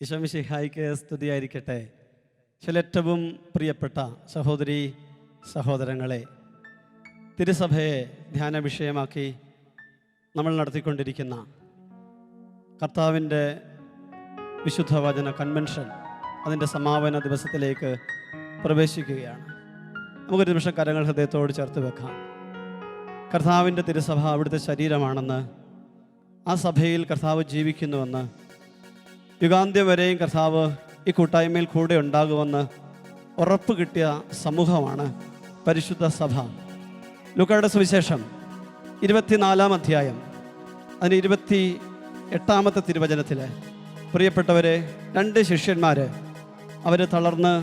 ഈശോ മിശിഹായ്ക്ക് സ്തുതിയായിരിക്കട്ടെ. ഏറ്റവും പ്രിയപ്പെട്ട സഹോദരി സഹോദരങ്ങളെ, തിരുസഭയെ ധ്യാന വിഷയമാക്കി നമ്മൾ നടത്തിക്കൊണ്ടിരിക്കുന്ന കർത്താവിൻ്റെ വിശുദ്ധ വചന കൺവെൻഷൻ അതിൻ്റെ സമാപന ദിവസത്തിലേക്ക് പ്രവേശിക്കുകയാണ്. നമുക്കൊരു നിമിഷം കരങ്ങൾ ഹൃദയത്തോട് ചേർത്ത് വെക്കാം. കർത്താവിൻ്റെ തിരുസഭ അവിടുത്തെ ശരീരമാണെന്ന്, ആ സഭയിൽ കർത്താവ് ജീവിക്കുന്നുവെന്ന്, യുഗാന്ത്യം വരെയും കർത്താവ് ഈ കൂട്ടായ്മയിൽ കൂടെ ഉണ്ടാകുമെന്ന് ഉറപ്പ് കിട്ടിയ സമൂഹമാണ് പരിശുദ്ധ സഭ. ലൂക്കായുടെ സുവിശേഷം 24-ാം അധ്യായം അതിന് 28-ാമത്തെ തിരുവചനത്തിൽ, പ്രിയപ്പെട്ടവരെ, 2 ശിഷ്യന്മാർ അവർ തളർന്ന്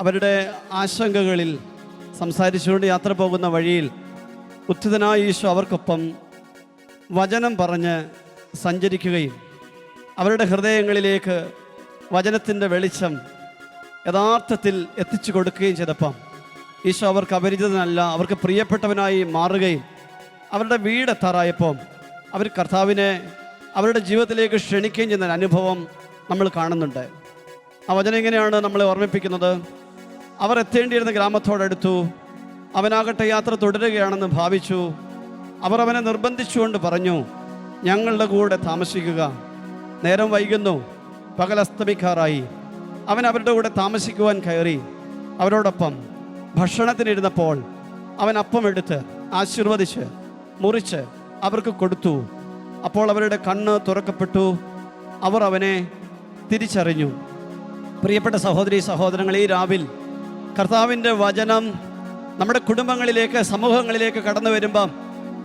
അവരുടെ ആശങ്കകളിൽ സംസാരിച്ചുകൊണ്ട് യാത്ര പോകുന്ന വഴിയിൽ ഉത്ഥിതനായ ഈശോ അവർക്കൊപ്പം വചനം പറഞ്ഞ് സഞ്ചരിക്കുകയും അവരുടെ ഹൃദയങ്ങളിലേക്ക് വചനത്തിൻ്റെ വെളിച്ചം യഥാർത്ഥത്തിൽ എത്തിച്ചു കൊടുക്കുകയും ചെയ്തപ്പം ഈശോ അവർക്ക് അപരിചിതനല്ല, അവർക്ക് പ്രിയപ്പെട്ടവനായി മാറുകയും അവരുടെ വീടെത്താറായപ്പോൾ അവർ കർത്താവിനെ അവരുടെ ജീവിതത്തിലേക്ക് ക്ഷണിക്കുകയും ചെയ്യുന്ന അനുഭവം നമ്മൾ കാണുന്നുണ്ട്. ആ വചനം ഇങ്ങനെയാണ് നമ്മളെ ഓർമ്മിപ്പിക്കുന്നത്: അവർ എത്തേണ്ടിയിരുന്ന ഗ്രാമത്തോടടുത്തു. അവനാകട്ടെ യാത്ര തുടരുകയാണെന്ന് ഭാവിച്ചു. അവർ അവനെ നിർബന്ധിച്ചുകൊണ്ട് പറഞ്ഞു, ഞങ്ങളുടെ കൂടെ താമസിക്കുക, നേരം വൈകുന്നു, പകൽ അസ്തമിക്കാറായി. അവൻ അവരുടെ കൂടെ താമസിക്കുവാൻ കയറി. അവരോടൊപ്പം ഭക്ഷണത്തിനിരുന്നപ്പോൾ അവൻ അപ്പം എടുത്ത് ആശീർവദിച്ച് മുറിച്ച് അവർക്ക് കൊടുത്തു. അപ്പോൾ അവരുടെ കണ്ണ് തുറക്കപ്പെട്ടു, അവർ അവനെ തിരിച്ചറിഞ്ഞു. പ്രിയപ്പെട്ട സഹോദരീ സഹോദരങ്ങൾ, ഈ രാവിൽ കർത്താവിൻ്റെ വചനം നമ്മുടെ കുടുംബങ്ങളിലേക്ക്, സമൂഹങ്ങളിലേക്ക് കടന്നു വരുമ്പം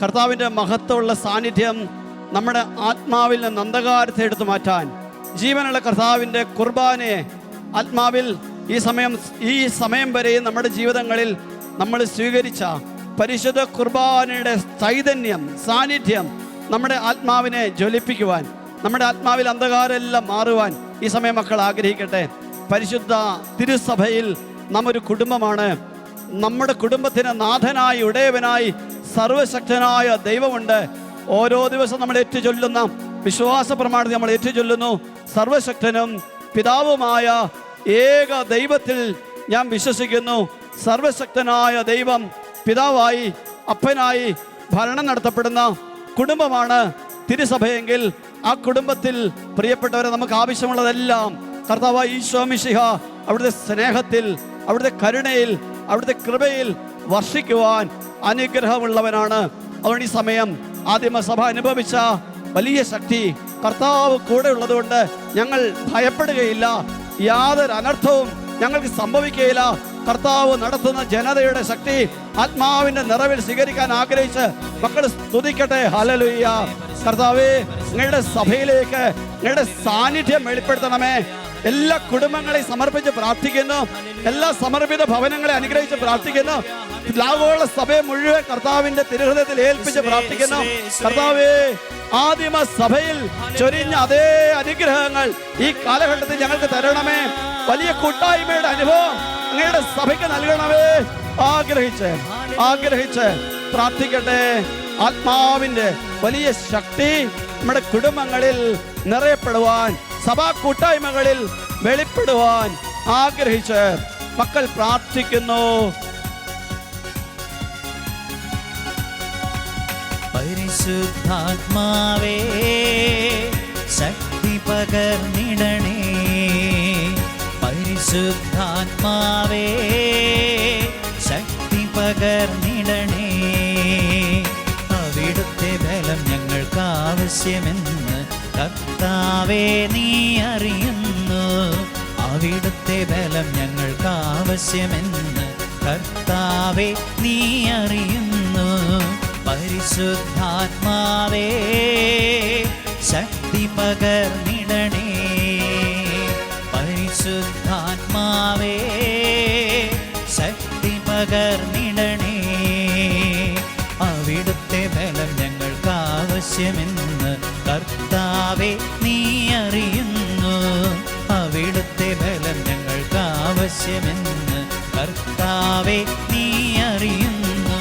കർത്താവിൻ്റെ മഹത്വമുള്ള സാന്നിധ്യം നമ്മുടെ ആത്മാവിൽ നിന്ന് അന്ധകാരത്തെ എടുത്തു മാറ്റാൻ, ജീവനുള്ള കർത്താവിൻ്റെ കുർബാനയെ ആത്മാവിൽ ഈ സമയം വരെയും നമ്മുടെ ജീവിതങ്ങളിൽ നമ്മൾ സ്വീകരിച്ച പരിശുദ്ധ കുർബാനയുടെ ചൈതന്യം, സാന്നിധ്യം നമ്മുടെ ആത്മാവിനെ ജ്വലിപ്പിക്കുവാൻ, നമ്മുടെ ആത്മാവിൽ അന്ധകാരമെല്ലാം മാറുവാൻ ഈ സമയം മക്കൾ ആഗ്രഹിക്കട്ടെ. പരിശുദ്ധ തിരുസഭയിൽ നാം ഒരു കുടുംബമാണ്. നമ്മുടെ കുടുംബത്തിന് നാഥനായി, ഉടയവനായി സർവശക്തനായ ദൈവമുണ്ട്. ഓരോ ദിവസം നമ്മൾ ഏറ്റുചൊല്ലുന്ന വിശ്വാസ പ്രമാണത്തിൽ നമ്മൾ ഏറ്റുചൊല്ലുന്നു: സർവശക്തനും പിതാവുമായ ഏക ദൈവത്തിൽ ഞാൻ വിശ്വസിക്കുന്നു. സർവശക്തനായ ദൈവം പിതാവായി, അപ്പനായി ഭരണം നടത്തപ്പെടുന്ന കുടുംബമാണ് തിരുസഭയെങ്കിൽ ആ കുടുംബത്തിൽ പ്രിയപ്പെട്ടവരെ നമുക്ക് ആവശ്യമുള്ളതെല്ലാം കർത്താവായ ഈശോ മിശിഹ അവിടുത്തെ സ്നേഹത്തിൽ, അവിടുത്തെ കരുണയിൽ, അവിടുത്തെ കൃപയിൽ വർഷിക്കുവാൻ അനുഗ്രഹമുള്ളവനാണ്. അതുകൊണ്ട് ഈ സമയം ആദിമസഭ അനുഭവിച്ച വലിയ ശക്തി, കർത്താവ് കൂടെ ഉള്ളതുകൊണ്ട് ഞങ്ങൾ ഭയപ്പെടുകയില്ല, യാതൊരു അനർത്ഥവും ഞങ്ങൾക്ക് സംഭവിക്കുകയില്ല. കർത്താവ് നടത്തുന്ന ജനതയുടെ ശക്തി ആത്മാവിന്റെ നിറവിൽ സ്വീകരിക്കാൻ ആഗ്രഹിച്ച് മക്കൾ സ്തുതിക്കട്ടെ. ഹല്ലേലൂയ. കർത്താവേ, നിങ്ങളുടെ സഭയിലേക്ക് നിങ്ങളുടെ സാന്നിധ്യം വെളിപ്പെടുത്തണമേ. എല്ലാ കുടുംബങ്ങളെയും സമർപ്പിച്ച് പ്രാർത്ഥിക്കുന്നു. എല്ലാ സമർപ്പിത ഭവനങ്ങളെ അനുഗ്രഹിച്ച് പ്രാർത്ഥിക്കുന്നു. ലാഗോള സഭയെ മുഴുവൻ കർത്താവിന്റെ തിരുഹൃദയത്തിൽ ഏൽപ്പിച്ച് പ്രാർത്ഥിക്കുന്നു. കർത്താവേ, ആദിമ സഭയിൽ ചൊരിഞ്ഞ അതേ അനുഗ്രഹങ്ങൾ ഈ കാലഘട്ടത്തിൽ ഞങ്ങൾക്ക് തരണമേ. വലിയ കൂട്ടായ്മയുടെ അനുഭവം അങ്ങയുടെ സഭയ്ക്ക് നൽകണമേ. ആഗ്രഹിച്ച് പ്രാർത്ഥിക്കട്ടെ. ആത്മാവിന്റെ വലിയ ശക്തി നമ്മുടെ കുടുംബങ്ങളിൽ നിറയപ്പെടുവാൻ, സഭാ കൂട്ടായ്മകളിൽ വെളിപ്പെടുവാൻ ആഗ്രഹിച്ച് മക്കൾ പ്രാർത്ഥിക്കുന്നു. പരിശുദ്ധാത്മാവേ, ശക്തി പകർന്നിടണേ. പരിശുദ്ധാത്മാവേ, ശക്തി പകർന്നിടണേ. അവിടുത്തെ ബലം ഞങ്ങൾക്ക് ആവശ്യമെന്ന് കർത്താവേ നീ അറിയുന്നു. അവിടുത്തെ ബലം ഞങ്ങൾക്ക് ആവശ്യമെന്ന് കർത്താവേ നീ അറിയുന്നു. പരിശുദ്ധാത്മാവേ, ശക്തി പകർന്നിടണേ. പരിശുദ്ധാത്മാവേ, ശക്തി പകർന്നിടണേ. അവിടുത്തെ ബലം ഞങ്ങൾക്ക് ആവശ്യമെന്ന് കർത്താവേ നീ അറിയുന്നു. അവിടുത്തെ ബലം ഞങ്ങൾക്ക് ആവശ്യമെന്ന് കർത്താവേ നീ അറിയുന്നു.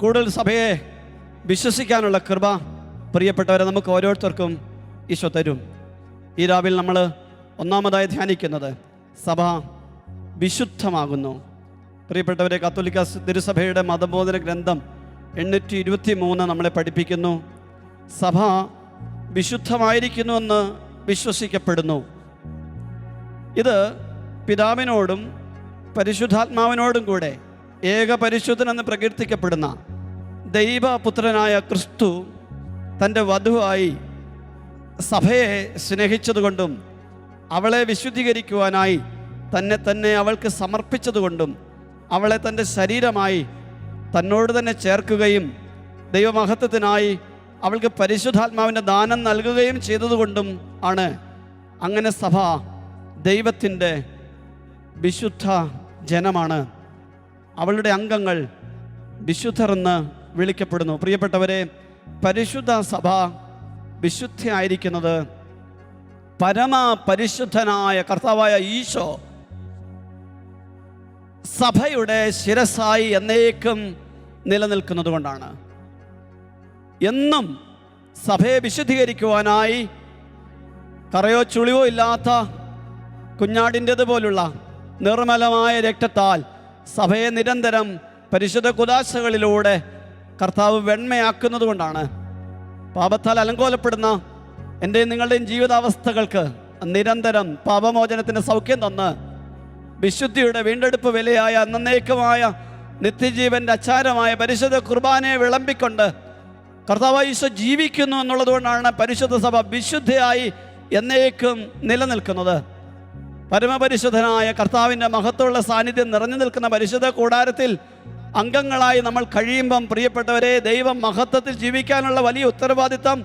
കൂടുതൽ സഭയെ വിശ്വസിക്കാനുള്ള കൃപ പ്രിയപ്പെട്ടവരെ നമുക്ക് ഓരോരുത്തർക്കും ഈശോ തരും. ഈ രാവിൽ നമ്മൾ ഒന്നാമതായി ധ്യാനിക്കുന്നത് സഭ വിശുദ്ധമാകുന്നു. പ്രിയപ്പെട്ടവരെ, കത്തോലിക്ക തിരുസഭയുടെ മതബോധന ഗ്രന്ഥം 823 നമ്മളെ പഠിപ്പിക്കുന്നു, സഭ വിശുദ്ധമായിരിക്കുന്നുവെന്ന് വിശ്വസിക്കപ്പെടുന്നു. ഇത് പിതാവിനോടും പരിശുദ്ധാത്മാവിനോടും കൂടെ ഏക പരിശുദ്ധനെന്ന് പ്രകീർത്തിക്കപ്പെടുന്ന ദൈവപുത്രനായ ക്രിസ്തു തൻ്റെ വധുവായി സഭയെ സ്നേഹിച്ചതുകൊണ്ടും അവളെ വിശുദ്ധീകരിക്കുവാനായി തന്നെ അവൾക്ക് സമർപ്പിച്ചതുകൊണ്ടും അവളെ തൻ്റെ ശരീരമായി തന്നോട് തന്നെ ചേർക്കുകയും ദൈവമഹത്വത്തിനായി അവൾക്ക് പരിശുദ്ധാത്മാവിൻ്റെ ദാനം നൽകുകയും ചെയ്തതുകൊണ്ടും ആണ് അങ്ങനെ സഭ ദൈവത്തിൻ്റെ വിശുദ്ധ ജനമാണ്. അവളുടെ അംഗങ്ങൾ വിശുദ്ധർ എന്ന് വിളിക്കപ്പെടുന്നു. പ്രിയപ്പെട്ടവരെ, പരിശുദ്ധ സഭ വിശുദ്ധയായിരിക്കുന്നത് പരമ പരിശുദ്ധനായ കർത്താവായ ഈശോ സഭയുടെ ശിരസായി എന്നേക്കും നിലനിൽക്കുന്നത് കൊണ്ടാണ്. എന്നും സഭയെ വിശുദ്ധീകരിക്കുവാനായി കറയോ ചുളിവോ ഇല്ലാത്ത കുഞ്ഞാടിൻ്റെത് പോലുള്ള നിർമ്മലമായ രക്തത്താൽ സഭയെ നിരന്തരം പരിശുദ്ധ കുദാശകളിലൂടെ കർത്താവ് വെണ്മയാക്കുന്നത് കൊണ്ടാണ് പാപത്താൽ അലങ്കോലപ്പെടുന്ന എൻ്റെയും നിങ്ങളുടെയും ജീവിതാവസ്ഥകൾക്ക് നിരന്തരം പാപമോചനത്തിൻ്റെ സൗഖ്യം തന്ന് വിശുദ്ധിയുടെ വീണ്ടെടുപ്പ് വിലയായ എന്നേക്കുമായ നിത്യജീവൻ്റെ അച്ചാരമായ പരിശുദ്ധ കുർബാനയെ വിളമ്പിക്കൊണ്ട് കർത്താവ് ഈശോ ജീവിക്കുന്നു എന്നുള്ളത് കൊണ്ടാണ് പരിശുദ്ധ സഭ വിശുദ്ധയായി എന്നേക്കും നിലനിൽക്കുന്നത്. പരമപരിശുദ്ധനായ കർത്താവിൻ്റെ മഹത്വമുള്ള സാന്നിധ്യം നിറഞ്ഞു നിൽക്കുന്ന പരിശുദ്ധ കൂടാരത്തിൽ അംഗങ്ങളായി നമ്മൾ കഴിയുമ്പം പ്രിയപ്പെട്ടവരെ, ദൈവം മഹത്വത്തിൽ ജീവിക്കാനുള്ള വലിയ ഉത്തരവാദിത്തം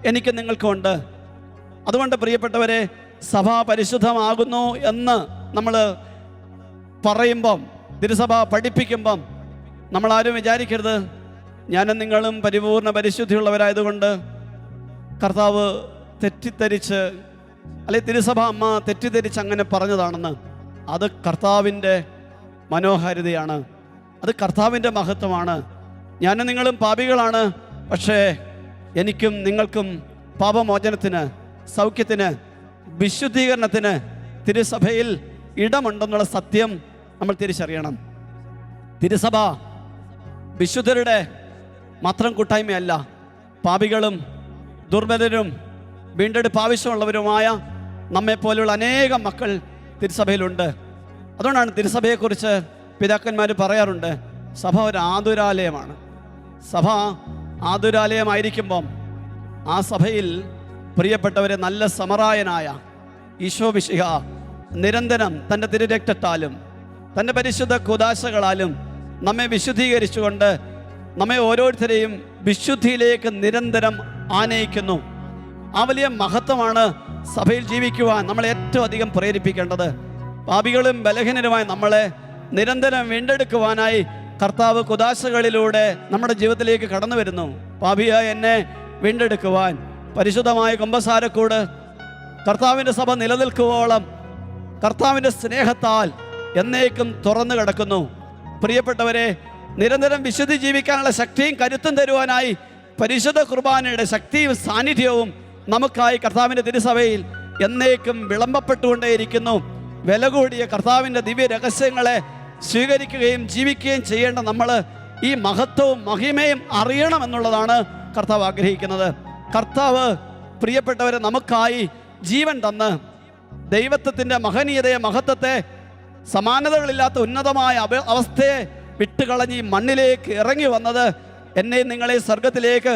എനിക്ക് നിങ്ങൾക്കുണ്ട്. അതുകൊണ്ട് പ്രിയപ്പെട്ടവരെ, സഭ പരിശുദ്ധമാകുന്നു എന്ന് നമ്മൾ പറയുമ്പം, തിരുസഭ പഠിപ്പിക്കുമ്പം നമ്മളാരും വിചാരിക്കരുത് ഞാനും നിങ്ങളും പരിപൂർണ പരിശുദ്ധിയുള്ളവരായതുകൊണ്ട് കർത്താവ് തെറ്റിദ്ധരിച്ച് അല്ലെ തിരുസഭ അമ്മ തെറ്റിദ്ധരിച്ച് അങ്ങനെ പറഞ്ഞതാണെന്ന്. അത് കർത്താവിൻ്റെ മനോഹാരിതയാണ്, അത് കർത്താവിൻ്റെ മഹത്വമാണ്. ഞാനും നിങ്ങളും പാപികളാണ്, പക്ഷേ എനിക്കും നിങ്ങൾക്കും പാപമോചനത്തിന്, സൗഖ്യത്തിന്, വിശുദ്ധീകരണത്തിന് തിരുസഭയിൽ ഇടമുണ്ടെന്നുള്ള സത്യം നമ്മൾ തിരിച്ചറിയണം. തിരുസഭ വിശുദ്ധരുടെ മാത്രം കൂട്ടായ്മയല്ല, പാപികളും ദുർബലരും വീണ്ടെടുപ്പ് ആവശ്യമുള്ളവരുമായ നമ്മെപ്പോലുള്ള അനേകം മക്കൾ തിരുസഭയിലുണ്ട്. അതുകൊണ്ടാണ് തിരുസഭയെക്കുറിച്ച് പിതാക്കന്മാർ പറയാറുണ്ട്, സഭ ഒരു ആതുരാലയമാണ്. സഭ ആതുരാലയമായിരിക്കുമ്പം ആ സഭയിൽ പ്രിയപ്പെട്ടവരെ നല്ല സമറായനായ ഈശോ മിശിഹ നിരന്തരം തൻ്റെ തിരുരക്തത്താലും തൻ്റെ പരിശുദ്ധ കുദാശകളാലും നമ്മെ വിശുദ്ധീകരിച്ചുകൊണ്ട് നമ്മെ ഓരോരുത്തരെയും വിശുദ്ധിയിലേക്ക് നിരന്തരം ആനയിക്കുന്നു. ആ വലിയ മഹത്വമാണ് സഭയിൽ ജീവിക്കുവാൻ നമ്മളെ ഏറ്റവും അധികം പ്രേരിപ്പിക്കേണ്ടത്. പാപികളും ബലഹീനരുമായി നമ്മളെ നിരന്തരം വീണ്ടെടുക്കുവാനായി കർത്താവ് കുദാശകളിലൂടെ നമ്മുടെ ജീവിതത്തിലേക്ക് കടന്നു വരുന്നു. പാപിയായ എന്നെ വീണ്ടെടുക്കുവാൻ പരിശുദ്ധമായ കുമ്പസാരക്കൂട് കർത്താവിൻ്റെ സഭ നിലനിൽക്കുവോളം കർത്താവിൻ്റെ സ്നേഹത്താൽ എന്നേക്കും തുറന്നു കിടക്കുന്നു. പ്രിയപ്പെട്ടവരെ, നിരന്തരം വിശുദ്ധി ജീവിക്കാനുള്ള ശക്തിയും കരുത്തും തരുവാനായി പരിശുദ്ധ കുർബാനയുടെ ശക്തിയും സാന്നിധ്യവും നമുക്കായി കർത്താവിൻ്റെ തിരുസഭയിൽ എന്നേക്കും വിളമ്പപ്പെട്ടുകൊണ്ടേയിരിക്കുന്നു. വില കൂടിയ കർത്താവിൻ്റെ ദിവ്യ രഹസ്യങ്ങളെ സ്വീകരിക്കുകയും ജീവിക്കുകയും ചെയ്യേണ്ട നമ്മൾ ഈ മഹത്വവും മഹിമയും അറിയണമെന്നുള്ളതാണ് കർത്താവ് ആഗ്രഹിക്കുന്നത്. കർത്താവ് പ്രിയപ്പെട്ടവരെ നമുക്കായി ജീവൻ തന്ന് ദൈവത്വത്തിൻ്റെ മഹനീയതയെ, മഹത്വത്തെ, സമാനതകളില്ലാത്ത ഉന്നതമായ അവസ്ഥയെ വിട്ടുകളഞ്ഞ് ഈ മണ്ണിലേക്ക് ഇറങ്ങി വന്നത് എന്നെയും നിങ്ങളെ സ്വർഗത്തിലേക്ക്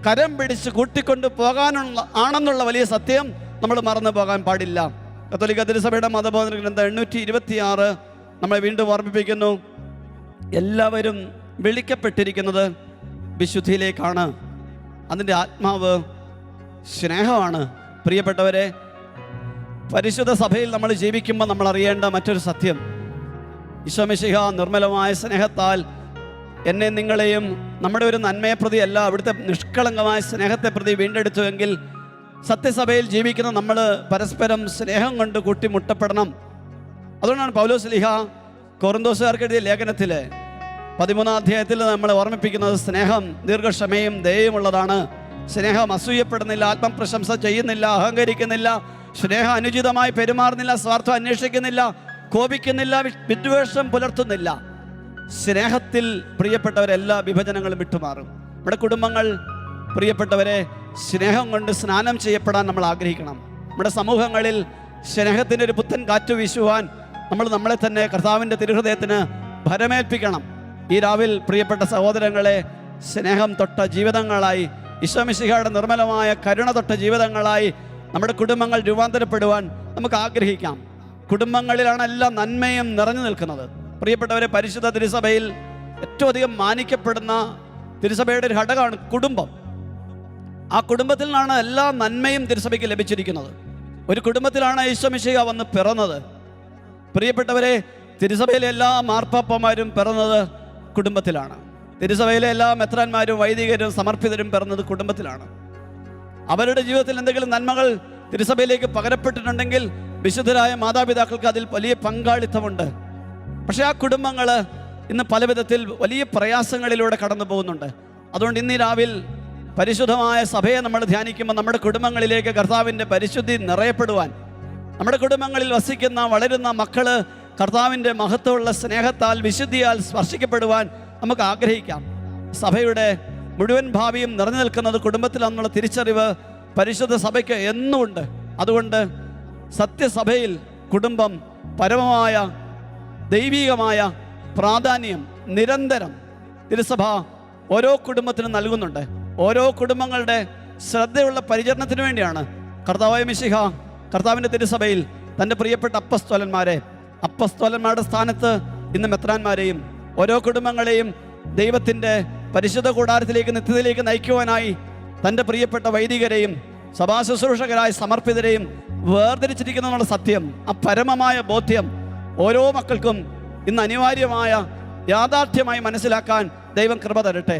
കരം പിടിച്ച് കൂട്ടിക്കൊണ്ട് പോകാനുള്ള ആണെന്നുള്ള വലിയ സത്യം നമ്മൾ മറന്നു പോകാൻ പാടില്ല. കത്തോലിക്ക തിരുസഭയുടെ മതബോധന ഗ്രന്ഥം 826 നമ്മളെ വീണ്ടും ഓർമ്മിപ്പിക്കുന്നു, എല്ലാവരും വിളിക്കപ്പെട്ടിരിക്കുന്നത് വിശുദ്ധിയിലേക്കാണ്. അതിൻ്റെ ആത്മാവ് സ്നേഹമാണ്. പ്രിയപ്പെട്ടവരെ, പരിശുദ്ധ സഭയിൽ നമ്മൾ ജീവിക്കുമ്പോൾ നമ്മൾ അറിയേണ്ട മറ്റൊരു സത്യം, ഈശോ മിശിഹ നിർമ്മലമായ സ്നേഹത്താൽ എന്നെ നിങ്ങളെയും നമ്മുടെ ഒരു നന്മയെ പ്രതി അല്ല, അവിടുത്തെ നിഷ്കളങ്കമായ സ്നേഹത്തെ പ്രതി വീണ്ടെടുത്തുവെങ്കിൽ സത്യസഭയിൽ ജീവിക്കുന്ന നമ്മൾ പരസ്പരം സ്നേഹം കൊണ്ട് കൂട്ടിമുട്ടപ്പെടണം. അതുകൊണ്ടാണ് പൗലോസ് ലീഹ കൊറിന്തോസുകാർക്ക് എഴുതിയ ലേഖനത്തിൽ 13-ാം അധ്യായത്തിൽ നമ്മളെ ഓർമ്മിപ്പിക്കുന്നത് സ്നേഹം ദീർഘക്ഷമയും ദയയുമുള്ളതാണ്. സ്നേഹം അസൂയപ്പെടുന്നില്ല, ആത്മപ്രശംസ ചെയ്യുന്നില്ല, അഹങ്കരിക്കുന്നില്ല, സ്നേഹം അനുചിതമായി പെരുമാറുന്നില്ല, സ്വാർത്ഥം അന്വേഷിക്കുന്നില്ല, കോപിക്കുന്നില്ല, വിദ്വേഷം പുലർത്തുന്നില്ല. സ്നേഹത്തിൽ പ്രിയപ്പെട്ടവരെല്ലാ വിഭജനങ്ങളും വിട്ടുമാറും. നമ്മുടെ കുടുംബങ്ങൾ പ്രിയപ്പെട്ടവരെ സ്നേഹം കൊണ്ട് സ്നാനം ചെയ്യപ്പെടാൻ നമ്മൾ ആഗ്രഹിക്കണം. നമ്മുടെ സമൂഹങ്ങളിൽ സ്നേഹത്തിൻ്റെ ഒരു പുത്തൻ കാറ്റ് വീശുവാൻ നമ്മൾ നമ്മളെ തന്നെ കർത്താവിൻ്റെ തിരുഹൃദയത്തിന് ഭരമേൽപ്പിക്കണം. ഈ രാവിൽ പ്രിയപ്പെട്ട സഹോദരങ്ങളെ, സ്നേഹം തൊട്ട ജീവിതങ്ങളായി, ഈശോ മിശിഹായുടെ നിർമ്മലമായ കരുണ തൊട്ട ജീവിതങ്ങളായി നമ്മുടെ കുടുംബങ്ങൾ രൂപാന്തരപ്പെടുവാൻ നമുക്ക് ആഗ്രഹിക്കാം. കുടുംബങ്ങളിലാണ് എല്ലാ നന്മയും നിറഞ്ഞു നിൽക്കുന്നത്. പ്രിയപ്പെട്ടവരെ, പരിശുദ്ധ തിരുസഭയിൽ ഏറ്റവും അധികം മാനിക്കപ്പെടുന്ന തിരുസഭയുടെ ഒരു ഘടകമാണ് കുടുംബം. ആ കുടുംബത്തിൽ നിന്നാണ് എല്ലാ നന്മയും തിരുസഭയ്ക്ക് ലഭിച്ചിരിക്കുന്നത്. ഒരു കുടുംബത്തിലാണ് ഈശോ മിശിഹ വന്ന് പിറന്നത്. പ്രിയപ്പെട്ടവരെ, തിരുസഭയിലെ എല്ലാ മാർപ്പാപ്പമാരും പിറന്നത് കുടുംബത്തിലാണ്. തിരുസഭയിലെ എല്ലാ മെത്രാന്മാരും വൈദികരും സമർപ്പിതരും പിറന്നത് കുടുംബത്തിലാണ്. അവരുടെ ജീവിതത്തിൽ എന്തെങ്കിലും നന്മകൾ തിരുസഭയിലേക്ക് പകരപ്പെട്ടിട്ടുണ്ടെങ്കിൽ വിശുദ്ധരായ മാതാപിതാക്കൾക്ക് അതിൽ വലിയ പങ്കാളിത്തമുണ്ട്. പക്ഷേ ആ കുടുംബങ്ങൾ ഇന്ന് പല വിധത്തിൽ വലിയ പ്രയാസങ്ങളിലൂടെ കടന്നു പോകുന്നുണ്ട്. അതുകൊണ്ട് ഇന്ന് രാവിൽ പരിശുദ്ധമായ സഭയെ നമ്മൾ ധ്യാനിക്കുമ്പോൾ നമ്മുടെ കുടുംബങ്ങളിലേക്ക് കർത്താവിൻ്റെ പരിശുദ്ധി നിറയപ്പെടുവാൻ, നമ്മുടെ കുടുംബങ്ങളിൽ വസിക്കുന്ന വളരുന്ന മക്കള് കർത്താവിൻ്റെ മഹത്വമുള്ള സ്നേഹത്താൽ വിശുദ്ധിയാൽ സ്പർശിക്കപ്പെടുവാൻ നമുക്ക് ആഗ്രഹിക്കാം. സഭയുടെ മുഴുവൻ ഭാവിയും നിറഞ്ഞു നിൽക്കുന്നത് കുടുംബത്തിലാണെന്നുള്ള തിരിച്ചറിവ് പരിശുദ്ധ സഭയ്ക്ക് എന്നുമുണ്ട്. അതുകൊണ്ട് സത്യസഭയിൽ കുടുംബം പരമമായ ദൈവികമായ പ്രാധാന്യം നിരന്തരം തിരുസഭ ഓരോ കുടുംബത്തിനും നൽകുന്നുണ്ട്. ഓരോ കുടുംബങ്ങളുടെ ശ്രദ്ധയുള്ള പരിചരണത്തിന് വേണ്ടിയാണ് കർത്താവായ മിശിഹ കർത്താവിൻ്റെ തിരുസഭയിൽ തൻ്റെ പ്രിയപ്പെട്ട അപ്പസ്തോലന്മാരുടെ സ്ഥാനത്ത് ഇന്ന് മെത്രാന്മാരെയും ഓരോ കുടുംബങ്ങളെയും ദൈവത്തിൻ്റെ പരിശുദ്ധ കൂടാരത്തിലേക്ക് നിത്യതയിലേക്ക് നയിക്കുവാനായി തൻ്റെ പ്രിയപ്പെട്ട വൈദികരെയും സഭാ ശുശ്രൂഷകരായ സമർപ്പിതരെയും വേർതിരിച്ചിരിക്കുന്നു എന്നുള്ള സത്യം, ആ പരമമായ ബോധ്യം ഓരോ മക്കൾക്കും ഇന്ന് അനിവാര്യമായ യാഥാർത്ഥ്യമായി മനസ്സിലാക്കാൻ ദൈവം കൃപ തരട്ടെ.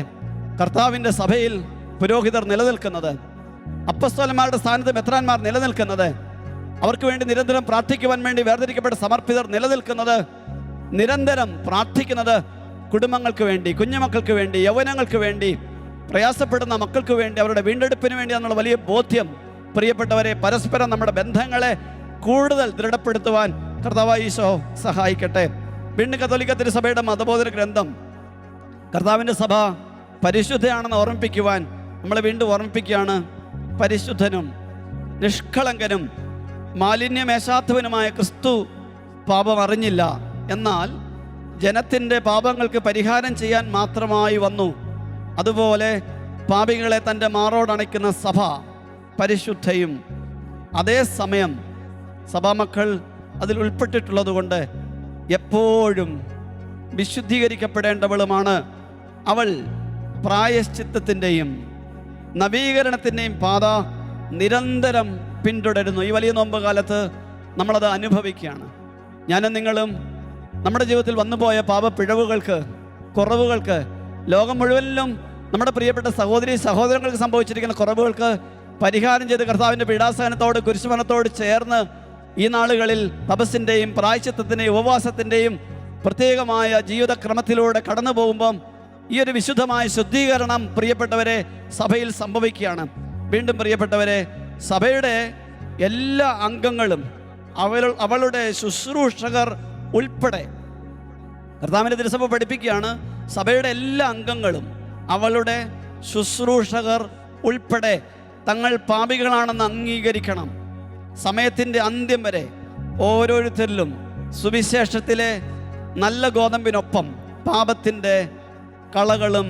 കർത്താവിൻ്റെ സഭയിൽ പുരോഹിതർ നിലനിൽക്കുന്നത്, അപ്പസ്തോലന്മാരുടെ സ്ഥാനത്ത് മെത്രാന്മാർ നിലനിൽക്കുന്നത്, അവർക്ക് വേണ്ടി നിരന്തരം പ്രാർത്ഥിക്കുവാൻ വേണ്ടി വേർതിരിക്കപ്പെട്ട സമർപ്പിതർ നിലനിൽക്കുന്നത്, നിരന്തരം പ്രാർത്ഥിക്കുന്നത് കുടുംബങ്ങൾക്ക് വേണ്ടി, കുഞ്ഞുമക്കൾക്ക് വേണ്ടി, യൗവനങ്ങൾക്ക് വേണ്ടി, പ്രയാസപ്പെടുന്ന മക്കൾക്ക് വേണ്ടി, അവരുടെ വീണ്ടെടുപ്പിന് വേണ്ടി എന്നുള്ള വലിയ ബോധ്യം പ്രിയപ്പെട്ടവരെ, പരസ്പരം നമ്മുടെ ബന്ധങ്ങളെ കൂടുതൽ ദൃഢപ്പെടുത്തുവാൻ കർത്താവായ ഈശോ സഹായിക്കട്ടെ. വീണ്ടും കത്തോലിക്ക തിരുസഭയുടെ മതബോധന ഗ്രന്ഥം കർത്താവിൻ്റെ സഭ പരിശുദ്ധയാണെന്ന് ഓർമ്മിപ്പിക്കുവാൻ നമ്മളെ വീണ്ടും ഓർമ്മിപ്പിക്കുകയാണ്. പരിശുദ്ധനും നിഷ്കളങ്കനും മാലിന്യമേശാത്തവനുമായ ക്രിസ്തു പാപം അറിഞ്ഞില്ല, എന്നാൽ ജനത്തിൻ്റെ പാപങ്ങൾക്ക് പരിഹാരം ചെയ്യാൻ മാത്രമായി വന്നു. അതുപോലെ പാപികളെ തൻ്റെ മാറോടണയ്ക്കുന്ന സഭ പരിശുദ്ധയും അതേസമയം സഭാമക്കൾ അതിൽ ഉൾപ്പെട്ടിട്ടുള്ളത് കൊണ്ട് എപ്പോഴും വിശുദ്ധീകരിക്കപ്പെടേണ്ടവളുമാണ്. അവൾ പ്രായശ്ചിത്തത്തിൻ്റെയും നവീകരണത്തിൻ്റെയും പാത നിരന്തരം പിന്തുടരുന്നു. ഈ വലിയ നോമ്പ് കാലത്ത് നമ്മളത് അനുഭവിക്കുകയാണ്. ഞാനും നിങ്ങളും നമ്മുടെ ജീവിതത്തിൽ വന്നുപോയ പാപപ്പിഴവുകൾക്ക്, കുറവുകൾക്ക്, ലോകം മുഴുവനിലും നമ്മുടെ പ്രിയപ്പെട്ട സഹോദരങ്ങൾക്ക് സംഭവിച്ചിരിക്കുന്ന കുറവുകൾക്ക് പരിഹാരം ചെയ്ത് കർത്താവിൻ്റെ പീഡാസഹനത്തോട് കുരിശുമരണത്തോട് ചേർന്ന് ഈ നാളുകളിൽ തപസ്സിൻ്റെയും പ്രായശ്ചിത്തത്തിൻ്റെയും ഉപവാസത്തിൻ്റെയും പ്രത്യേകമായ ജീവിതക്രമത്തിലൂടെ കടന്നു പോകുമ്പം ഈ ഒരു വിശുദ്ധമായ ശുദ്ധീകരണം പ്രിയപ്പെട്ടവരെ സഭയിൽ സംഭവിക്കുകയാണ്. വീണ്ടും പ്രിയപ്പെട്ടവരെ, സഭയുടെ എല്ലാ അംഗങ്ങളും അവളുടെ ശുശ്രൂഷകർ ഉൾപ്പെടെ കർത്താവിൻ്റെ തിരുസഭ പഠിപ്പിക്കുകയാണ്, സഭയുടെ എല്ലാ അംഗങ്ങളും അവളുടെ ശുശ്രൂഷകർ ഉൾപ്പെടെ തങ്ങൾ പാപികളാണെന്ന് അംഗീകരിക്കണം. സമയത്തിൻ്റെ അന്ത്യം വരെ ഓരോരുത്തരിലും സുവിശേഷത്തിലെ നല്ല ഗോതമ്പിനൊപ്പം പാപത്തിൻ്റെ കളകളും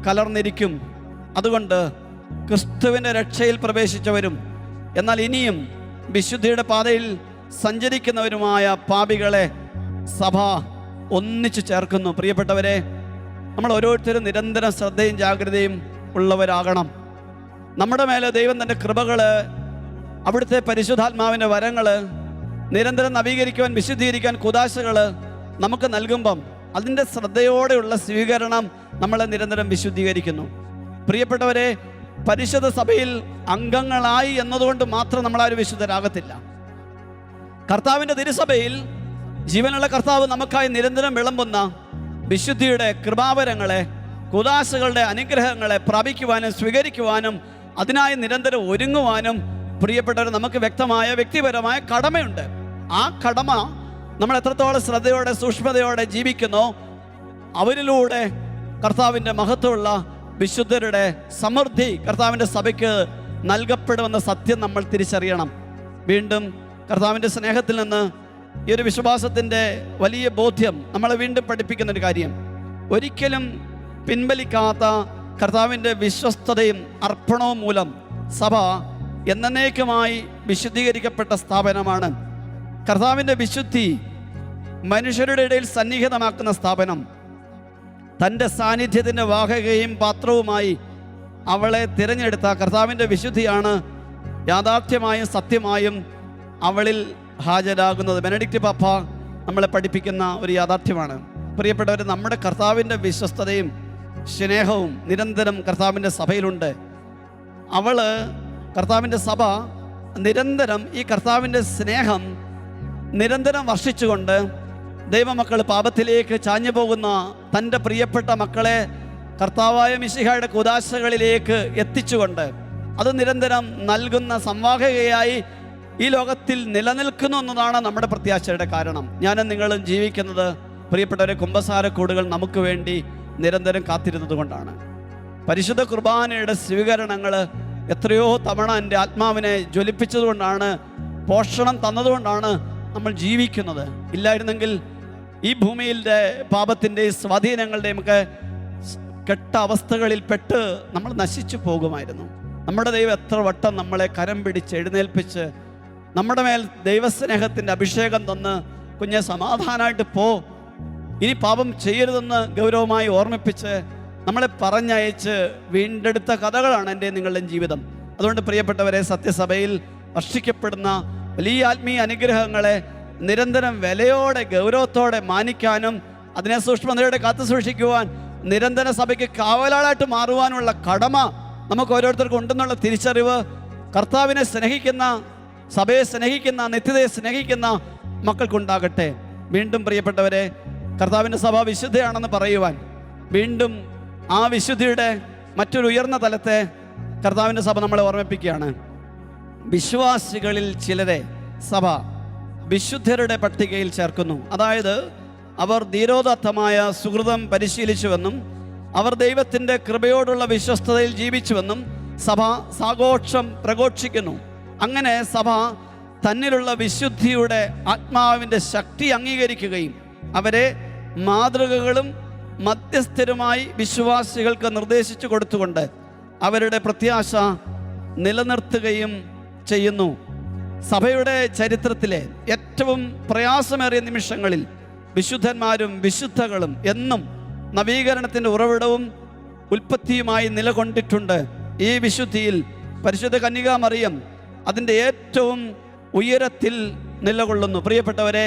കലർന്നിരിക്കും. അതുകൊണ്ട് ക്രിസ്തുവിൻ്റെ രക്ഷയിൽ പ്രവേശിച്ചവരും എന്നാൽ ഇനിയും വിശുദ്ധിയുടെ പാതയിൽ സഞ്ചരിക്കുന്നവരുമായ പാപികളെ സഭ ഒന്നിച്ചു ചേർക്കുന്നു. പ്രിയപ്പെട്ടവരെ, നമ്മൾ ഓരോരുത്തരും നിരന്തരം ശ്രദ്ധയും ജാഗ്രതയും ഉള്ളവരാകണം. നമ്മുടെ മേലെ ദൈവം തൻ്റെ കൃപകൾ, അവിടുത്തെ പരിശുദ്ധാത്മാവിൻ്റെ വരങ്ങൾ നിരന്തരം നവീകരിക്കുവാൻ, വിശുദ്ധീകരിക്കാൻ കുദാശകൾ നമുക്ക് നൽകുമ്പം അതിൻ്റെ ശ്രദ്ധയോടെയുള്ള സ്വീകരണം നമ്മളെ നിരന്തരം വിശുദ്ധീകരിക്കുന്നു. പ്രിയപ്പെട്ടവരെ, പരിശുദ്ധ സഭയിൽ അംഗങ്ങളായി എന്നതുകൊണ്ട് മാത്രം നമ്മളാരും വിശുദ്ധരാകത്തില്ല. കർത്താവിൻ്റെ തിരുസഭയിൽ ജീവനുള്ള കർത്താവ് നമുക്കായി നിരന്തരം വിളമ്പുന്ന വിശുദ്ധിയുടെ കൃപാവരങ്ങളെ, കുദാശകളുടെ അനുഗ്രഹങ്ങളെ പ്രാപിക്കുവാനും സ്വീകരിക്കുവാനും അതിനായി നിരന്തരം ഒരുങ്ങുവാനും പ്രിയപ്പെട്ടവർ നമുക്ക് വ്യക്തമായ വ്യക്തിപരമായ കടമയുണ്ട്. ആ കടമ നമ്മൾ എത്രത്തോളം ശ്രദ്ധയോടെ സൂക്ഷ്മതയോടെ ജീവിക്കുന്നോ അവരിലൂടെ കർത്താവിൻ്റെ മഹത്വമുള്ള വിശുദ്ധരുടെ സമൃദ്ധി കർത്താവിൻ്റെ സഭയ്ക്ക് നൽകപ്പെടുമെന്ന സത്യം നമ്മൾ തിരിച്ചറിയണം. വീണ്ടും കർത്താവിൻ്റെ സ്നേഹത്തിൽ നിന്ന് ഈ ഒരു വിശ്വാസത്തിൻ്റെ വലിയ ബോധ്യം നമ്മളെ വീണ്ടും പഠിപ്പിക്കുന്നൊരു കാര്യം, ഒരിക്കലും പിൻവലിക്കാത്ത കർത്താവിൻ്റെ വിശ്വസ്തതയും അർപ്പണവും മൂലം സഭ എന്നേക്കുമായി വിശുദ്ധീകരിക്കപ്പെട്ട സ്ഥാപനമാണ്. കർത്താവിൻ്റെ വിശുദ്ധി മനുഷ്യരുടെ ഇടയിൽ സന്നിഹിതമാക്കുന്ന സ്ഥാപനം. തൻ്റെ സാന്നിധ്യത്തിൻ്റെ വാഹകയും പാത്രവുമായി അവളെ തിരഞ്ഞെടുത്ത കർത്താവിൻ്റെ വിശുദ്ധിയാണ് യാഥാർത്ഥ്യമായും സത്യമായും അവളിൽ ഹാജരാകുന്നത്. ബെനഡിക്റ്റ് പാപ്പ നമ്മളെ പഠിപ്പിക്കുന്ന ഒരു യാഥാർത്ഥ്യമാണ്. പ്രിയപ്പെട്ടവർ, നമ്മുടെ കർത്താവിൻ്റെ വിശ്വസ്തതയും സ്നേഹവും നിരന്തരം കർത്താവിൻ്റെ സഭയിലുണ്ട്. കർത്താവിൻ്റെ സഭ നിരന്തരം ഈ കർത്താവിൻ്റെ സ്നേഹം നിരന്തരം വർഷിച്ചുകൊണ്ട് ദൈവമക്കൾ പാപത്തിലേക്ക് ചാഞ്ഞു പോകുന്ന തൻ്റെ പ്രിയപ്പെട്ട മക്കളെ കർത്താവായ മിശിഹായുടെ കുദാശകളിലേക്ക് എത്തിച്ചുകൊണ്ട് അത് നിരന്തരം നൽകുന്ന സംവാഹകയായി ഈ ലോകത്തിൽ നിലനിൽക്കുന്നു എന്നതാണ് നമ്മുടെ പ്രത്യാശയുടെ കാരണം. ഞാനും നിങ്ങളും ജീവിക്കുന്നത് പ്രിയപ്പെട്ടവരെ കുമ്പസാരക്കൂടുകൾ നമുക്ക് വേണ്ടി നിരന്തരം കാത്തിരുന്നത് കൊണ്ടാണ്. പരിശുദ്ധ കുർബാനയുടെ സ്വീകരണങ്ങൾ എത്രയോ തവണ എൻ്റെ ആത്മാവിനെ ജ്വലിപ്പിച്ചതുകൊണ്ടാണ്, പോഷണം തന്നതുകൊണ്ടാണ് നമ്മൾ ജീവിക്കുന്നത്. ഇല്ലായിരുന്നെങ്കിൽ ഈ ഭൂമിയിലെ പാപത്തിൻ്റെയും സ്വാധീനങ്ങളുടെയും ഒക്കെ കെട്ട അവസ്ഥകളിൽ പെട്ട് നമ്മൾ നശിച്ചു പോകുമായിരുന്നു. നമ്മുടെ ദൈവം എത്ര വട്ടം നമ്മളെ കരം പിടിച്ച് എഴുന്നേൽപ്പിച്ച് നമ്മുടെ മേൽ ദൈവസ്നേഹത്തിൻ്റെ അഭിഷേകം തന്ന് കുഞ്ഞെ സമാധാനമായിട്ട് പോ, ഇനി പാപം ചെയ്യരുതെന്ന് ഗൗരവമായി ഓർമ്മിപ്പിച്ച് നമ്മളെ പറഞ്ഞയച്ച് വീണ്ടെടുത്ത കഥകളാണ് എൻ്റെ നിങ്ങളുടെയും ജീവിതം. അതുകൊണ്ട് പ്രിയപ്പെട്ടവരെ, സത്യസഭയിൽ വർഷിക്കപ്പെടുന്ന വലിയ ആത്മീയ അനുഗ്രഹങ്ങളെ നിരന്തരം വിലയോടെ ഗൗരവത്തോടെ മാനിക്കാനും അതിനെ സൂക്ഷ്മതയോടെ കാത്തു സൂക്ഷിക്കുവാൻ നിരന്തര സഭയ്ക്ക് കാവലാളായിട്ട് മാറുവാനുള്ള കടമ നമുക്ക് ഓരോരുത്തർക്കും ഉണ്ടെന്നുള്ള തിരിച്ചറിവ് കർത്താവിനെ സ്നേഹിക്കുന്ന, സഭയെ സ്നേഹിക്കുന്ന, നിത്യതയെ സ്നേഹിക്കുന്ന മക്കൾക്കുണ്ടാകട്ടെ. വീണ്ടും പ്രിയപ്പെട്ടവരെ, കർത്താവിൻ്റെ സഭ വിശുദ്ധയാണെന്ന് പറയുവാൻ വീണ്ടും ആ വിശുദ്ധിയുടെ മറ്റൊരു ഉയർന്ന തലത്തെ കർത്താവിൻ്റെ സഭ നമ്മളെ ഓർമ്മിപ്പിക്കുകയാണ്. വിശ്വാസികളിൽ ചിലരെ സഭ വിശുദ്ധരുടെ പട്ടികയിൽ ചേർക്കുന്നു. അതായത് അവർ ധീരോദത്തമായ സുഹൃതം പരിശീലിച്ചുവെന്നും അവർ ദൈവത്തിൻ്റെ കൃപയോടുള്ള വിശ്വസ്തതയിൽ ജീവിച്ചുവെന്നും സഭ സാഘോഷം പ്രഘോഷിക്കുന്നു. അങ്ങനെ സഭ തന്നിലുള്ള വിശുദ്ധിയുടെ ആത്മാവിൻ്റെ ശക്തി അംഗീകരിക്കുകയും അവരെ മാതൃകകളും മധ്യസ്ഥരുമായി വിശ്വാസികൾക്ക് നിർദ്ദേശിച്ചു കൊടുത്തുകൊണ്ട് അവരുടെ പ്രത്യാശ നിലനിർത്തുകയും ചെയ്യുന്നു. സഭയുടെ ചരിത്രത്തിലെ ഏറ്റവും പ്രയാസമേറിയ നിമിഷങ്ങളിൽ വിശുദ്ധന്മാരും വിശുദ്ധകളും എന്നും നവീകരണത്തിൻ്റെ ഉറവിടവും ഉൽപ്പത്തിയുമായി നിലകൊണ്ടിട്ടുണ്ട്. ഈ വിശുദ്ധിയിൽ പരിശുദ്ധ കന്യകാമറിയം അതിൻ്റെ ഏറ്റവും ഉയരത്തിൽ നിലകൊള്ളുന്നു. പ്രിയപ്പെട്ടവരെ,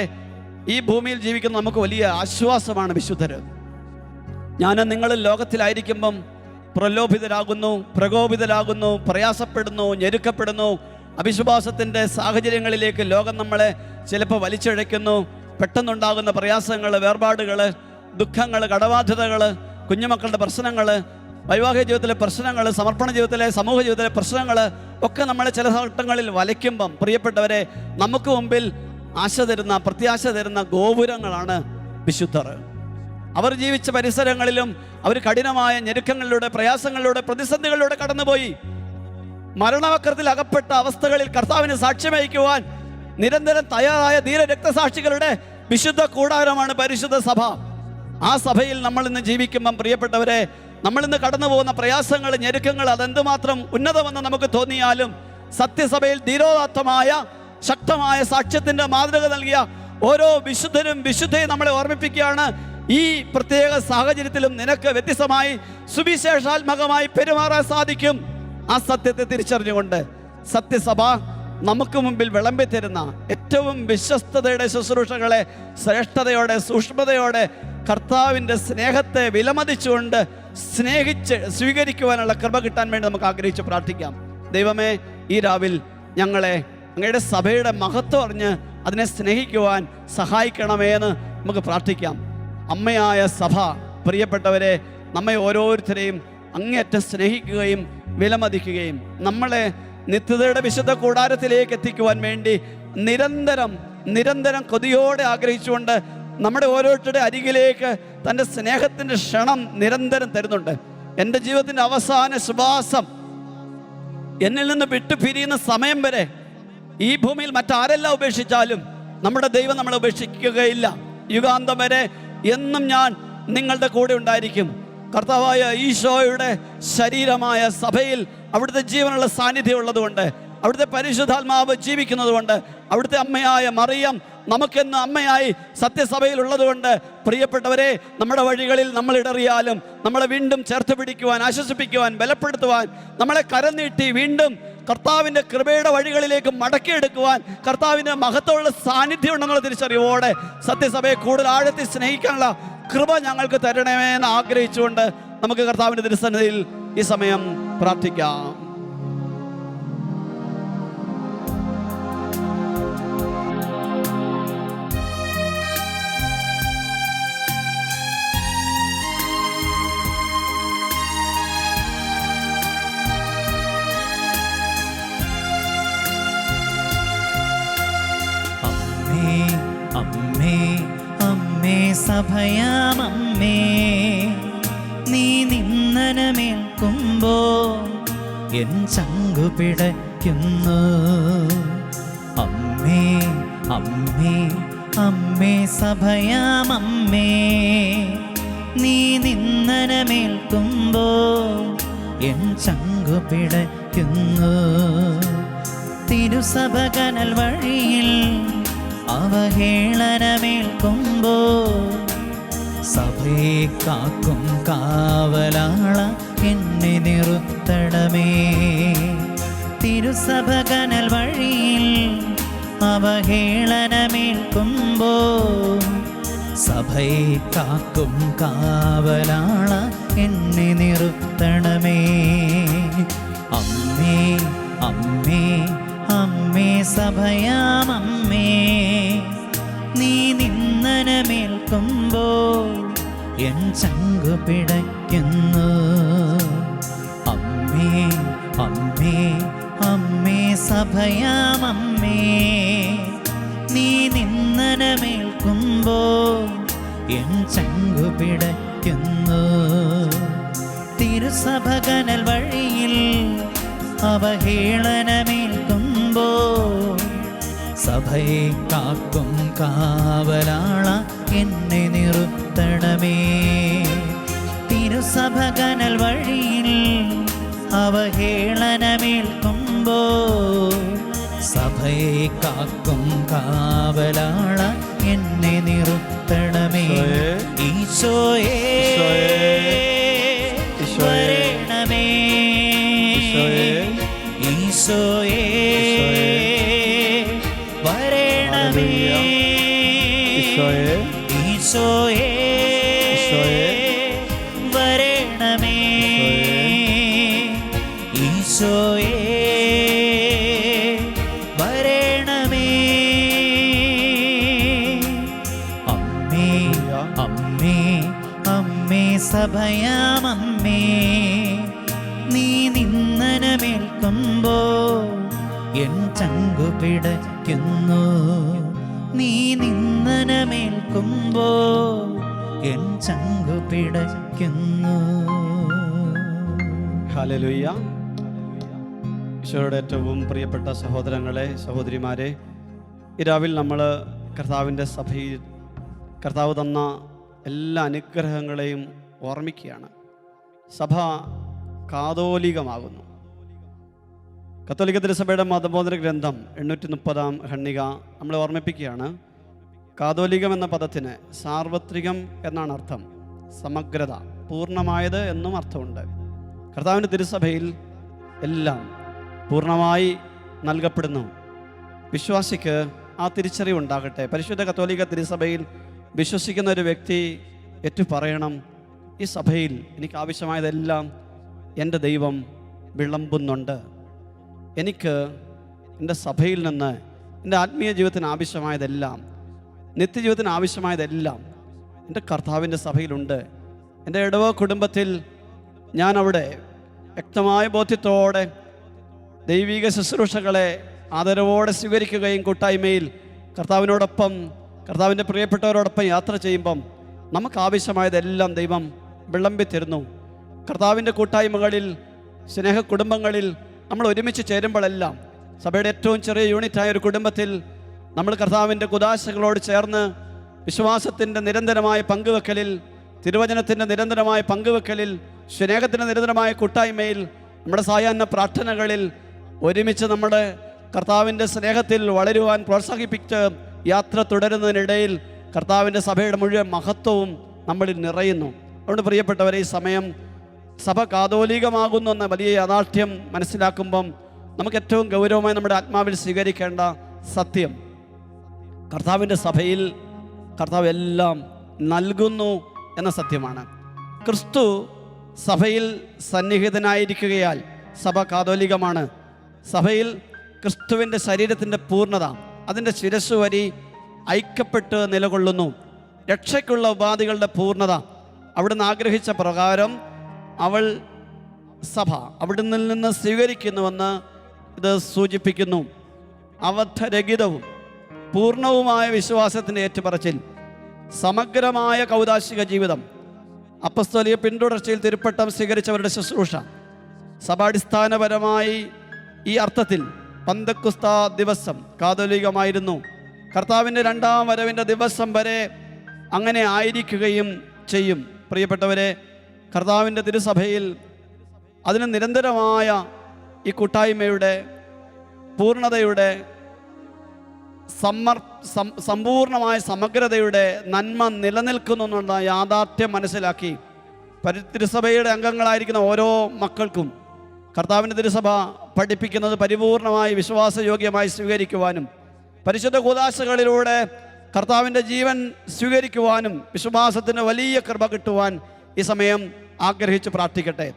ഈ ഭൂമിയിൽ ജീവിക്കുന്ന നമുക്ക് വലിയ ആശ്വാസമാണ് വിശുദ്ധർ. ഞാനും നിങ്ങൾ ലോകത്തിലായിരിക്കുമ്പം പ്രലോഭിതരാകുന്നു, പ്രകോപിതരാകുന്നു, പ്രയാസപ്പെടുന്നു, ഞെരുക്കപ്പെടുന്നു. അവിശ്വാസത്തിൻ്റെ സാഹചര്യങ്ങളിലേക്ക് ലോകം നമ്മളെ ചിലപ്പോൾ വലിച്ചിഴയ്ക്കുന്നു. പെട്ടെന്നുണ്ടാകുന്ന പ്രയാസങ്ങൾ, വേർപാടുകൾ, ദുഃഖങ്ങൾ, കടബാധ്യതകൾ, കുഞ്ഞുമക്കളുടെ പ്രശ്നങ്ങൾ, വൈവാഹിക ജീവിതത്തിലെ പ്രശ്നങ്ങൾ, സമർപ്പണ ജീവിതത്തിലെ, സമൂഹ ജീവിതത്തിലെ പ്രശ്നങ്ങൾ ഒക്കെ നമ്മളെ ചില ഘട്ടങ്ങളിൽ വലയ്ക്കുമ്പം പ്രിയപ്പെട്ടവരെ, നമുക്ക് മുമ്പിൽ ആശ തരുന്ന, പ്രത്യാശ തരുന്ന ഗോപുരങ്ങളാണ് വിശുദ്ധർ. അവർ ജീവിച്ച പരിസരങ്ങളിലും അവർ കഠിനമായ ഞെരുക്കങ്ങളിലൂടെ, പ്രയാസങ്ങളിലൂടെ, പ്രതിസന്ധികളിലൂടെ കടന്നുപോയി. മരണവക്രത്തിൽ അകപ്പെട്ട അവസ്ഥകളിൽ കർത്താവിന് സാക്ഷ്യം വഹിക്കുവാൻ നിരന്തരം തയ്യാറായ ധീര രക്തസാക്ഷികളുടെ വിശുദ്ധ കൂടാരമാണ് പരിശുദ്ധ സഭ. ആ സഭയിൽ നമ്മൾ ഇന്ന് ജീവിക്കുമ്പം പ്രിയപ്പെട്ടവരെ, നമ്മളിന്ന് കടന്നു പോകുന്ന പ്രയാസങ്ങൾ, ഞെരുക്കങ്ങൾ അതെന്തുമാത്രം ഉന്നതമെന്ന് നമുക്ക് തോന്നിയാലും സത്യസഭയിൽ ധീരോദാത്തമായ ശക്തമായ സാക്ഷ്യത്തിൻ്റെ മാതൃക നൽകിയ ഓരോ വിശുദ്ധരും വിശുദ്ധയും നമ്മളെ ഓർമ്മിപ്പിക്കുകയാണ്. ഈ പ്രത്യേക സാഹചര്യത്തിലും നിനക്ക് വ്യത്യസ്തമായി സുവിശേഷാത്മകമായി പെരുമാറാൻ സാധിക്കും. ആ സത്യത്തെ തിരിച്ചറിഞ്ഞുകൊണ്ട് സത്യസഭ നമുക്ക് മുമ്പിൽ വിളമ്പി തരുന്ന ഏറ്റവും വിശ്വസ്തതയുടെ ശുശ്രൂഷകളെ ശ്രേഷ്ഠതയോടെ, സൂക്ഷ്മതയോടെ, കർത്താവിൻ്റെ സ്നേഹത്തെ വിലമതിച്ചുകൊണ്ട് സ്നേഹിച്ച് സ്വീകരിക്കുവാനുള്ള കൃപ കിട്ടാൻ വേണ്ടി നമുക്ക് ആഗ്രഹിച്ച് പ്രാർത്ഥിക്കാം. ദൈവമേ, ഈ രാവിൽ ഞങ്ങളെ അങ്ങയുടെ സഭയുടെ മഹത്വം അറിഞ്ഞ് അതിനെ സ്നേഹിക്കുവാൻ സഹായിക്കണമേ എന്ന് നമുക്ക് പ്രാർത്ഥിക്കാം. അമ്മയായ സഭ പ്രിയപ്പെട്ടവരെ നമ്മെ ഓരോരുത്തരെയും അങ്ങേയറ്റം സ്നേഹിക്കുകയും വിലമതിക്കുകയും നമ്മളെ നിത്യതയുടെ വിശുദ്ധ കൂടാരത്തിലേക്ക് എത്തിക്കുവാൻ വേണ്ടി നിരന്തരം കൊതിയോടെ ആഗ്രഹിച്ചുകൊണ്ട് നമ്മുടെ ഓരോരുത്തരുടെ അരികിലേക്ക് തൻ്റെ സ്നേഹത്തിൻ്റെ ക്ഷണം നിരന്തരം തരുന്നുണ്ട്. എൻ്റെ ജീവിതത്തിൻ്റെ അവസാന ശ്വാസം എന്നിൽ നിന്ന് വിട്ടുപിരിയുന്ന സമയം വരെ ഈ ഭൂമിയിൽ മറ്റാരെല്ലാം ഉപേക്ഷിച്ചാലും നമ്മുടെ ദൈവം നമ്മളെ ഉപേക്ഷിക്കുകയില്ല. യുഗാന്തം വരെ എന്നും ഞാൻ നിങ്ങളുടെ കൂടെ ഉണ്ടായിരിക്കും. കർത്താവായ ഈശോയുടെ ശരീരമായ സഭയിൽ അവിടുത്തെ ജീവനുള്ള സാന്നിധ്യം ഉള്ളതുകൊണ്ട്, അവിടുത്തെ പരിശുദ്ധാത്മാവ് ജീവിക്കുന്നത് കൊണ്ട്, അവിടുത്തെ അമ്മയായ മറിയം നമുക്കെന്ന് അമ്മയായി സത്യസഭയിൽ ഉള്ളതുകൊണ്ട്, പ്രിയപ്പെട്ടവരെ, നമ്മുടെ വഴികളിൽ നമ്മൾ ഇടറിയാലും നമ്മളെ വീണ്ടും ചേർത്ത് പിടിക്കുവാൻ, ആശ്വസിപ്പിക്കുവാൻ, ബലപ്പെടുത്തുവാൻ, നമ്മളെ കരം നീട്ടി വീണ്ടും കർത്താവിൻ്റെ കൃപയുടെ വഴികളിലേക്ക് മടക്കിയെടുക്കുവാൻ കർത്താവിൻ്റെ മഹത്വമുള്ള സാന്നിധ്യം ഉണ്ടെന്നുള്ള തിരിച്ചറിവോടെ സത്യസഭയെ കൂടുതൽ ആഴത്തിൽ സ്നേഹിക്കാനുള്ള കൃപ ഞങ്ങൾക്ക് തരണമേ എന്ന് ആഗ്രഹിച്ചുകൊണ്ട് നമുക്ക് കർത്താവിൻ്റെ തിരുസന്നിധിയിൽ ഈ സമയം പ്രാർത്ഥിക്കാം. സഭയാമമ്മേ, നീ നിന്നനമേൽക്കുമ്പോ എൻ ചങ്കു പിടയ്ക്കുന്നു. അമ്മേ അമ്മേ അമ്മേ സഭയാമമ്മേ, നീ നിന്നനമേൽക്കുമ്പോ എൻ ചങ്കു പിടയ്ക്കുന്നു. തിരുസഭ കനൽ വഴിയിൽ അവഹേളനമേൽക്കുമ്പോ സഭയെ കാക്കും കാവലാള എന്നെ നിർത്തണമേ. തിരുസഭ കനൽ വഴിയിൽ അവഹേളനമേൽക്കുമ്പോ സഭയെ കാക്കും കാവലാള എന്നെ നിർത്തണമേ. അമ്മേ അമ്മേ അമ്മേ സഭയാമമ്മേ, നീ നിന്നനമേൽക്കുമ്പോ എൻ ചങ്കു പിടയ്ക്കുന്നു. അമ്മേ അമ്മേ അമ്മേ സഭയാമമ്മേ, നീ നിന്നനമേൽക്കുമ്പോ എൻ ചങ്കു പിടയ്ക്കുന്നു. തിരുസഭ കനൽ വഴിയിൽ അവഹേളനമേൽക്കുമ്പോ സഭയെ കാക്കും കാവലാള എന്നെ നിർത്തണമേ. തിരുസഭ കനൽ വഴിയിൽ അവഹേളനമേൽക്കുമ്പോ സഭയെ കാക്കും കാവലാള എന്നെ നിർത്തണമേ. ഈശോയേ വരണമേ, ഈശോയേ വരണമേ, ഈശോയേ വരണമേ, ഈശോയേ വരണമേ. അമ്മേ അമ്മേ അമ്മേ സഭയാമമ്മേ, നീ നിന്നനമേൽക്കുമ്പോ എൻ ചങ്കു പിടയ്ക്കുന്നു. നീ നിന്നനമേൽക്കുമ്പോ എൻ ചങ്കു പിടയ്ക്കുന്നു. ഹല്ലേലൂയ. ഈശോയുടെ ഏറ്റവും പ്രിയപ്പെട്ട സഹോദരങ്ങളെ, സഹോദരിമാരെ, ഈ രാവിൽ നമ്മൾ കർത്താവിൻ്റെ സഭയിൽ കർത്താവ് തന്ന എല്ലാ അനുഗ്രഹങ്ങളെയും ഓർമ്മിക്കുകയാണ്. സഭ കാതോലികമാകുന്നു. കത്തോലിക്ക തിരുസഭയുടെ മതബോധന ഗ്രന്ഥം 830 ഖണ്ഡിക നമ്മളെ ഓർമ്മിപ്പിക്കുകയാണ്. കാതോലികം എന്ന പദത്തിന് സാർവത്രികം എന്നാണ് അർത്ഥം. സമഗ്രത, പൂർണ്ണമായത് എന്നും അർത്ഥമുണ്ട്. കർത്താവിൻ്റെ തിരുസഭയിൽ എല്ലാം പൂർണ്ണമായി നൽകപ്പെടുന്നു. വിശ്വാസിക്ക് ആ തിരിച്ചറിവുണ്ടാകട്ടെ. പരിശുദ്ധ കത്തോലിക്ക തിരുസഭയിൽ വിശ്വസിക്കുന്ന ഒരു വ്യക്തി ഏറ്റുപറയണം, ഈ സഭയിൽ എനിക്ക് ആവശ്യമായതെല്ലാം എൻ്റെ ദൈവം വിളമ്പുന്നുണ്ട്. എനിക്ക് എൻ്റെ സഭയിൽ നിന്ന് എൻ്റെ ആത്മീയ ജീവിതത്തിന് ആവശ്യമായതെല്ലാം, നിത്യജീവിതത്തിന് ആവശ്യമായതെല്ലാം എൻ്റെ കർത്താവിൻ്റെ സഭയിലുണ്ട്. എൻ്റെ ഇടവ കുടുംബത്തിൽ ഞാൻ അവിടെ വ്യക്തമായ ബോധ്യത്തോടെ ദൈവിക ശുശ്രൂഷകളെ ആദരവോടെ സ്വീകരിക്കുകയും കൂട്ടായ്മയിൽ കർത്താവിനോടൊപ്പം കർത്താവിൻ്റെ പ്രിയപ്പെട്ടവരോടൊപ്പം യാത്ര ചെയ്യുമ്പം നമുക്ക് ആവശ്യമായതെല്ലാം ദൈവം വിളമ്പി തരുന്നു. കർത്താവിൻ്റെ കൂട്ടായ്മകളിൽ, സ്നേഹ കുടുംബങ്ങളിൽ നമ്മൾ ഒരുമിച്ച് ചേരുമ്പോഴെല്ലാം സഭയുടെ ഏറ്റവും ചെറിയ യൂണിറ്റായ ഒരു കുടുംബത്തിൽ നമ്മൾ കർത്താവിൻ്റെ കുദാശകളോട് ചേർന്ന് വിശ്വാസത്തിൻ്റെ നിരന്തരമായ പങ്കുവെക്കലിൽ, തിരുവചനത്തിൻ്റെ നിരന്തരമായ പങ്കുവെക്കലിൽ, സ്നേഹത്തിൻ്റെ നിരന്തരമായ കൂട്ടായ്മയിൽ, നമ്മുടെ സായാഹ്ന പ്രാർത്ഥനകളിൽ ഒരുമിച്ച് നമ്മുടെ കർത്താവിൻ്റെ സ്നേഹത്തിൽ വളരുവാൻ പ്രോത്സാഹിപ്പിച്ച് യാത്ര തുടരുന്നതിനിടയിൽ കർത്താവിൻ്റെ സഭയുടെ മുഴുവൻ മഹത്വവും നമ്മളിൽ നിറയുന്നു. അതുകൊണ്ട് പ്രിയപ്പെട്ടവരെ, ഈ സമയം സഭ കാതോലികമാകുന്നു എന്ന വലിയ യാഥാർത്ഥ്യം മനസ്സിലാക്കുമ്പം നമുക്ക് ഏറ്റവും ഗൗരവമായി നമ്മുടെ ആത്മാവിൽ സ്വീകരിക്കേണ്ട സത്യം, കർത്താവിൻ്റെ സഭയിൽ കർത്താവ് എല്ലാം നൽകുന്നു എന്ന സത്യമാണ്. ക്രിസ്തു സഭയിൽ സന്നിഹിതനായിരിക്കുകയാൽ സഭ കാതോലികമാണ്. സഭയിൽ ക്രിസ്തുവിൻ്റെ ശരീരത്തിൻ്റെ പൂർണ്ണത, അതിൻ്റെ ശിരസ്സു വരി ഐക്യപ്പെട്ട് നിലകൊള്ളുന്നു. രക്ഷയ്ക്കുള്ള ഉപാധികളുടെ പൂർണ്ണത അവിടുന്ന് ആഗ്രഹിച്ച പ്രകാരം സഭ അവിടുന്ന് നിന്ന് സ്വീകരിക്കുന്നുവെന്ന് ഇത് സൂചിപ്പിക്കുന്നു. അവധരഹിതവും പൂർണ്ണവുമായ വിശ്വാസത്തിൻ്റെ ഏറ്റുപറച്ചിൽ, സമഗ്രമായ കൗദാശിക ജീവിതം, അപ്പസ്തോലിക പിന്തുടർച്ചയിൽ തിരുപ്പട്ടം സ്വീകരിച്ചവരുടെ ശുശ്രൂഷ, സഭാടിസ്ഥാനപരമായി ഈ അർത്ഥത്തിൽ പന്തക്കുസ്ത ദിവസം കാതോലികമായിരുന്നു. കർത്താവിൻ്റെ രണ്ടാം വരവിൻ്റെ ദിവസം വരെ അങ്ങനെ ആയിരിക്കുകയും ചെയ്യും. പ്രിയപ്പെട്ടവരെ, കർത്താവിൻ്റെ തിരുസഭയിൽ അതിന് നിരന്തരമായ ഈ കൂട്ടായ്മയുടെ പൂർണ്ണതയുടെ സമ്പൂർണമായ സമഗ്രതയുടെ നന്മ നിലനിൽക്കുന്നു എന്നുള്ള യാഥാർത്ഥ്യം മനസ്സിലാക്കി തിരുസഭയുടെ അംഗങ്ങളായിരിക്കുന്ന ഓരോ മക്കൾക്കും കർത്താവിൻ്റെ തിരുസഭ പഠിപ്പിക്കുന്നത് പരിപൂർണമായി വിശ്വാസയോഗ്യമായി സ്വീകരിക്കുവാനും പരിശുദ്ധ കൂദാശകളിലൂടെ കർത്താവിൻ്റെ ജീവൻ സ്വീകരിക്കുവാനും വിശ്വാസത്തിന് വലിയ കൃപ കിട്ടുവാൻ ഈ സമയം ആഗ്രഹിച്ച് പ്രാർത്ഥിക്കട്ടെ.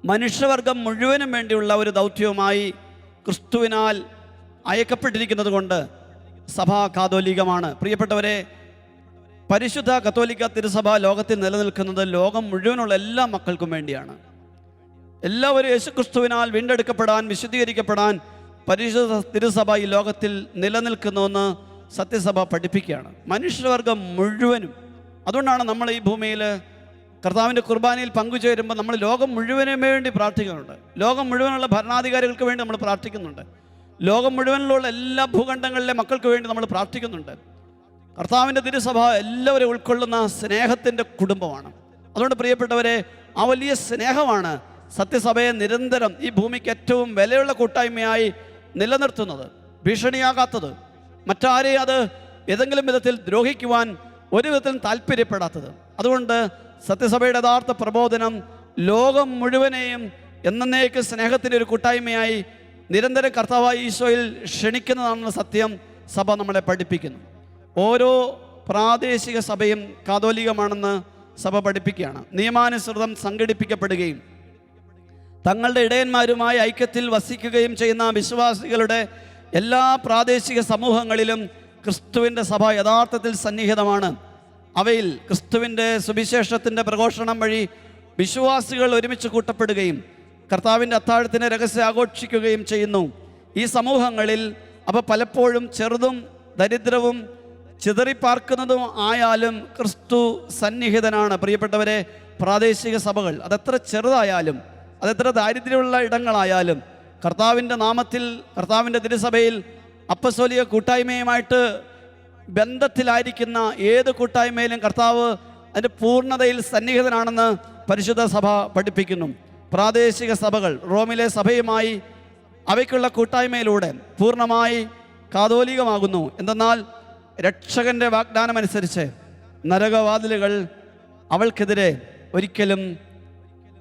മനുഷ്യവർഗം മുഴുവനും വേണ്ടിയുള്ള ഒരു ദൗത്യവുമായി ക്രിസ്തുവിനാൽ അയക്കപ്പെട്ടിരിക്കുന്നത് കൊണ്ട് സഭ കാതോലികമാണ്. പ്രിയപ്പെട്ടവരെ, പരിശുദ്ധ കത്തോലിക്ക തിരുസഭ ലോകത്തിൽ നിലനിൽക്കുന്നത് ലോകം മുഴുവനുള്ള എല്ലാ മക്കൾക്കും വേണ്ടിയാണ്. എല്ലാവരും യേശുക്രിസ്തുവിനാൽ വീണ്ടെടുക്കപ്പെടാൻ, വിശുദ്ധീകരിക്കപ്പെടാൻ പരിശുദ്ധ തിരുസഭ ഈ ലോകത്തിൽ നിലനിൽക്കുന്നുവെന്ന് സത്യസഭ പഠിപ്പിക്കുകയാണ്. മനുഷ്യവർഗം മുഴുവനും. അതുകൊണ്ടാണ് നമ്മൾ ഈ ഭൂമിയിൽ കർത്താവിൻ്റെ കുർബാനയിൽ പങ്കുചേരുമ്പോൾ നമ്മൾ ലോകം മുഴുവനും വേണ്ടി പ്രാർത്ഥിക്കുന്നുണ്ട്. ലോകം മുഴുവനുള്ള ഭരണാധികാരികൾക്ക് വേണ്ടി നമ്മൾ പ്രാർത്ഥിക്കുന്നുണ്ട്. ലോകം മുഴുവനിലുള്ള എല്ലാ ഭൂഖണ്ഡങ്ങളിലെ മക്കൾക്ക് വേണ്ടി നമ്മൾ പ്രാർത്ഥിക്കുന്നുണ്ട്. കർത്താവിൻ്റെ തിരുസഭ എല്ലാവരും ഉൾക്കൊള്ളുന്ന സ്നേഹത്തിൻ്റെ കുടുംബമാണ്. അതുകൊണ്ട് പ്രിയപ്പെട്ടവരെ, ആ വലിയ സ്നേഹമാണ് സത്യസഭയെ നിരന്തരം ഈ ഭൂമിക്ക് ഏറ്റവും വിലയുള്ള കൂട്ടായ്മയായി നിലനിർത്തുന്നത്, ഭീഷണിയാകാത്തത്, മറ്റാരെയും അത് ഏതെങ്കിലും വിധത്തിൽ ദ്രോഹിക്കുവാൻ ഒരു വിധത്തിലും താല്പര്യപ്പെടാത്തത്. അതുകൊണ്ട് സത്യസഭയുടെ യഥാർത്ഥ പ്രബോധനം ലോകം മുഴുവനെയും എന്നേക്ക് സ്നേഹത്തിൻ്റെ ഒരു കൂട്ടായ്മയായി നിരന്തരം കർത്താവായ ഈശോയിൽ ക്ഷണിക്കുന്നതാണെന്ന സത്യം സഭ നമ്മളെ പഠിപ്പിക്കുന്നു. ഓരോ പ്രാദേശിക സഭയും കാതോലികമാണെന്ന് സഭ പഠിപ്പിക്കുകയാണ്. നിയമാനുസൃതം സംഘടിപ്പിക്കപ്പെടുകയും തങ്ങളുടെ ഇടയന്മാരുമായി ഐക്യത്തിൽ വസിക്കുകയും ചെയ്യുന്ന വിശ്വാസികളുടെ എല്ലാ പ്രാദേശിക സമൂഹങ്ങളിലും ക്രിസ്തുവിൻ്റെ സഭ യഥാർത്ഥത്തിൽ സന്നിഹിതമാണ്. അവയിൽ ക്രിസ്തുവിൻ്റെ സുവിശേഷത്തിൻ്റെ പ്രഘോഷണം വഴി വിശ്വാസികൾ ഒരുമിച്ച് കൂട്ടപ്പെടുകയും കർത്താവിൻ്റെ അത്താഴത്തിൻ്റെ രഹസ്യം ആഘോഷിക്കുകയും ചെയ്യുന്നു. ഈ സമൂഹങ്ങളിൽ അവ പലപ്പോഴും ചെറുതും ദരിദ്രവും ചിതറിപ്പാർക്കുന്നതും ആയാലും ക്രിസ്തു സന്നിഹിതനാണ്. പ്രിയപ്പെട്ടവരെ, പ്രാദേശിക സഭകൾ അതെത്ര ചെറുതായാലും അതെത്ര ദാരിദ്ര്യമുള്ള ഇടങ്ങളായാലും കർത്താവിൻ്റെ നാമത്തിൽ കർത്താവിൻ്റെ തിരുസഭയിൽ അപ്പസ്തോലിക കൂട്ടായ്മയുമായിട്ട് ബന്ധത്തിലായിരിക്കുന്ന ഏത് കൂട്ടായ്മയിലും കർത്താവ് അതിൻ്റെ പൂർണ്ണതയിൽ സന്നിഹിതനാണെന്ന് പരിശുദ്ധ സഭ പഠിപ്പിക്കുന്നു. പ്രാദേശിക സഭകൾ റോമിലെ സഭയുമായി അവയ്ക്കുള്ള കൂട്ടായ്മയിലൂടെ പൂർണ്ണമായി കാതോലികമാകുന്നു. എന്തെന്നാൽ രക്ഷകൻ്റെ വാഗ്ദാനമനുസരിച്ച് നരകവാതിലുകൾ അവൾക്കെതിരെ ഒരിക്കലും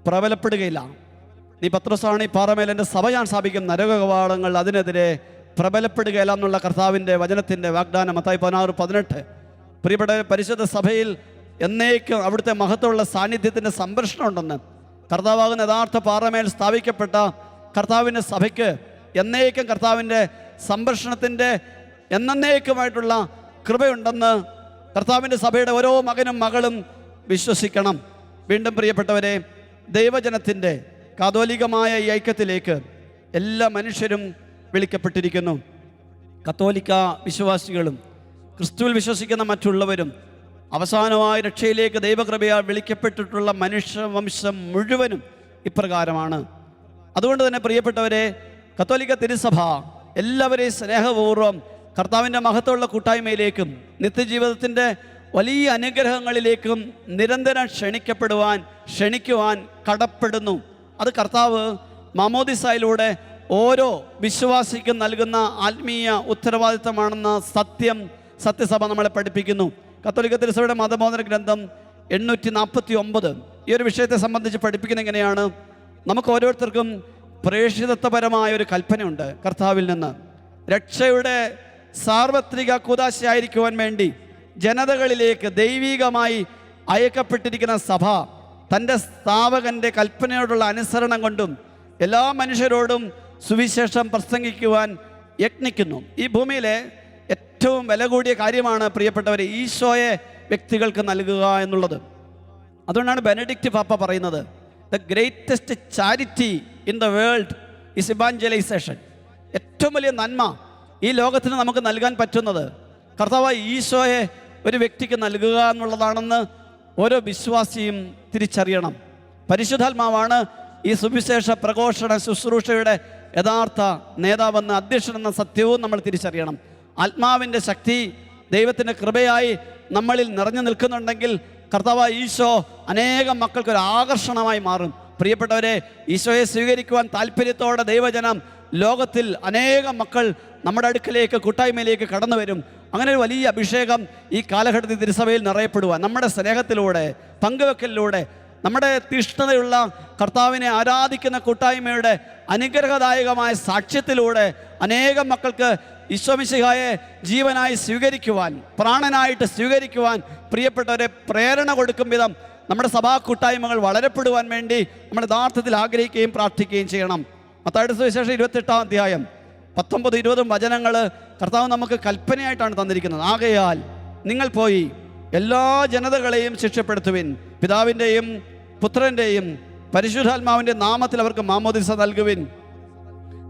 പ്രബലപ്പെടുകയില്ല. നീ പത്രോസാണ് ഈ പാറമേൽ എൻ്റെ സഭ ഞാൻ സ്ഥാപിക്കും, നരകകവാടങ്ങൾ അതിനെതിരെ പ്രബലപ്പെടുകയില്ല എന്നുള്ള കർത്താവിൻ്റെ വചനത്തിൻ്റെ വാഗ്ദാനം മത്തായി 16:18. പ്രിയപ്പെട്ട പരിശുദ്ധ സഭയിൽ എന്നേക്കും അവിടുത്തെ മഹത്വമുള്ള സാന്നിധ്യത്തിൻ്റെ സംരക്ഷണം ഉണ്ടെന്ന് കർത്താവാകുന്ന യഥാർത്ഥ പാറമേൽ സ്ഥാപിക്കപ്പെട്ട കർത്താവിൻ്റെ സഭയ്ക്ക് എന്നേക്കും കർത്താവിൻ്റെ സംരക്ഷണത്തിൻ്റെ എന്നേക്കുമായിട്ടുള്ള കൃപയുണ്ടെന്ന് കർത്താവിൻ്റെ സഭയുടെ ഓരോ മകനും മകളും വിശ്വസിക്കണം. വീണ്ടും പ്രിയപ്പെട്ടവരെ, ദൈവജനത്തിൻ്റെ കാതോലികമായ ഈ ഐക്യത്തിലേക്ക് എല്ലാ മനുഷ്യരും വിളിക്കപ്പെട്ടിരിക്കുന്നു. കത്തോലിക്ക വിശ്വാസികളും ക്രിസ്തുവിൽ വിശ്വസിക്കുന്ന മറ്റുള്ളവരും അവസാനമായ രക്ഷയിലേക്ക് ദൈവകൃപയാൽ വിളിക്കപ്പെട്ടിട്ടുള്ള മനുഷ്യവംശം മുഴുവനും ഇപ്രകാരമാണ്. അതുകൊണ്ട് തന്നെ പ്രിയപ്പെട്ടവരെ, കത്തോലിക്ക തിരുസഭ എല്ലാവരെയും സ്നേഹപൂർവ്വം കർത്താവിൻ്റെ മഹത്വമുള്ള കൂട്ടായ്മയിലേക്കും നിത്യജീവിതത്തിൻ്റെ വലിയ അനുഗ്രഹങ്ങളിലേക്കും നിരന്തരം ക്ഷണിക്കുവാൻ കടപ്പെടുന്നു. അത് കർത്താവ് മാമോദിസായിലൂടെ ഓരോ വിശ്വാസിക്കും നൽകുന്ന ആത്മീയ ഉത്തരവാദിത്തമാണെന്ന സത്യസഭ നമ്മളെ പഠിപ്പിക്കുന്നു. കത്തോലിക്ക തിരുസഭയുടെ മതബോധന ഗ്രന്ഥം 849 ഈ ഒരു വിഷയത്തെ സംബന്ധിച്ച് പഠിപ്പിക്കുന്ന എങ്ങനെയാണ്? നമുക്ക് ഓരോരുത്തർക്കും പ്രേഷിതത്വപരമായ ഒരു കൽപ്പനയുണ്ട് കർത്താവിൽ നിന്ന്. രക്ഷയുടെ സാർവത്രിക കൂദാശയായിരിക്കുവാൻ വേണ്ടി ജനതകളിലേക്ക് ദൈവികമായി അയക്കപ്പെട്ടിരിക്കുന്ന സഭ തൻ്റെ സ്ഥാപകൻ്റെ കൽപ്പനയോടുള്ള അനുസരണം കൊണ്ടും എല്ലാ മനുഷ്യരോടും സുവിശേഷം പ്രസംഗിക്കുവാൻ യത്നിക്കുന്നു. ഈ ഭൂമിയിലെ ഏറ്റവും വില കൂടിയ കാര്യമാണ് പ്രിയപ്പെട്ടവരെ ഈശോയെ വ്യക്തികൾക്ക് നൽകുക എന്നുള്ളത്. അതുകൊണ്ടാണ് ബെനഡിക്റ്റ് പാപ്പ പറയുന്നത്, the greatest charity in the world is evangelisation. ഏറ്റവും വലിയ നന്മ ഈ ലോകത്തിന് നമുക്ക് നൽകാൻ പറ്റുന്നത് കർത്താവ് ഈശോയെ ഒരു വ്യക്തിക്ക് നൽകുക എന്നുള്ളതാണെന്ന് ഓരോ വിശ്വാസിയും തിരിച്ചറിയണം. പരിശുദ്ധാത്മാവാണ് ഈ സുവിശേഷ പ്രഘോഷണ ശുശ്രൂഷയുടെ യഥാർത്ഥ നേതാവെന്ന്, അധ്യക്ഷനെന്ന സത്യവും നമ്മൾ തിരിച്ചറിയണം. ആത്മാവിൻ്റെ ശക്തി ദൈവത്തിൻ്റെ കൃപയായി നമ്മളിൽ നിറഞ്ഞു നിൽക്കുന്നുണ്ടെങ്കിൽ കർത്താവ് ഈശോ അനേകം മക്കൾക്കൊരു ആകർഷണമായി മാറും. പ്രിയപ്പെട്ടവരെ, ഈശോയെ സ്വീകരിക്കുവാൻ താല്പര്യത്തോടെ ദൈവജനം ലോകത്തിൽ അനേകം മക്കൾ നമ്മുടെ അടുക്കലേക്ക് കൂട്ടായ്മയിലേക്ക് കടന്നു വരും. അങ്ങനെ ഒരു വലിയ അഭിഷേകം ഈ കാലഘട്ടത്തിൽ തിരുസഭയിൽ നിറയപ്പെടുവാൻ നമ്മുടെ സ്നേഹത്തിലൂടെ, പങ്കുവെക്കലിലൂടെ, നമ്മുടെ തീഷ്ണതയുള്ള കർത്താവിനെ ആരാധിക്കുന്ന കൂട്ടായ്മയുടെ അനുഗ്രഹദായകമായ സാക്ഷ്യത്തിലൂടെ അനേകം മക്കൾക്ക് ഈശോമിശിഹായെ ജീവനായി സ്വീകരിക്കുവാൻ, പ്രാണനായിട്ട് സ്വീകരിക്കുവാൻ പ്രിയപ്പെട്ടവരെ പ്രേരണ കൊടുക്കും വിധം നമ്മുടെ സഭാ കൂട്ടായ്മകൾ വളരപ്പെടുവാൻ വേണ്ടി നമ്മൾ യഥാർത്ഥത്തിൽ ആഗ്രഹിക്കുകയും പ്രാർത്ഥിക്കുകയും ചെയ്യണം. മത്തായിയുടെ സുവിശേഷം 28-ാം അധ്യായം 19-20 വചനങ്ങൾ കർത്താവ് നമുക്ക് കൽപ്പനയായിട്ടാണ് തന്നിരിക്കുന്നത്. ആകയാൽ നിങ്ങൾ പോയി എല്ലാ ജനതകളെയും ശിക്ഷപ്പെടുത്തുവിൻ, പിതാവിൻ്റെയും പുത്രൻ്റെയും പരിശുദ്ധാത്മാവിൻ്റെ നാമത്തിൽ അവർക്ക് മാമോദിസ നൽകുവിൻ,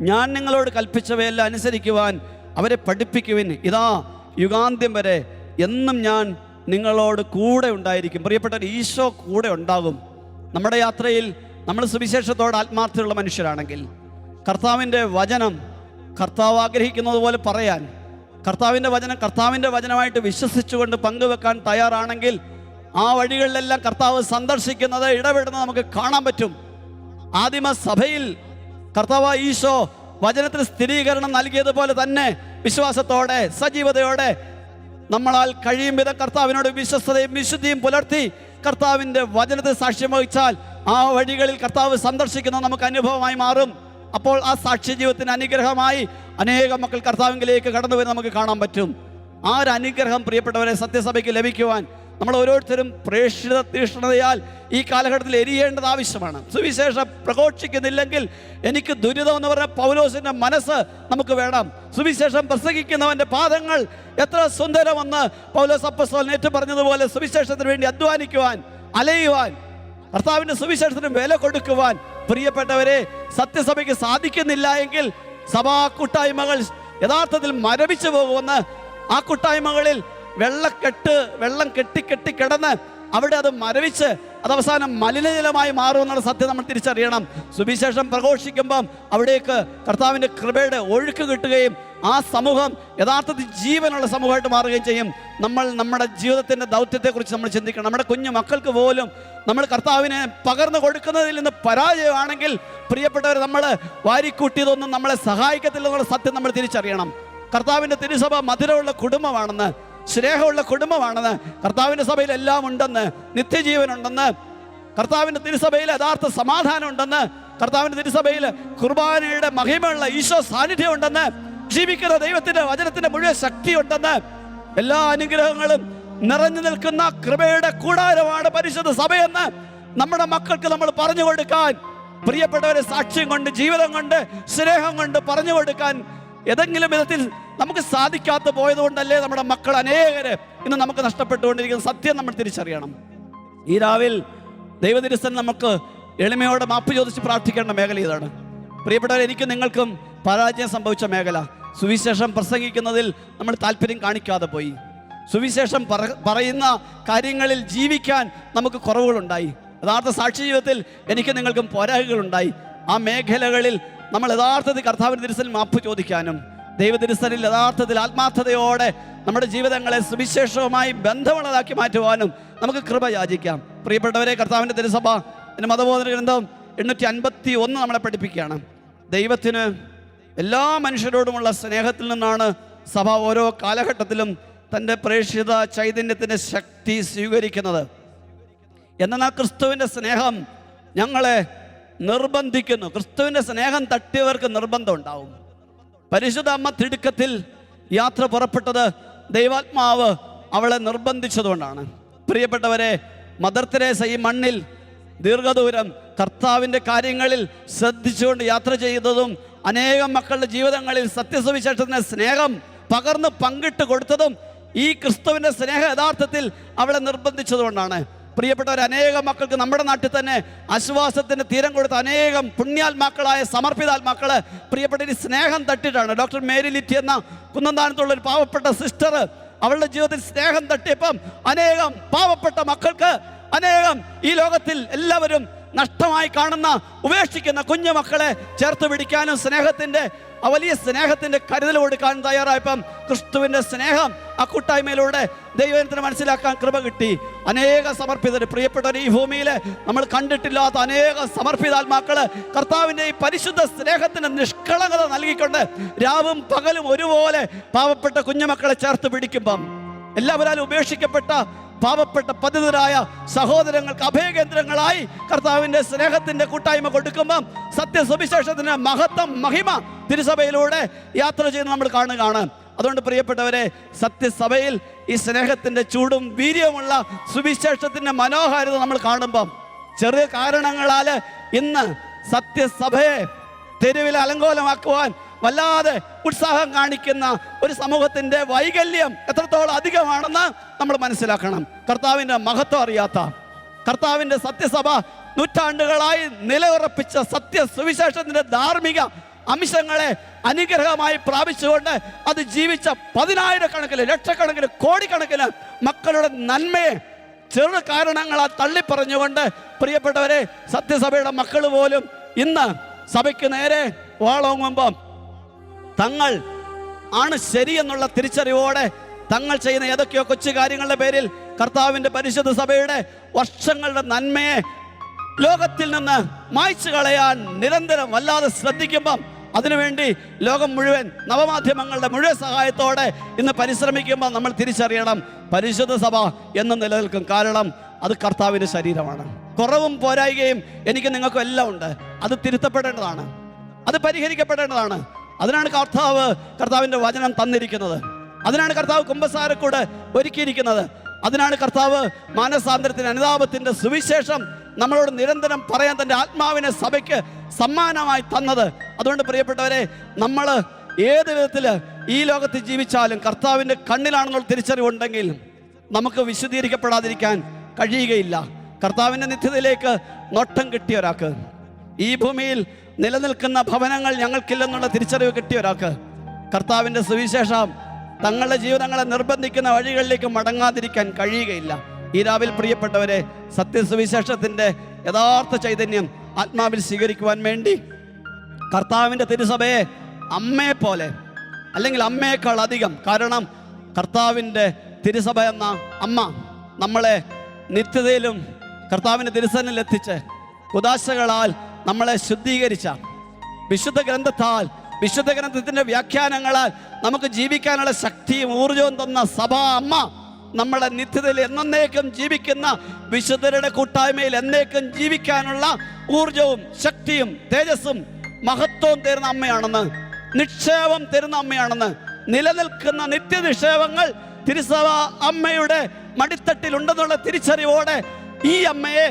ഞാൻ നിങ്ങളോട് കൽപ്പിച്ചവയെല്ലാം അനുസരിക്കുവാൻ അവരെ പഠിപ്പിക്കുവിൻ, ഇതാ യുഗാന്ത്യം വരെ എന്നും ഞാൻ നിങ്ങളോട് കൂടെ ഉണ്ടായിരിക്കും. പ്രിയപ്പെട്ടവർ, ഈശോ കൂടെ ഉണ്ടാകും. നമ്മുടെ യാത്രയിൽ നമ്മൾ സുവിശേഷത്തോട് ആത്മാർത്ഥതയുള്ള മനുഷ്യരാണെങ്കിൽ കർത്താവിൻ്റെ വചനം കർത്താവ് ആഗ്രഹിക്കുന്നത് പോലെ പറയാൻ, കർത്താവിൻ്റെ വചനമായിട്ട് വിശ്വസിച്ചുകൊണ്ട് പങ്കുവെക്കാൻ തയ്യാറാണെങ്കിൽ ആ വഴികളിലെല്ലാം കർത്താവ് സന്ദർശിക്കുന്നത്, ഇടപെടുന്നത് നമുക്ക് കാണാൻ പറ്റും. ആദിമ സഭയിൽ കർത്താവ് ഈശോ വചനത്തിന് സ്ഥിരീകരണം നൽകിയതുപോലെ തന്നെ വിശ്വാസത്തോടെ സജീവതയോടെ നമ്മളാൽ കഴിയും വിധം കർത്താവിനോട് വിശ്വസ്തതയും വിശുദ്ധിയും പുലർത്തി കർത്താവിൻ്റെ വചനത്തെ സാക്ഷ്യം വഹിച്ചാൽ ആ വഴികളിൽ കർത്താവ് സന്ദർശിക്കുന്നത് നമുക്ക് അനുഭവമായി മാറും. അപ്പോൾ ആ സാക്ഷ്യ ജീവിതത്തിന് അനുഗ്രഹമായി അനേകം മക്കൾ കർത്താവിലേക്ക് കടന്നു വരുന്നത് നമുക്ക് കാണാൻ പറ്റും. ആ ഒരു അനുഗ്രഹം പ്രിയപ്പെട്ടവരെ സത്യസഭയ്ക്ക് ലഭിക്കുവാൻ നമ്മൾ ഓരോരുത്തരും പ്രേക്ഷിത തീഷ്ണതയാൽ ഈ കാലഘട്ടത്തിൽ എരിയേണ്ടത് ആവശ്യമാണ്. സുവിശേഷം പ്രഘോഷിക്കുന്നില്ലെങ്കിൽ എനിക്ക് ദുരിതം എന്ന് പറഞ്ഞ പൗലോസിൻ്റെ മനസ്സ് നമുക്ക് വേണം. സുവിശേഷം പ്രസംഗിക്കുന്നവൻ്റെ പാദങ്ങൾ എത്ര സുന്ദരമെന്ന് പൗലോസ് അപ്പോസ്തലൻ ഏറ്റു പറഞ്ഞതുപോലെ സുവിശേഷത്തിന് വേണ്ടി അധ്വാനിക്കുവാൻ, അലയുവാൻ, കർത്താവിൻ്റെ സുവിശേഷത്തിന് വില കൊടുക്കുവാൻ പ്രിയപ്പെട്ടവരെ സത്യസഭയ്ക്ക് സാധിക്കുന്നില്ല എങ്കിൽ സഭാ കൂട്ടായ്മകൾ യഥാർത്ഥത്തിൽ മരവിച്ചു പോകുമെന്ന്, ആ കൂട്ടായ്മകളിൽ വെള്ളം കെട്ടി കിടന്ന് അവിടെ അത് മരവിച്ച് അത് അവസാനം മലിനജലമായി മാറുമെന്നുള്ള സത്യം നമ്മൾ തിരിച്ചറിയണം. സുവിശേഷം പ്രഘോഷിക്കുമ്പം അവിടേക്ക് കർത്താവിൻ്റെ കൃപയുടെ ഒഴുക്ക് കിട്ടുകയും ആ സമൂഹം യഥാർത്ഥത്തിൽ ജീവനുള്ള സമൂഹമായിട്ട് മാറുകയും ചെയ്യും. നമ്മൾ നമ്മുടെ ജീവിതത്തിൻ്റെ ദൗത്യത്തെക്കുറിച്ച് നമ്മൾ ചിന്തിക്കണം. നമ്മുടെ കുഞ്ഞു മക്കൾക്ക് പോലും നമ്മൾ കർത്താവിനെ പകർന്നു കൊടുക്കുന്നതിൽ നിന്ന് പരാജയമാണെങ്കിൽ പ്രിയപ്പെട്ടവർ, നമ്മൾ വാരിക്കൂട്ടിയതൊന്നും നമ്മളെ സഹായിക്കത്തില്ലെന്നുള്ള സത്യം നമ്മൾ തിരിച്ചറിയണം. കർത്താവിൻ്റെ തിരുസഭ മധുരമുള്ള കുടുംബമാണെന്ന്, സ്നേഹമുള്ള കുടുംബമാണെന്ന്, കർത്താവിൻ്റെ സഭയിൽ എല്ലാം ഉണ്ടെന്ന്, നിത്യജീവനുണ്ടെന്ന്, കർത്താവിൻ്റെ തിരുസഭയിൽ യഥാർത്ഥ സമാധാനം ഉണ്ടെന്ന്, കർത്താവിൻ്റെ തിരുസഭയിൽ കുർബാനയുടെ മഹിമയുള്ള ഈശോ സാന്നിധ്യം ഉണ്ടെന്ന്, ജീവിക്കുന്ന ദൈവത്തിൻ്റെ വചനത്തിൻ്റെ മുഴുവൻ ശക്തി ഉണ്ടെന്ന്, എല്ലാ അനുഗ്രഹങ്ങളും നിറഞ്ഞു നിൽക്കുന്ന കൃപയുടെ കൂടാരമാണ് പരിശുദ്ധ സഭയെന്ന് നമ്മുടെ മക്കൾക്ക് നമ്മൾ പറഞ്ഞു കൊടുക്കാൻ, പ്രിയപ്പെട്ടവരെ സാക്ഷ്യം കൊണ്ട്, ജീവിതം കൊണ്ട്, സ്നേഹം കൊണ്ട് പറഞ്ഞു കൊടുക്കാൻ ഏതെങ്കിലും വിധത്തിൽ നമുക്ക് സാധിക്കാത്ത പോയതുകൊണ്ടല്ലേ നമ്മുടെ മക്കൾ അനേകര് ഇന്ന് നമുക്ക് നഷ്ടപ്പെട്ടുകൊണ്ടിരിക്കുന്ന സത്യം നമ്മൾ തിരിച്ചറിയണം. ഈ രാവിൽ ദൈവതിരുസൻ നമുക്ക് എളിമയോടെ മാപ്പ് ചോദിച്ച് പ്രാർത്ഥിക്കേണ്ട മേഖല ഇതാണ്. പ്രിയപ്പെട്ടവർ, എനിക്കും നിങ്ങൾക്കും പരാജയം സംഭവിച്ച മേഖല. സുവിശേഷം പ്രസംഗിക്കുന്നതിൽ നമ്മൾ താല്പര്യം കാണിക്കാതെ പോയി. സുവിശേഷം പറയുന്ന കാര്യങ്ങളിൽ ജീവിക്കാൻ നമുക്ക് കുറവുകളുണ്ടായി. യഥാർത്ഥ സാക്ഷി ജീവിതത്തിൽ എനിക്ക് നിങ്ങൾക്കും പോരായ്മകളുണ്ടായി. ആ മേഖലകളിൽ നമ്മൾ യഥാർത്ഥത്തിൽ കർത്താവിൻ്റെ തിരുസനിൽ മാപ്പ് ചോദിക്കാനും ദൈവതിരുസനിൽ യഥാർത്ഥത്തിൽ ആത്മാർത്ഥതയോടെ നമ്മുടെ ജീവിതങ്ങളെ സുവിശേഷവുമായി ബന്ധമുള്ളതാക്കി മാറ്റുവാനും നമുക്ക് കൃപ യാചിക്കാം. പ്രിയപ്പെട്ടവരെ, കർത്താവിൻ്റെ തിരുസഭ എൻ്റെ മതബോധന ഗ്രന്ഥം 851 നമ്മളെ പഠിപ്പിക്കുകയാണ്. ദൈവത്തിന് എല്ലാ മനുഷ്യരോടുമുള്ള സ്നേഹത്തിൽ നിന്നാണ് സഭ ഓരോ കാലഘട്ടത്തിലും തൻ്റെ പ്രേക്ഷിത ചൈതന്യത്തിൻ്റെ ശക്തി സ്വീകരിക്കുന്നത്. എന്നാൽ ക്രിസ്തുവിൻ്റെ സ്നേഹം ഞങ്ങളെ നിർബന്ധിക്കുന്നു. ക്രിസ്തുവിൻ്റെ സ്നേഹം തട്ടിയവർക്ക് നിർബന്ധം ഉണ്ടാവും. പരിശുദ്ധ അമ്മ തിടുക്കത്തിൽ യാത്ര പുറപ്പെട്ടത് ദൈവാത്മാവ് അവളെ നിർബന്ധിച്ചതുകൊണ്ടാണ്. പ്രിയപ്പെട്ടവരെ, മദർ തെരേസ ഈ മണ്ണിൽ ദീർഘദൂരം കർത്താവിൻ്റെ കാര്യങ്ങളിൽ ശ്രദ്ധിച്ചുകൊണ്ട് യാത്ര ചെയ്തതും അനേകം മക്കളുടെ ജീവിതങ്ങളിൽ സത്യസുവിശേഷത്തിൻ്റെ സ്നേഹം പകർന്ന് പങ്കിട്ട് കൊടുത്തതും ഈ ക്രിസ്തുവിൻ്റെ സ്നേഹം യഥാർത്ഥത്തിൽ അവളെ നിർബന്ധിച്ചതുകൊണ്ടാണ്. പ്രിയപ്പെട്ടവർ, അനേകം മക്കൾക്ക് നമ്മുടെ നാട്ടിൽ തന്നെ ആശ്വാസത്തിന് തീരം കൊടുത്ത അനേകം പുണ്യാത്മാക്കളായ സമർപ്പിതാത്മാക്കൾ പ്രിയപ്പെട്ട ഈ സ്നേഹം തട്ടിയിട്ടാണ്. ഡോക്ടർ മേരി ലിറ്റി എന്ന കുന്നന്താനത്തുള്ളൊരു പാവപ്പെട്ട സിസ്റ്റർ അവളുടെ ജീവിതത്തിൽ സ്നേഹം തട്ടിയപ്പം അനേകം പാവപ്പെട്ട മക്കൾക്ക്, അനേകം ഈ ലോകത്തിൽ എല്ലാവരും നഷ്ടമായി കാണുന്ന ഉപേക്ഷിക്കുന്ന കുഞ്ഞു മക്കളെ ചേർത്ത് പിടിക്കാനും സ്നേഹത്തിൻ്റെ വലിയ സ്നേഹത്തിൻ്റെ കരുതൽ കൊടുക്കാനും തയ്യാറായപ്പം ക്രിസ്തുവിൻ്റെ സ്നേഹം ആ കൂട്ടായ്മയിലൂടെ ദൈവത്തിന് മനസ്സിലാക്കാൻ കൃപ കിട്ടി. അനേക സമർപ്പിതർ, പ്രിയപ്പെട്ടവർ, ഈ ഭൂമിയിൽ നമ്മൾ കണ്ടിട്ടില്ലാത്ത അനേക സമർപ്പിതാത്മാക്കൾ കർത്താവിൻ്റെ ഈ പരിശുദ്ധ സ്നേഹത്തിന് നിഷ്കളങ്കത നൽകിക്കൊണ്ട് രാവും പകലും ഒരുപോലെ പാവപ്പെട്ട കുഞ്ഞുമക്കളെ ചേർത്ത് പിടിക്കുമ്പം എല്ലാവരും ഉപേക്ഷിക്കപ്പെട്ട പാവപ്പെട്ട പതിതരായ സഹോദരങ്ങൾക്ക് അഭയകേന്ദ്രങ്ങളായി കർത്താവിൻ്റെ സ്നേഹത്തിൻ്റെ കൂട്ടായ്മ കൊടുക്കുമ്പം സത്യസുവിശേഷത്തിൻ്റെ മഹത്വം, മഹിമ തിരുസഭയിലൂടെ യാത്ര ചെയ്യുന്ന നമ്മൾ കാണുകയാണ്. അതുകൊണ്ട് പ്രിയപ്പെട്ടവരെ, സത്യസഭയിൽ ഈ സ്നേഹത്തിൻ്റെ ചൂടും വീര്യമുള്ള സുവിശേഷത്തിൻ്റെ മനോഹാരിത നമ്മൾ കാണുമ്പം ചെറിയ കാരണങ്ങളാൽ ഇന്ന് സത്യസഭയെ തെരുവിൽ അലങ്കോലമാക്കുവാൻ വല്ലാതെ ഉത്സാഹം കാണിക്കുന്ന ഒരു സമൂഹത്തിൻ്റെ വൈകല്യം എത്രത്തോളം അധികമാണെന്ന് നമ്മൾ മനസ്സിലാക്കണം. കർത്താവിൻ്റെ മഹത്വം അറിയാത്ത, കർത്താവിൻ്റെ സത്യസഭ നൂറ്റാണ്ടുകളായി നിലയുറപ്പിച്ച സത്യസുവിശേഷത്തിൻ്റെ ധാർമ്മിക അംശങ്ങളെ അനുഗ്രഹമായി പ്രാപിച്ചുകൊണ്ട് അത് ജീവിച്ച പതിനായിരക്കണക്കിന്, ലക്ഷക്കണക്കിന്, കോടിക്കണക്കിന് മക്കളുടെ നന്മയെ ചെറു കാരണങ്ങളാൽ തള്ളിപ്പറഞ്ഞുകൊണ്ട് പ്രിയപ്പെട്ടവരെ, സത്യസഭയുടെ മക്കൾ പോലും ഇന്ന് സഭയ്ക്ക് നേരെ വാളോങ്ങുമ്പം തങ്ങൾ ആണ് ശരിയെന്നുള്ള തിരിച്ചറിവോടെ തങ്ങൾ ചെയ്യുന്ന ഏതൊക്കെയോ കൊച്ചു കാര്യങ്ങളുടെ പേരിൽ കർത്താവിൻ്റെ പരിശുദ്ധ സഭയുടെ വർഷങ്ങളുടെ നന്മയെ ലോകത്തിൽ നിന്ന് മായ്ച്ചു കളയാൻ നിരന്തരം വല്ലാതെ ശ്രദ്ധിക്കുമ്പം അതിനുവേണ്ടി ലോകം മുഴുവൻ നവമാധ്യമങ്ങളുടെ മുഴുവൻ സഹായത്തോടെ ഇന്ന് പരിശ്രമിക്കുമ്പോൾ നമ്മൾ തിരിച്ചറിയണം, പരിശുദ്ധ സഭ എന്നും നിലനിൽക്കും. കാരണം അത് കർത്താവിൻ്റെ ശരീരമാണ്. കുറവും പോരായ്കയും എനിക്ക് നിങ്ങൾക്കും എല്ലാം ഉണ്ട്. അത് തിരുത്തപ്പെടേണ്ടതാണ്, അത് പരിഹരിക്കപ്പെടേണ്ടതാണ്. അതിനാണ് കർത്താവിൻ്റെ വചനം തന്നിരിക്കുന്നത്. അതിനാണ് കർത്താവ് കുമ്പസാരക്കൂട് ഒരുക്കിയിരിക്കുന്നത്. അതിനാണ് കർത്താവ് മാനസാന്തരത്തിന്, അനുതാപത്തിൻ്റെ സുവിശേഷം നമ്മളോട് നിരന്തരം പറയാൻ തൻ്റെ ആത്മാവിനെ സഭയ്ക്ക് സമ്മാനമായി തന്നത്. അതുകൊണ്ട് പ്രിയപ്പെട്ടവരെ, നമ്മൾ ഏത് വിധത്തിൽ ഈ ലോകത്ത് ജീവിച്ചാലും കർത്താവിൻ്റെ കണ്ണിലാണെന്നുള്ള തിരിച്ചറിവുണ്ടെങ്കിൽ നമുക്ക് വിശുദ്ധീകരിക്കപ്പെടാതിരിക്കാൻ കഴിയുകയില്ല. കർത്താവിൻ്റെ നിത്യതയിലേക്ക് നോട്ടം കിട്ടിയ ഒരാൾക്ക്, ഈ ഭൂമിയിൽ നിലനിൽക്കുന്ന ഭവനങ്ങൾ ഞങ്ങൾക്കില്ലെന്നുള്ള തിരിച്ചറിവ് കിട്ടിയ ഒരാൾക്ക് കർത്താവിൻ്റെ സുവിശേഷം തങ്ങളുടെ ജീവിതങ്ങളെ നിർബന്ധിക്കുന്ന വഴികളിലേക്ക് മടങ്ങാതിരിക്കാൻ കഴിയുകയില്ല. ഈ രാവിൽ പ്രിയപ്പെട്ടവരെ, സത്യസുവിശേഷത്തിൻ്റെ യഥാർത്ഥ ചൈതന്യം ആത്മാവിൽ സ്വീകരിക്കുവാൻ വേണ്ടി കർത്താവിൻ്റെ തിരുസഭയെ അമ്മയെ പോലെ, അല്ലെങ്കിൽ അമ്മയേക്കാൾ അധികം, കാരണം കർത്താവിൻ്റെ തിരുസഭ എന്ന അമ്മ നമ്മളെ നിത്യതയിലും കർത്താവിൻ്റെ തിരുസന്നിൽ എത്തിച്ച് കുദാശകളാൽ നമ്മളെ ശുദ്ധീകരിച്ച, വിശുദ്ധ ഗ്രന്ഥത്താൽ, വിശുദ്ധ ഗ്രന്ഥത്തിൻ്റെ വ്യാഖ്യാനങ്ങളാൽ നമുക്ക് ജീവിക്കാനുള്ള ശക്തിയും ഊർജവും തന്ന സഭാ അമ്മ നമ്മളെ നിത്യതയിൽ എന്നേക്കും ജീവിക്കുന്ന വിശുദ്ധരുടെ കൂട്ടായ്മയിൽ എന്നേക്കും ജീവിക്കാനുള്ള ഊർജവും ശക്തിയും തേജസ്സും മഹത്വവും തരുന്ന അമ്മയാണെന്ന്, നിക്ഷേപം തരുന്ന അമ്മയാണെന്ന്, നിലനിൽക്കുന്ന നിത്യനിക്ഷേപങ്ങൾ തിരുസഭ അമ്മയുടെ മടിത്തട്ടിലുണ്ടെന്നുള്ള തിരിച്ചറിവോടെ ഈ അമ്മയെ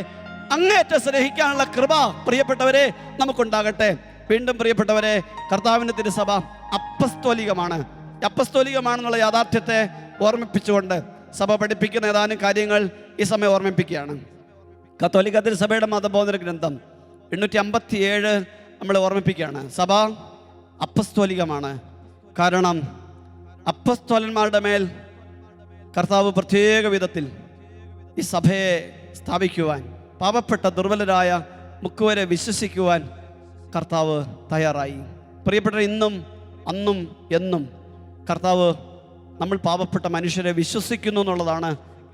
അങ്ങേറ്റം സ്നേഹിക്കാനുള്ള കൃപ പ്രിയപ്പെട്ടവരെ നമുക്കുണ്ടാകട്ടെ. വീണ്ടും പ്രിയപ്പെട്ടവരെ, കർത്താവിൻ്റെ തിരുസഭ അപ്പസ്തോലികമാണ്. അപ്പസ്തോലികമാണെന്നുള്ള യാഥാർത്ഥ്യത്തെ ഓർമ്മിപ്പിച്ചുകൊണ്ട് സഭ പഠിപ്പിക്കുന്ന ഏതാനും കാര്യങ്ങൾ ഈ സമയം ഓർമ്മിപ്പിക്കുകയാണ്. കത്തോലിക്ക തിരുസഭയുടെ മതബോധന ഗ്രന്ഥം 857 നമ്മൾ ഓർമ്മിപ്പിക്കുകയാണ്. സഭ അപ്പസ്തോലികമാണ്. കാരണം അപ്പസ്തോലന്മാരുടെ മേൽ കർത്താവ് പ്രത്യേക വിധത്തിൽ ഈ സഭയെ സ്ഥാപിക്കുവാൻ, പാവപ്പെട്ട ദുർബലരായ മുക്കുവരെ വിശ്വസിക്കുവാൻ കർത്താവ് തയ്യാറായി. പ്രിയപ്പെട്ട, ഇന്നും അന്നും എന്നും കർത്താവ് നമ്മൾ പാവപ്പെട്ട മനുഷ്യരെ വിശ്വസിക്കുന്നു എന്നുള്ളതാണ്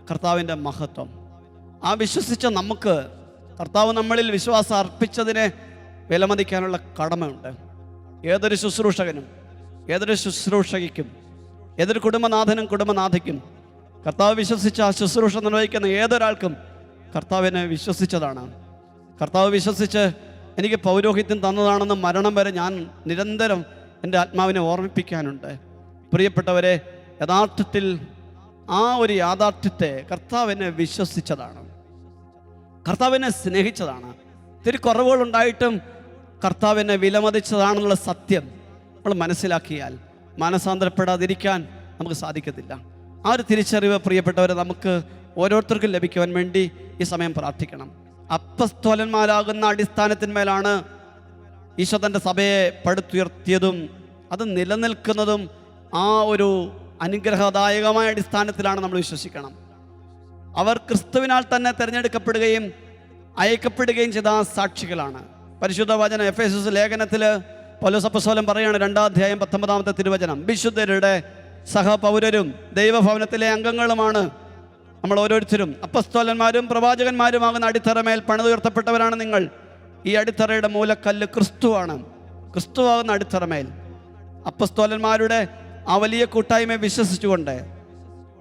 കർത്താവിൻ്റെ മഹത്വം. ആ വിശ്വസിച്ച നമുക്ക് കർത്താവ് നമ്മളിൽ വിശ്വാസം അർപ്പിച്ചതിനെ വിലമതിക്കാനുള്ള കടമയുണ്ട്. ഏതൊരു ശുശ്രൂഷകനും, ഏതൊരു ശുശ്രൂഷകയ്ക്കും, ഏതൊരു കുടുംബനാഥനും കുടുംബനാഥയ്ക്കും കർത്താവ് വിശ്വസിച്ച ആ ശുശ്രൂഷ നിർവഹിക്കുന്ന ഏതൊരാൾക്കും കർത്താവിനെ വിശ്വസിച്ചതാണ്. കർത്താവ് വിശ്വസിച്ച് എനിക്ക് പൗരോഹിത്യം തന്നതാണെന്ന് മരണം വരെ ഞാൻ നിരന്തരം എൻ്റെ ആത്മാവിനെ ഓർമ്മിപ്പിക്കാനുണ്ട്. പ്രിയപ്പെട്ടവരെ, യഥാർത്ഥത്തിൽ ആ ഒരു യാഥാർത്ഥ്യത്തെ കർത്താവിനെ വിശ്വസിച്ചതാണ്, കർത്താവിനെ സ്നേഹിച്ചതാണ്. ഇത്തിരി കുറവുകളുണ്ടായിട്ടും കർത്താവിനെ വിലമതിച്ചതാണെന്നുള്ള സത്യം നമ്മൾ മനസ്സിലാക്കിയാൽ മാനസാന്തരപ്പെടാതിരിക്കാൻ നമുക്ക് സാധിക്കത്തില്ല. ആ ഒരു തിരിച്ചറിവ് പ്രിയപ്പെട്ടവരെ നമുക്ക് ഓരോരുത്തർക്കും ലഭിക്കുവാൻ വേണ്ടി ഈ സമയം പ്രാർത്ഥിക്കണം. അപ്പസ്തോലന്മാരാകുന്ന അടിസ്ഥാനത്തിന്മേലാണ് ഈശോ തൻ്റെ സഭയെ പടുത്തുയർത്തിയതും അത് നിലനിൽക്കുന്നതും. ആ ഒരു അനുഗ്രഹദായകമായ അടിസ്ഥാനത്തിലാണ് നമ്മൾ വിശ്വസിക്കണം. അവർ ക്രിസ്തുവിനാൽ തന്നെ തിരഞ്ഞെടുക്കപ്പെടുകയും അയക്കപ്പെടുകയും ചെയ്ത സാക്ഷികളാണ്. പരിശുദ്ധ വചനം എഫേസസ് ലേഖനത്തിൽ പൗലോസ് അപ്പോസ്തലൻ പറയുകയാണ്, 2-ാം അധ്യായം 19-ാമത്തെ തിരുവചനം, വിശുദ്ധരുടെ സഹപൗരരും ദൈവഭവനത്തിലെ അംഗങ്ങളുമാണ് നമ്മൾ ഓരോരുത്തരും. അപ്പസ്തോലന്മാരും പ്രവാചകന്മാരുമാകുന്ന അടിത്തറമേൽ പണിതുയർത്തപ്പെട്ടവരാണ് നിങ്ങൾ. ഈ അടിത്തറയുടെ മൂലക്കല്ല് ക്രിസ്തുവാണ്. ക്രിസ്തുവാകുന്ന അടിത്തറമേൽ അപ്പസ്തോലന്മാരുടെ ആ വലിയ കൂട്ടായ്മയെ വിശ്വസിച്ചുകൊണ്ട്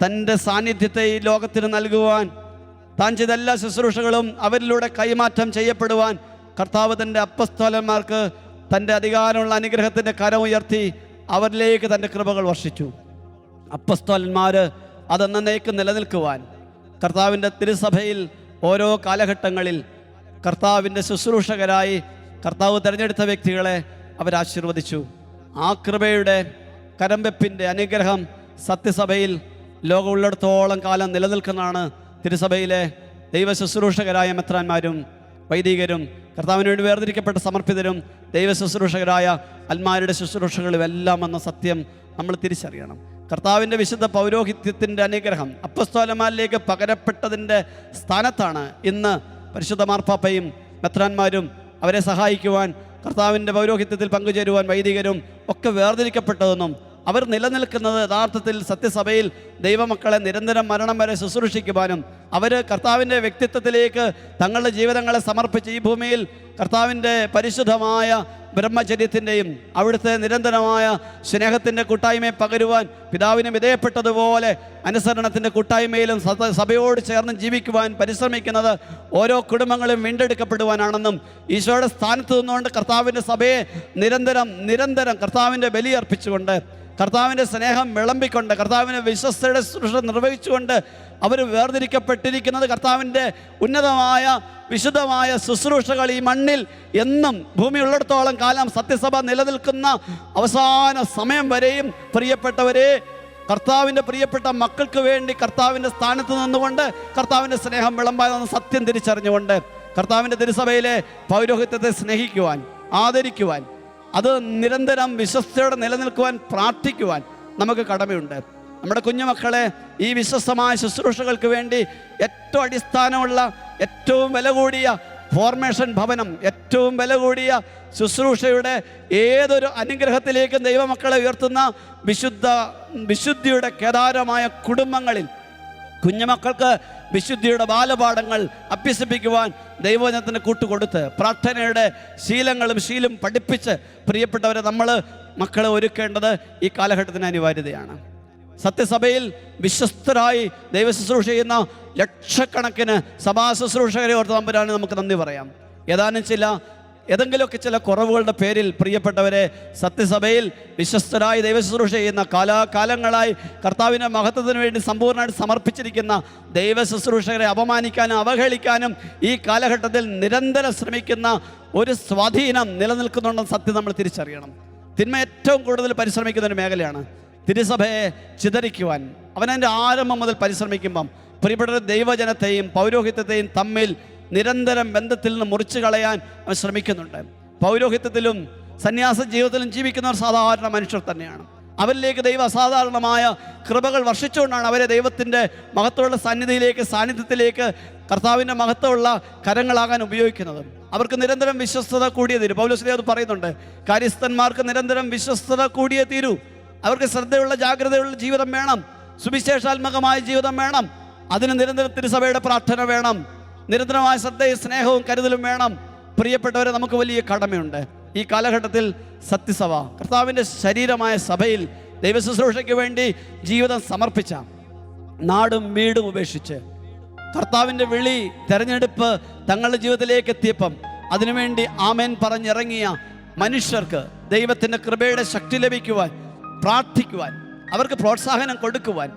തൻ്റെ സാന്നിധ്യത്തെ ഈ ലോകത്തിന് നൽകുവാൻ, താൻ ചെയ്ത എല്ലാ ശുശ്രൂഷകളും അവരിലൂടെ കൈമാറ്റം ചെയ്യപ്പെടുവാൻ കർത്താവ് തൻ്റെ അപ്പസ്തോലന്മാർക്ക് തൻ്റെ അധികാരമുള്ള അനുഗ്രഹത്തിൻ്റെ കരം ഉയർത്തി അവരിലേക്ക് തൻ്റെ കൃപകൾ വർഷിച്ചു. അപ്പസ്തോലന്മാർ അതെന്നേക്ക് നിലനിൽക്കുവാൻ കർത്താവിൻ്റെ തിരുസഭയിൽ ഓരോ കാലഘട്ടങ്ങളിൽ കർത്താവിൻ്റെ ശുശ്രൂഷകരായി കർത്താവ് തിരഞ്ഞെടുത്ത വ്യക്തികളെ അവരാശീർവദിച്ചു. ആ കൃപയുടെ കരംവെപ്പിൻ്റെ അനുഗ്രഹം സത്യസഭയിൽ ലോകമുള്ളിടത്തോളം കാലം നിലനിൽക്കുന്നതാണ്. തിരുസഭയിലെ ദൈവ ശുശ്രൂഷകരായ മെത്രാന്മാരും വൈദികരും കർത്താവിന് വേണ്ടി വേർതിരിക്കപ്പെട്ട സമർപ്പിതരും ദൈവ ശുശ്രൂഷകരായ അൽമാരുടെ ശുശ്രൂഷകളും എല്ലാം എന്ന സത്യം നമ്മൾ തിരിച്ചറിയണം. കർത്താവിൻ്റെ വിശുദ്ധ പൗരോഹിത്യത്തിൻ്റെ അനുഗ്രഹം അപ്പസ്തോലന്മാരിലേക്ക് പകരപ്പെട്ടതിൻ്റെ സ്ഥാനത്താണ് ഇന്ന് പരിശുദ്ധ മാർപ്പാപ്പയും മെത്രാന്മാരും അവരെ സഹായിക്കുവാൻ കർത്താവിൻ്റെ പൗരോഹിത്യത്തിൽ പങ്കുചേരുവാൻ വൈദികരും ഒക്കെ വേർതിരിക്കപ്പെട്ടതെന്നും അവർ നിലനിൽക്കുന്നത് യഥാർത്ഥത്തിൽ സത്യസഭയിൽ ദൈവമക്കളെ നിരന്തരം മരണം വരെ ശുശ്രൂഷിക്കുവാനും അവർ കർത്താവിൻ്റെ വ്യക്തിത്വത്തിലേക്ക് തങ്ങളുടെ ജീവിതങ്ങളെ സമർപ്പിച്ച് ഈ ഭൂമിയിൽ കർത്താവിൻ്റെ പരിശുദ്ധമായ ബ്രഹ്മചര്യത്തിൻ്റെയും അവിടുത്തെ നിരന്തരമായ സ്നേഹത്തിൻ്റെ കൂട്ടായ്മയെ പകരുവാൻ പിതാവിന് വിധേയപ്പെട്ടതുപോലെ അനുസരണത്തിൻ്റെ കൂട്ടായ്മയിലും സഭയോട് ചേർന്ന് ജീവിക്കുവാൻ പരിശ്രമിക്കുന്നത് ഓരോ കുടുംബങ്ങളും വീണ്ടെടുക്കപ്പെടുവാനാണെന്നും ഈശോയുടെ സ്ഥാനത്ത് നിന്നുകൊണ്ട് കർത്താവിൻ്റെ സഭയെ നിരന്തരം കർത്താവിൻ്റെ ബലിയർപ്പിച്ചുകൊണ്ട് കർത്താവിൻ്റെ സ്നേഹം വിളമ്പിക്കൊണ്ട് കർത്താവിൻ്റെ വിശ്വസ്തയുടെ ശുശ്രൂഷ നിർവഹിച്ചുകൊണ്ട് അവർ വേർതിരിക്കപ്പെട്ടിരിക്കുന്നത് കർത്താവിൻ്റെ ഉന്നതമായ വിശുദ്ധമായ ശുശ്രൂഷകൾ ഈ മണ്ണിൽ എന്നും ഭൂമിയുള്ളിടത്തോളം കാലം സത്യസഭ നിലനിൽക്കുന്ന അവസാന സമയം വരെയും പ്രിയപ്പെട്ടവരെ കർത്താവിൻ്റെ പ്രിയപ്പെട്ട മക്കൾക്ക് വേണ്ടി കർത്താവിൻ്റെ സ്ഥാനത്ത് നിന്നുകൊണ്ട് കർത്താവിൻ്റെ സ്നേഹം വിളമ്പാതെന്ന സത്യം തിരിച്ചറിഞ്ഞുകൊണ്ട് കർത്താവിൻ്റെ തിരുസഭയിലെ പൗരോഹിത്യത്തെ സ്നേഹിക്കുവാൻ, ആദരിക്കുവാൻ, അത് നിരന്തരം വിശ്വസ്തയോടെ നിലനിൽക്കുവാൻ പ്രാർത്ഥിക്കുവാൻ നമുക്ക് കടമയുണ്ട്. നമ്മുടെ കുഞ്ഞുമക്കളെ ഈ വിശ്വസ്തമായ ശുശ്രൂഷകൾക്ക് വേണ്ടി ഏറ്റവും അടിസ്ഥാനമുള്ള ഏറ്റവും വില കൂടിയ ഫോർമേഷൻ ഭവനം, ഏറ്റവും വില കൂടിയ ശുശ്രൂഷയുടെ ഏതൊരു അനുഗ്രഹത്തിലേക്കും ദൈവമക്കളെ ഉയർത്തുന്ന വിശുദ്ധിയുടെ കേദാരമായ കുടുംബങ്ങളിൽ കുഞ്ഞുമക്കൾക്ക് വിശുദ്ധിയുടെ ബാലപാഠങ്ങൾ അഭ്യസിപ്പിക്കുവാൻ ദൈവവചനത്തിന് കൂട്ടുകൊടുത്ത് പ്രാർത്ഥനയുടെ ശീലം പഠിപ്പിച്ച് പ്രിയപ്പെട്ടവരെ നമ്മൾ മക്കളെ ഒരുക്കേണ്ടത് ഈ കാലഘട്ടത്തിന് അനിവാര്യതയാണ്. സത്യസഭയിൽ വിശ്വസ്തരായി ദൈവ ശുശ്രൂഷ ചെയ്യുന്ന ലക്ഷക്കണക്കിന് സഭാ ശുശ്രൂഷകരെ ഓർത്ത് തമ്പുരാന് നമുക്ക് നന്ദി പറയാം. ഏതാനും ചില ഏതെങ്കിലുമൊക്കെ ചില കുറവുകളുടെ പേരിൽ പ്രിയപ്പെട്ടവരെ സത്യസഭയിൽ വിശ്വസ്തരായി ദൈവശുശ്രൂഷ ചെയ്യുന്ന കാലാകാലങ്ങളായി കർത്താവിൻ്റെ മഹത്വത്തിന് വേണ്ടി സമ്പൂർണ്ണമായിട്ട് സമർപ്പിച്ചിരിക്കുന്ന ദൈവശുശ്രൂഷകരെ അപമാനിക്കാനും അവഹേളിക്കാനും ഈ കാലഘട്ടത്തിൽ നിരന്തരം ശ്രമിക്കുന്ന ഒരു സ്വാധീനം നിലനിൽക്കുന്നുണ്ടെന്ന് സത്യം നമ്മൾ തിരിച്ചറിയണം. തിന്മ ഏറ്റവും കൂടുതൽ പരിശ്രമിക്കുന്ന ഒരു മേഖലയാണ്. തിരുസഭയെ ചിതറിക്കുവാൻ അവനതിൻ്റെ ആരംഭം മുതൽ പരിശ്രമിക്കുമ്പം പ്രിയപ്പെട്ട ദൈവജനത്തെയും പൗരോഹിത്യത്തെയും തമ്മിൽ നിരന്തരം ബന്ധത്തിൽ നിന്ന് മുറിച്ചു കളയാൻ അവൻ ശ്രമിക്കുന്നുണ്ട്. പൗരോഹിത്യത്തിലും സന്യാസ ജീവിതത്തിലും ജീവിക്കുന്നവർ സാധാരണ മനുഷ്യർ തന്നെയാണ്. അവരിലേക്ക് ദൈവ അസാധാരണമായ കൃപകൾ വർഷിച്ചുകൊണ്ടാണ് അവരെ ദൈവത്തിൻ്റെ മഹത്വമുള്ള സാന്നിധ്യത്തിലേക്ക് കർത്താവിൻ്റെ മഹത്വമുള്ള കരങ്ങളാകാൻ ഉപയോഗിക്കുന്നത്. അവർക്ക് നിരന്തരം വിശ്വസ്തത കൂടിയേ തീരൂ. പൗലോസ് അത് പറയുന്നുണ്ട്, കാര്യസ്ഥന്മാർക്ക് നിരന്തരം വിശ്വസ്തത കൂടിയേ തീരൂ. അവർക്ക് ശ്രദ്ധയുള്ള ജാഗ്രതയുള്ള ജീവിതം വേണം, സുവിശേഷാത്മകമായ ജീവിതം വേണം. അതിന് നിരന്തരം തിരുസഭയുടെ പ്രാർത്ഥന വേണം, നിരന്തരമായ ശ്രദ്ധയും സ്നേഹവും കരുതലും വേണം. പ്രിയപ്പെട്ടവരെ, നമുക്ക് വലിയ കടമയുണ്ട്. ഈ കാലഘട്ടത്തിൽ സത്യസഭ കർത്താവിൻ്റെ ശരീരമായ സഭയിൽ ദൈവശുശ്രൂഷയ്ക്ക് വേണ്ടി ജീവിതം സമർപ്പിച്ച, നാടും വീടും ഉപേക്ഷിച്ച് കർത്താവിൻ്റെ വിളി തെരഞ്ഞെടുപ്പ് തങ്ങളുടെ ജീവിതത്തിലേക്ക് എത്തിയപ്പം അതിനുവേണ്ടി ആമേൻ പറഞ്ഞിറങ്ങിയ മനുഷ്യർക്ക് ദൈവത്തിൻ്റെ കൃപയുടെ ശക്തി ലഭിക്കുവാൻ, പ്രാർത്ഥിക്കുവാൻ, അവർക്ക് പ്രോത്സാഹനം കൊടുക്കുവാൻ,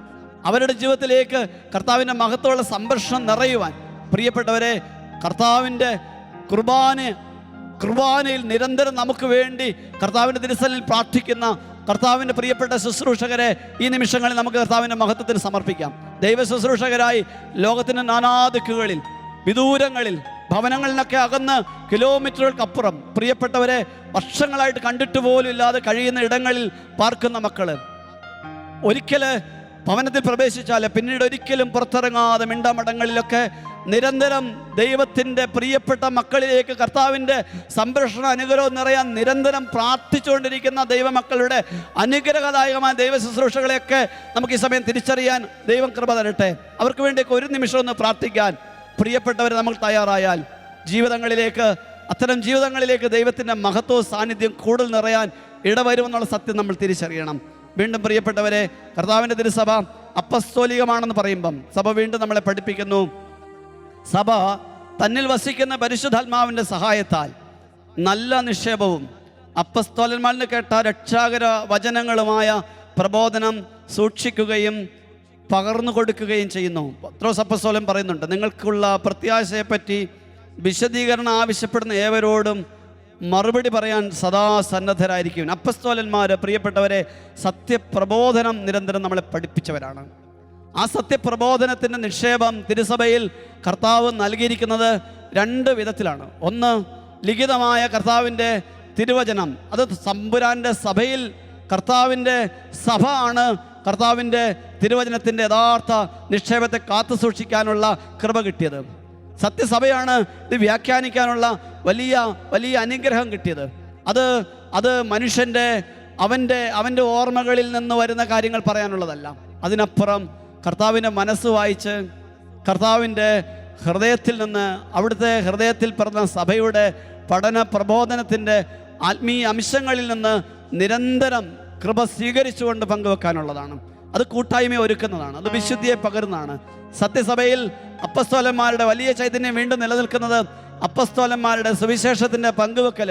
അവരുടെ ജീവിതത്തിലേക്ക് കർത്താവിൻ്റെ മഹത്വമുള്ള സംരക്ഷണം നിറയുവാൻ, പ്രിയപ്പെട്ടവരെ, കർത്താവിൻ്റെ കുർബാനയിൽ നിരന്തരം നമുക്ക് വേണ്ടി കർത്താവിൻ്റെ തിരുസലിൽ പ്രാർത്ഥിക്കുന്ന കർത്താവിൻ്റെ പ്രിയപ്പെട്ട ശുശ്രൂഷകരെ ഈ നിമിഷങ്ങളിൽ നമുക്ക് കർത്താവിൻ്റെ മഹത്വത്തിന് സമർപ്പിക്കാം. ദൈവ ശുശ്രൂഷകരായി ലോകത്തിൻ്റെ നാനാദിക്കുകളിൽ, വിദൂരങ്ങളിൽ, ഭവനങ്ങളിലൊക്കെ അകന്ന് കിലോമീറ്ററുകൾക്കപ്പുറം പ്രിയപ്പെട്ടവരെ വർഷങ്ങളായിട്ട് കണ്ടിട്ട് പോലും ഇല്ലാതെ കഴിയുന്ന ഇടങ്ങളിൽ പാർക്കുന്ന മക്കള് ഒരിക്കൽ ഭവനത്തിൽ പ്രവേശിച്ചാൽ പിന്നീട് ഒരിക്കലും പുറത്തിറങ്ങാതെ മിണ്ടമടങ്ങളിലൊക്കെ നിരന്തരം ദൈവത്തിൻ്റെ പ്രിയപ്പെട്ട മക്കളിലേക്ക് കർത്താവിൻ്റെ സംരക്ഷണ അനുഗ്രഹം നിറയാൻ നിരന്തരം പ്രാർത്ഥിച്ചുകൊണ്ടിരിക്കുന്ന ദൈവമക്കളുടെ അനുഗ്രഹദായകമായ ദൈവ ശുശ്രൂഷകളെയൊക്കെ നമുക്ക് ഈ സമയം തിരിച്ചറിയാൻ ദൈവം കൃപ തരട്ടെ. അവർക്ക് വേണ്ടിയൊക്കെ ഒരു നിമിഷം ഒന്ന് പ്രാർത്ഥിക്കാൻ പ്രിയപ്പെട്ടവർ നമ്മൾ തയ്യാറായാൽ അത്തരം ജീവിതങ്ങളിലേക്ക് ദൈവത്തിൻ്റെ മഹത്വവും സാന്നിധ്യം കൂടുതൽ നിറയാൻ ഇടവരുമെന്നുള്ള സത്യം നമ്മൾ തിരിച്ചറിയണം. വീണ്ടും പ്രിയപ്പെട്ടവരെ, കർത്താവിൻ്റെ തിരുസഭ അപ്പസ്തോലികമാണെന്ന് പറയുമ്പം സഭ വീണ്ടും നമ്മളെ പഠിപ്പിക്കുന്നു, സഭ തന്നിൽ വസിക്കുന്ന പരിശുദ്ധാത്മാവിൻ്റെ സഹായത്താൽ നല്ല നിക്ഷേപവും അപ്പസ്തോലന്മാരിൽ നിന്ന് കേട്ട രക്ഷാകര വചനങ്ങളുമായ പ്രബോധനം സൂക്ഷിക്കുകയും പകർന്നു കൊടുക്കുകയും ചെയ്യുന്നു. പത്രോസ് അപ്പസ്തോലൻ പറയുന്നുണ്ട്, നിങ്ങൾക്കുള്ള പ്രത്യാശയെപ്പറ്റി വിശദീകരണം ആവശ്യപ്പെടുന്ന ഏവരോടും മറുപടി പറയാൻ സദാ സന്നദ്ധരായിരിക്കും. അപ്പസ്തോലന്മാർ പ്രിയപ്പെട്ടവരെ സത്യപ്രബോധനം നിരന്തരം നമ്മളെ പഠിപ്പിച്ചവരാണ്. ആ സത്യപ്രബോധനത്തിൻ്റെ നിക്ഷേപം തിരുസഭയിൽ കർത്താവ് നൽകിയിരിക്കുന്നത് രണ്ട് വിധത്തിലാണ്. ഒന്ന്, ലിഖിതമായ കർത്താവിൻ്റെ തിരുവചനം, അത് തമ്പുരാൻ്റെ സഭയിൽ കർത്താവിൻ്റെ സഭ ആണ് കർത്താവിൻ്റെ തിരുവചനത്തിൻ്റെ യഥാർത്ഥ നിക്ഷേപത്തെ കാത്തു സൂക്ഷിക്കാനുള്ള കൃപ കിട്ടിയത്. സത്യസഭയാണ് ഇത് വ്യാഖ്യാനിക്കാനുള്ള വലിയ വലിയ അനുഗ്രഹം കിട്ടിയത്. അത് മനുഷ്യൻ്റെ അവൻ്റെ ഓർമ്മകളിൽ നിന്ന് വരുന്ന കാര്യങ്ങൾ പറയാനുള്ളതല്ല. അതിനപ്പുറം കർത്താവിൻ്റെ മനസ്സ് വായിച്ച് കർത്താവിൻ്റെ ഹൃദയത്തിൽ നിന്ന്, അവിടുത്തെ ഹൃദയത്തിൽ പിറന്ന സഭയുടെ പഠന പ്രബോധനത്തിൻ്റെ ആത്മീയ അംശങ്ങളിൽ നിന്ന് നിരന്തരം കൃപ സ്വീകരിച്ചുകൊണ്ട് പങ്കുവെക്കാനുള്ളതാണ്. അത് കൂട്ടായ്മയെ ഒരുക്കുന്നതാണ്, അത് വിശുദ്ധിയെ പകരുന്നതാണ്. സത്യസഭയിൽ അപ്പസ്തോലന്മാരുടെ വലിയ ചൈതന്യം വീണ്ടും നിലനിൽക്കുന്നത് അപ്പസ്തോലന്മാരുടെ സുവിശേഷത്തിൻ്റെ പങ്കുവെക്കൽ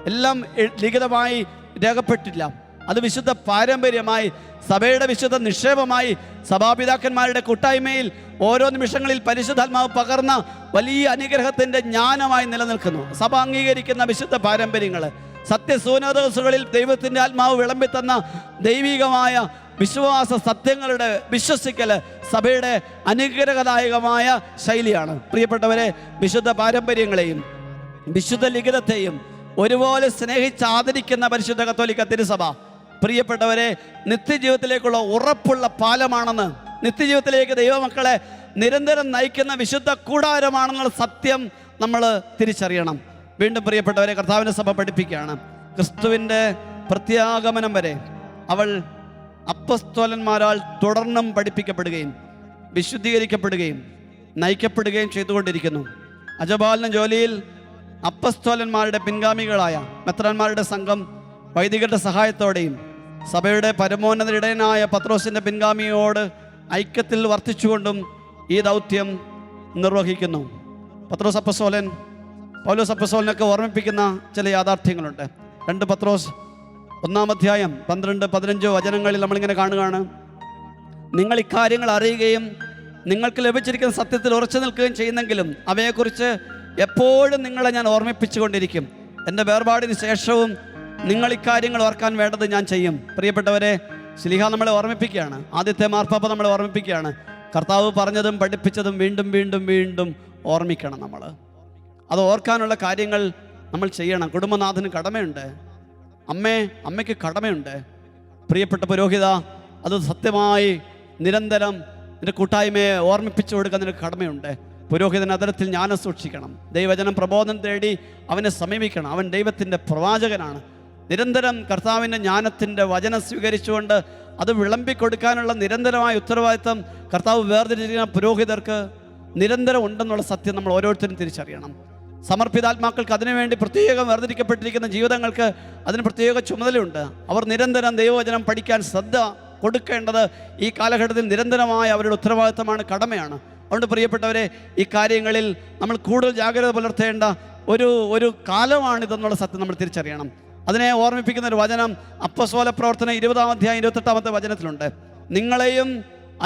എല്ലാം ലിഖിതമായി രേഖപ്പെട്ടില്ല. അത് വിശുദ്ധ പാരമ്പര്യമായി, സഭയുടെ വിശുദ്ധ നിക്ഷേപമായി, സഭാപിതാക്കന്മാരുടെ കൂട്ടായ്മയിൽ ഓരോ നിമിഷങ്ങളിൽ പരിശുദ്ധാത്മാവ് പകർന്ന വലിയ അനുഗ്രഹത്തിൻ്റെ ജ്ഞാനമായി നിലനിൽക്കുന്നു. സഭ അംഗീകരിക്കുന്ന വിശുദ്ധ പാരമ്പര്യങ്ങൾ, സത്യസൂനദോസുകളിൽ ദൈവത്തിൻ്റെ ആത്മാവ് വിളമ്പിത്തന്ന ദൈവികമായ വിശ്വാസ സത്യങ്ങളുടെ വിശ്വസിക്കൽ സഭയുടെ അനുഗ്രഹദായകമായ ശൈലിയാണ്. പ്രിയപ്പെട്ടവരെ, വിശുദ്ധ പാരമ്പര്യങ്ങളെയും വിശുദ്ധ ലിഖിതത്തെയും ഒരുപോലെ സ്നേഹിച്ച് ആദരിക്കുന്ന പരിശുദ്ധ കത്തോലിക്ക തിരുസഭ പ്രിയപ്പെട്ടവരെ നിത്യജീവിതത്തിലേക്കുള്ള ഉറപ്പുള്ള പാലമാണെന്ന്, നിത്യജീവിതത്തിലേക്ക് ദൈവമക്കളെ നിരന്തരം നയിക്കുന്ന വിശുദ്ധ കൂടാരമാണെന്നുള്ള സത്യം നമ്മൾ തിരിച്ചറിയണം. വീണ്ടും പ്രിയപ്പെട്ടവരെ, കർത്താവിൻ്റെ സഭ പഠിപ്പിക്കുകയാണ്, ക്രിസ്തുവിൻ്റെ പ്രത്യാഗമനം വരെ അവൾ അപ്പസ്തോലന്മാരാൽ തുടർന്നും പഠിപ്പിക്കപ്പെടുകയും വിശുദ്ധീകരിക്കപ്പെടുകയും നയിക്കപ്പെടുകയും ചെയ്തുകൊണ്ടിരിക്കുന്നു. അജപാലന ജോലിയിൽ അപ്പസ്തോലന്മാരുടെ പിൻഗാമികളായ മെത്രാന്മാരുടെ സംഘം വൈദികരുടെ സഹായത്തോടെയും സഭയുടെ പരമോന്നത ഇടയനായ പത്രോസിൻ്റെ പിൻഗാമിയോട് ഐക്യത്തിൽ വർത്തിച്ചുകൊണ്ടും ഈ ദൗത്യം നിർവഹിക്കുന്നു. പത്രോസ് അപ്പസ്തോലൻ പൗലോസ് അപ്പോസ്തലനൊക്കെ ഓർമ്മിപ്പിക്കുന്ന ചില യാഥാർത്ഥ്യങ്ങളുണ്ട്. 2 പത്രോസ് 1 അധ്യായം 12-15 വചനങ്ങളിൽ നമ്മളിങ്ങനെ കാണുകയാണ്, നിങ്ങൾ ഇക്കാര്യങ്ങൾ അറിയുകയും നിങ്ങൾക്ക് ലഭിച്ചിരിക്കുന്ന സത്യത്തിൽ ഉറച്ചു നിൽക്കുകയും ചെയ്യുന്നെങ്കിലും അവയെക്കുറിച്ച് എപ്പോഴും നിങ്ങളെ ഞാൻ ഓർമ്മിപ്പിച്ചുകൊണ്ടിരിക്കും. എൻ്റെ വേർപാടിന് ശേഷവും നിങ്ങൾ ഇക്കാര്യങ്ങൾ ഓർക്കാൻ വേണ്ടത് ഞാൻ ചെയ്യും. പ്രിയപ്പെട്ടവരെ, ശ്ലീഹ നമ്മളെ ഓർമ്മിപ്പിക്കുകയാണ്, ആദ്യത്തെ മാർപ്പാപ്പ നമ്മളെ ഓർമ്മിപ്പിക്കുകയാണ്, കർത്താവ് പറഞ്ഞതും പഠിപ്പിച്ചതും വീണ്ടും വീണ്ടും വീണ്ടും ഓർമ്മിക്കണം. നമ്മൾ അത് ഓർക്കാനുള്ള കാര്യങ്ങൾ നമ്മൾ ചെയ്യണം. കുടുംബനാഥന് കടമയുണ്ട്, അമ്മയ്ക്ക് കടമയുണ്ട്. പ്രിയപ്പെട്ട പുരോഹിത, അത് സത്യമായി നിരന്തരം നിന്റെ കൂട്ടായ്മയെ ഓർമ്മിപ്പിച്ചു കൊടുക്കാൻ നിനക്ക് കടമയുണ്ട്. പുരോഹിതൻ അതരത്തിൽ ജ്ഞാനം സൂക്ഷിക്കണം, ദൈവവചനം പ്രബോധനം തേടി അവനെ സമീപിക്കണം. അവൻ ദൈവത്തിൻ്റെ പ്രവാചകനാണ്. നിരന്തരം കർത്താവിൻ്റെ ജ്ഞാനത്തിൻ്റെ വചനം സ്വീകരിച്ചുകൊണ്ട് അത് വിളമ്പിക്കൊടുക്കാനുള്ള നിരന്തരമായ ഉത്തരവാദിത്വം കർത്താവ് വേർതിരിച്ചിരിക്കുന്ന പുരോഹിതർക്ക് നിരന്തരം ഉണ്ടെന്നുള്ള സത്യം നമ്മൾ ഓരോരുത്തരും തിരിച്ചറിയണം. സമർപ്പിതാത്മാക്കൾക്ക് അതിനുവേണ്ടി പ്രത്യേകം വേർതിരിക്കപ്പെട്ടിരിക്കുന്ന ജീവിതങ്ങൾക്ക് അതിന് പ്രത്യേക ചുമതലയുണ്ട്. അവർ നിരന്തരം ദൈവവചനം പഠിക്കാൻ ശ്രദ്ധ കൊടുക്കേണ്ടത് ഈ കാലഘട്ടത്തിൽ നിരന്തരമായ അവരുടെ ഉത്തരവാദിത്തമാണ്, കടമയാണ്. അതുകൊണ്ട് പ്രിയപ്പെട്ടവരെ, ഈ കാര്യങ്ങളിൽ നമ്മൾ കൂടുതൽ ജാഗ്രത പുലർത്തേണ്ട ഒരു കാലമാണിതെന്നുള്ള സത്യം നമ്മൾ തിരിച്ചറിയണം. അതിനെ ഓർമ്മിപ്പിക്കുന്ന ഒരു വചനം അപ്പോസ്തല പ്രവർത്തനം 20 അധ്യായം 28 വചനത്തിലുണ്ട്. നിങ്ങളെയും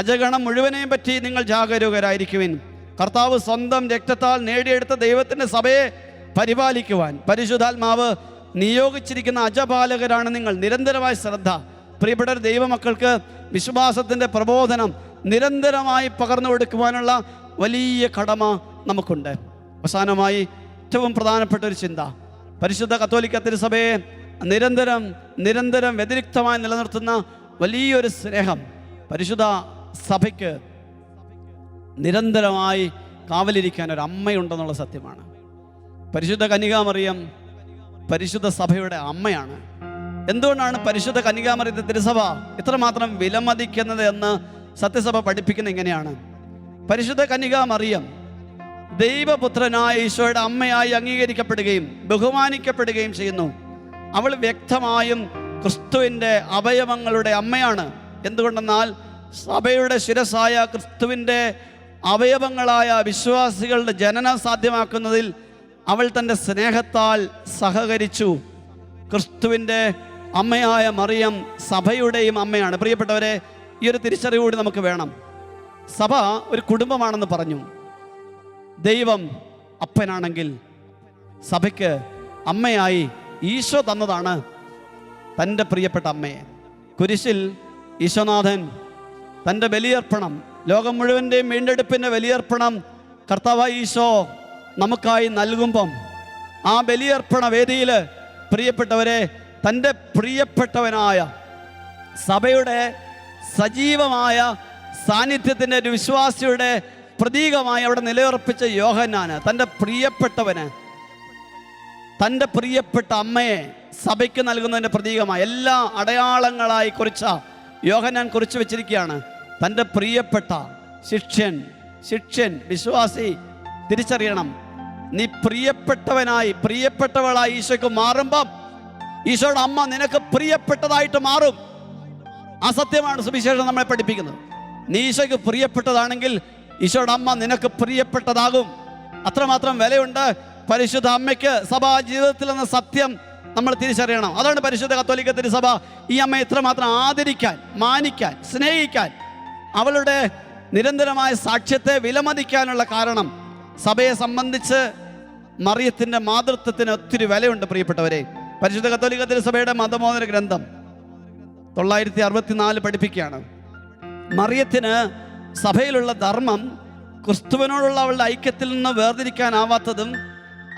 അജഗണം മുഴുവനെയും പറ്റി നിങ്ങൾ ജാഗരൂകരായിരിക്കുവിൻ. കർത്താവ് സ്വന്തം രക്തത്താൽ നേടിയെടുത്ത ദൈവത്തിൻ്റെ സഭയെ പരിപാലിക്കുവാൻ പരിശുദ്ധാത്മാവ് നിയോഗിച്ചിരിക്കുന്ന അജപാലകരാണ് നിങ്ങൾ. നിരന്തരമായ ശ്രദ്ധ. പ്രിയപ്പെട്ട ദൈവമക്കൾക്ക് വിശ്വാസത്തിൻ്റെ പ്രബോധനം നിരന്തരമായി പകർന്നു കൊടുക്കുവാനുള്ള വലിയ കടമ നമുക്കുണ്ട്. അവസാനമായി ഏറ്റവും പ്രധാനപ്പെട്ട ഒരു ചിന്ത, പരിശുദ്ധ കത്തോലിക്ക തിരുസഭയെ നിരന്തരം വ്യതിരിക്തമായി നിലനിർത്തുന്ന വലിയൊരു സ്നേഹം പരിശുദ്ധ സഭയ്ക്ക് നിരന്തരമായി കാവലിരിക്കാൻ ഒരു അമ്മയുണ്ടെന്നുള്ള സത്യമാണ്. പരിശുദ്ധ കന്യകാമറിയം പരിശുദ്ധ സഭയുടെ അമ്മയാണ്. എന്തുകൊണ്ടാണ് പരിശുദ്ധ കന്യകാമറിയത്തെ തിരുസഭ ഇത്രമാത്രം വിലമതിക്കുന്നത് എന്ന് സത്യസഭ പഠിപ്പിക്കുന്നത് ഇങ്ങനെയാണ്. പരിശുദ്ധ കന്യകാമറിയം ദൈവപുത്രനായ ഈശോയുടെ അമ്മയായി അംഗീകരിക്കപ്പെടുകയും ബഹുമാനിക്കപ്പെടുകയും ചെയ്യുന്നു. അവൾ വ്യക്തമായും ക്രിസ്തുവിൻ്റെ അവയവങ്ങളുടെ അമ്മയാണ്. എന്തുകൊണ്ടെന്നാൽ സഭയുടെ ശിരസായ ക്രിസ്തുവിൻ്റെ അവയവങ്ങളായ വിശ്വാസികളുടെ ജനനം സാധ്യമാക്കുന്നതിൽ അവൾ തൻ്റെ സ്നേഹത്താൽ സഹകരിച്ചു. ക്രിസ്തുവിൻ്റെ അമ്മയായ മറിയം സഭയുടെയും അമ്മയാണ്. പ്രിയപ്പെട്ടവരെ, ഈ ഒരു തിരിച്ചറിവ് കൂടി നമുക്ക് വേണം. സഭ ഒരു കുടുംബമാണെന്ന് പറഞ്ഞു. ദൈവം അപ്പനാണെങ്കിൽ സഭയ്ക്ക് അമ്മയായി ഈശോ തന്നതാണ് തൻ്റെ പ്രിയപ്പെട്ട അമ്മയെ. കുരിശിൽ ഈശോനാഥൻ തൻ്റെ ബലിയർപ്പണം, ലോകം മുഴുവൻ്റെയും വീണ്ടെടുപ്പിൻ്റെ ബലിയർപ്പണം കർത്താവായ ഈശോ നമുക്കായി നൽകുമ്പം ആ ബലിയർപ്പണ വേദിയിൽ പ്രിയപ്പെട്ടവരെ തൻ്റെ പ്രിയപ്പെട്ടവനായ സഭയുടെ സജീവമായ സാന്നിധ്യത്തിൻ്റെ ഒരു വിശ്വാസിയുടെ പ്രതീകമായി അവിടെ നിലയുറപ്പിച്ച യോഹന്നാന് തൻ്റെ പ്രിയപ്പെട്ടവന് തൻ്റെ പ്രിയപ്പെട്ട അമ്മയെ സഭയ്ക്ക് നൽകുന്നതിൻ്റെ പ്രതീകമായി എല്ലാ അടയാളങ്ങളായി കുറിച്ച യോഹന്നാൻ കുറിച്ച് വെച്ചിരിക്കുകയാണ്. തൻ്റെ പ്രിയപ്പെട്ട ശിഷ്യൻ വിശ്വാസി തിരിച്ചറിയണം, നീ പ്രിയപ്പെട്ടവളായി ഈശോയ്ക്ക് മാറുമ്പം ഈശോയുടെ അമ്മ നിനക്ക് പ്രിയപ്പെട്ടതായിട്ട് മാറും. ആ സത്യമാണ് സുവിശേഷം നമ്മളെ പഠിപ്പിക്കുന്നത്. നീ ഈശോയ്ക്ക് പ്രിയപ്പെട്ടതാണെങ്കിൽ ഈശോയുടെ അമ്മ നിനക്ക് പ്രിയപ്പെട്ടതാകും. അത്രമാത്രം വിലയുണ്ട് പരിശുദ്ധ അമ്മയ്ക്ക് സഭാ ജീവിതത്തിൽ എന്ന സത്യം നമ്മൾ തിരിച്ചറിയണം. അതാണ് പരിശുദ്ധ കത്തോലിക്ക തിരുസഭ ഈ അമ്മയെ ഇത്രമാത്രം ആദരിക്കാൻ, മാനിക്കാൻ, സ്നേഹിക്കാൻ, അവളുടെ നിരന്തരമായ സാക്ഷ്യത്തെ വിലമതിക്കാനുള്ള കാരണം. സഭയെ സംബന്ധിച്ച് മറിയത്തിൻ്റെ മാതൃത്വത്തിന് ഒത്തിരി വിലയുണ്ട്. പ്രിയപ്പെട്ടവരെ, പരിശുദ്ധ കത്തോലിക്ക തിരുസഭയുടെ മതബോധന ഗ്രന്ഥം 964 പഠിപ്പിക്കുകയാണ്, മറിയത്തിന് സഭയിലുള്ള ധർമ്മം ക്രിസ്തുവിനോടുള്ള അവളുടെ ഐക്യത്തിൽ നിന്ന് വേർതിരിക്കാനാവാത്തതും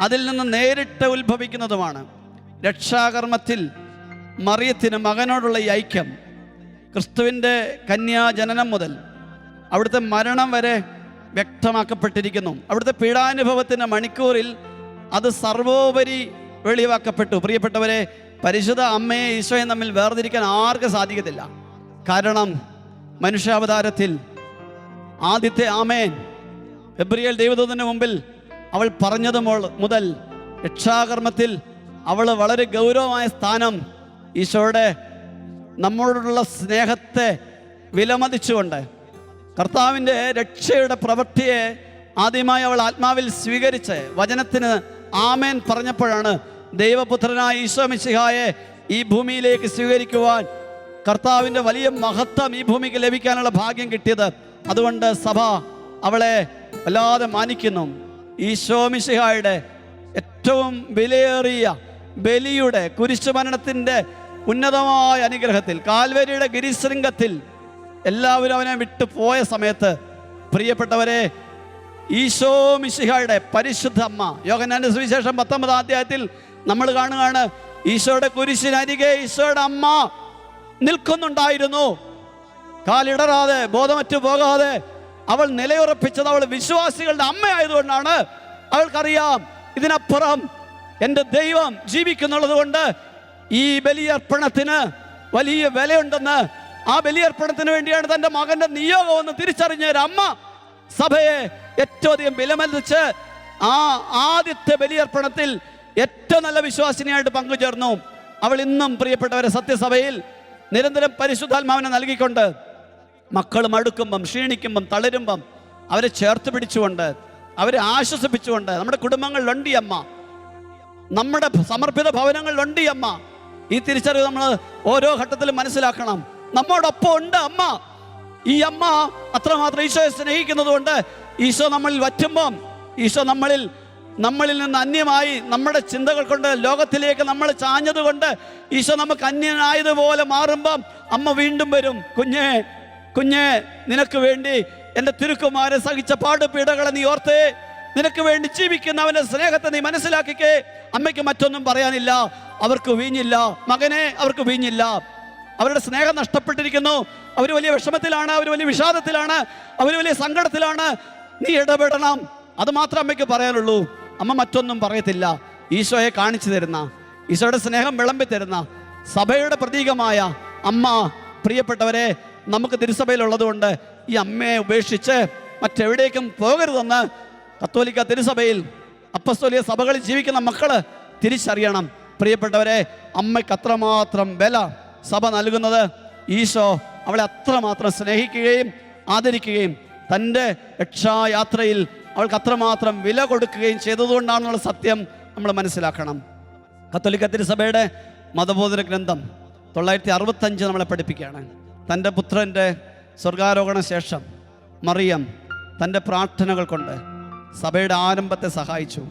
അതിൽ നിന്ന് നേരിട്ട് ഉത്ഭവിക്കുന്നതുമാണ്. രക്ഷാകർമ്മത്തിൽ മറിയത്തിന് മകനോടുള്ള ഈ ഐക്യം ക്രിസ്തുവിൻ്റെ കന്യാജനനം മുതൽ അവിടുത്തെ മരണം വരെ വ്യക്തമാക്കപ്പെട്ടിരിക്കുന്നു. അവിടുത്തെ പീഡാനുഭവത്തിൻ്റെ മണിക്കൂറിൽ അത് സർവോപരി വെളിവാക്കപ്പെട്ടു. പ്രിയപ്പെട്ടവരെ, പരിശുദ്ധ അമ്മയെ ഈശോയെ തമ്മിൽ വേർതിരിക്കാൻ ആർക്കും സാധിക്കത്തില്ല. കാരണം മനുഷ്യാവതാരത്തിൽ ആദ്യത്തെ ആമേൻ ഗബ്രിയേൽ ദൈവദൂതന് മുമ്പിൽ അവൾ പറഞ്ഞത് മുതൽ രക്ഷാകർമ്മത്തിൽ അവൾ വളരെ ഗൗരവമായ സ്ഥാനം ഈശോയുടെ നമ്മോടുള്ള സ്നേഹത്തെ വിലമതിച്ചുകൊണ്ട് കർത്താവിൻ്റെ രക്ഷയുടെ പ്രവൃത്തിയെ ആദ്യമായി അവൾ ആത്മാവിൽ സ്വീകരിച്ച് വചനത്തിന് ആമേൻ പറഞ്ഞപ്പോഴാണ് ദൈവപുത്രനായ ഈശോ മിശിഹായെ ഈ ഭൂമിയിലേക്ക് സ്വീകരിക്കുവാൻ കർത്താവിൻ്റെ വലിയ മഹത്വം ഈ ഭൂമിക്ക് ലഭിക്കാനുള്ള ഭാഗ്യം കിട്ടിയത്. അതുകൊണ്ട് സഭ അവളെ വല്ലാതെ മാനിക്കുന്നു. ഈശോ മിശിഹായുടെ ഏറ്റവും വിലയേറിയ ബലിയുടെ കുരിശുമരണത്തിൻ്റെ ഉന്നതമായ അനുഗ്രഹത്തിൽ, കാൽവരിയുടെ ഗിരിശൃംഗത്തിൽ എല്ലാവരും അവനെ വിട്ടു പോയ സമയത്ത്, പ്രിയപ്പെട്ടവരെ, ഈശോ മിശിഹായുടെ പരിശുദ്ധ അമ്മ, യോഹന്നാന്റെ സുവിശേഷം 19-ാം അധ്യായത്തിൽ നമ്മൾ കാണുകയാണ്, ഈശോയുടെ കുരിശിനരികെ ഈശോയുടെ അമ്മ നിൽക്കുന്നുണ്ടായിരുന്നു. കാലിടറാതെ, ബോധമറ്റു പോകാതെ അവൾ നിലയുറപ്പിച്ചത് അവൾ വിശ്വാസികളുടെ അമ്മയായതുകൊണ്ടാണ്. അവൾക്കറിയാം ഇതിനപ്പുറം എൻ്റെ ദൈവം ജീവിക്കുന്നുള്ളത് കൊണ്ട് ഈ ബലിയർപ്പണത്തിന് വലിയ വിലയുണ്ടെന്ന്, ആ ബലിയർപ്പണത്തിന് വേണ്ടിയാണ് തൻ്റെ മകൻ്റെ നിയോഗമെന്ന് തിരിച്ചറിഞ്ഞ ഒരു അമ്മ സഭയെ ഏറ്റവും അധികം വിലമതിച്ച് ആ ആദ്യത്തെ ബലിയർപ്പണത്തിൽ ഏറ്റവും നല്ല വിശ്വാസിനിയായിട്ട് പങ്കുചേർന്നു. അവൾ ഇന്നും, പ്രിയപ്പെട്ടവരെ, സത്യസഭയിൽ നിരന്തരം പരിശുദ്ധാത്മാവിനെ നൽകിക്കൊണ്ട് മക്കൾ മടുക്കുമ്പം, ക്ഷീണിക്കുമ്പം, തളരുമ്പം അവരെ ചേർത്ത് പിടിച്ചുകൊണ്ട്, അവരെ ആശ്വസിപ്പിച്ചുകൊണ്ട്, നമ്മുടെ കുടുംബങ്ങളിലുണ്ട് ഈ അമ്മ, നമ്മുടെ സമർപ്പിത ഭവനങ്ങളിലുണ്ട് ഈ അമ്മ. ഈ തിരിച്ചറിവ് നമ്മൾ ഓരോ ഘട്ടത്തിലും മനസ്സിലാക്കണം. നമ്മോടൊപ്പം ഉണ്ട് അമ്മ. ഈ അമ്മ അത്രമാത്രം ഈശോയെ സ്നേഹിക്കുന്നത് കൊണ്ട് ഈശോ നമ്മളിൽ വറ്റുമ്പം, ഈശോ നമ്മളിൽ നിന്ന് അന്യമായി നമ്മുടെ ചിന്തകൾ കൊണ്ട് ലോകത്തിലേക്ക് നമ്മൾ ചാഞ്ഞതുകൊണ്ട് ഈശോ നമുക്ക് അന്യനായതുപോലെ മാറുമ്പം അമ്മ വീണ്ടും വരും. കുഞ്ഞേ നിനക്ക് വേണ്ടി എൻ്റെ തിരുക്കുമാരൻ സഹിച്ച പാടുപീഡകളെ നീ ഓർത്തേ, നിനക്ക് വേണ്ടി ജീവിക്കുന്ന അവൻ്റെ സ്നേഹത്തെ നീ മനസ്സിലാക്കിക്കേ. അമ്മയ്ക്ക് മറ്റൊന്നും പറയാനില്ല. അവർക്ക് വീഞ്ഞില്ല മകനെ, അവർക്ക് വീഞ്ഞില്ല. അവരുടെ സ്നേഹം നഷ്ടപ്പെട്ടിരിക്കുന്നു. അവർ വലിയ വിഷമത്തിലാണ്, അവർ വലിയ വിഷാദത്തിലാണ്, അവർ വലിയ സങ്കടത്തിലാണ്. നീ ഇടപെടണം. അത് മാത്രം അമ്മയ്ക്ക് പറയാനുള്ളൂ. അമ്മ മറ്റൊന്നും പറയത്തില്ല. ഈശോയെ കാണിച്ചു തരുന്ന, ഈശോയുടെ സ്നേഹം വിളമ്പി തരുന്ന സഭയുടെ പ്രതീകമായ അമ്മ, പ്രിയപ്പെട്ടവരെ, നമുക്ക് തിരുസഭയിലുള്ളത് കൊണ്ട് ഈ അമ്മയെ ഉപേക്ഷിച്ച് മറ്റെവിടേക്കും പോകരുതെന്ന് കത്തോലിക്ക തിരുസഭയിൽ, അപ്പസ്തോലിക സഭകളിൽ ജീവിക്കുന്ന മക്കള് തിരിച്ചറിയണം. പ്രിയപ്പെട്ടവരെ, അമ്മയ്ക്ക് അത്രമാത്രം വില സഭ നൽകുന്നത്, ഈശോ അവളെ അത്രമാത്രം സ്നേഹിക്കുകയും ആദരിക്കുകയും തൻ്റെ രക്ഷായാത്രയിൽ അവൾക്ക് അത്രമാത്രം വില കൊടുക്കുകയും ചെയ്തതുകൊണ്ടാണെന്നുള്ള സത്യം നമ്മൾ മനസ്സിലാക്കണം. കത്തോലിക്ക തിരുസഭയുടെ മതബോധന ഗ്രന്ഥം 965 നമ്മളെ പഠിപ്പിക്കുകയാണ്. തൻ്റെ പുത്രൻ്റെ സ്വർഗാരോഹണ ശേഷം മറിയം തൻ്റെ പ്രാർത്ഥനകൾ കൊണ്ട് സഭയുടെ ആരംഭത്തെ സഹായിച്ചു.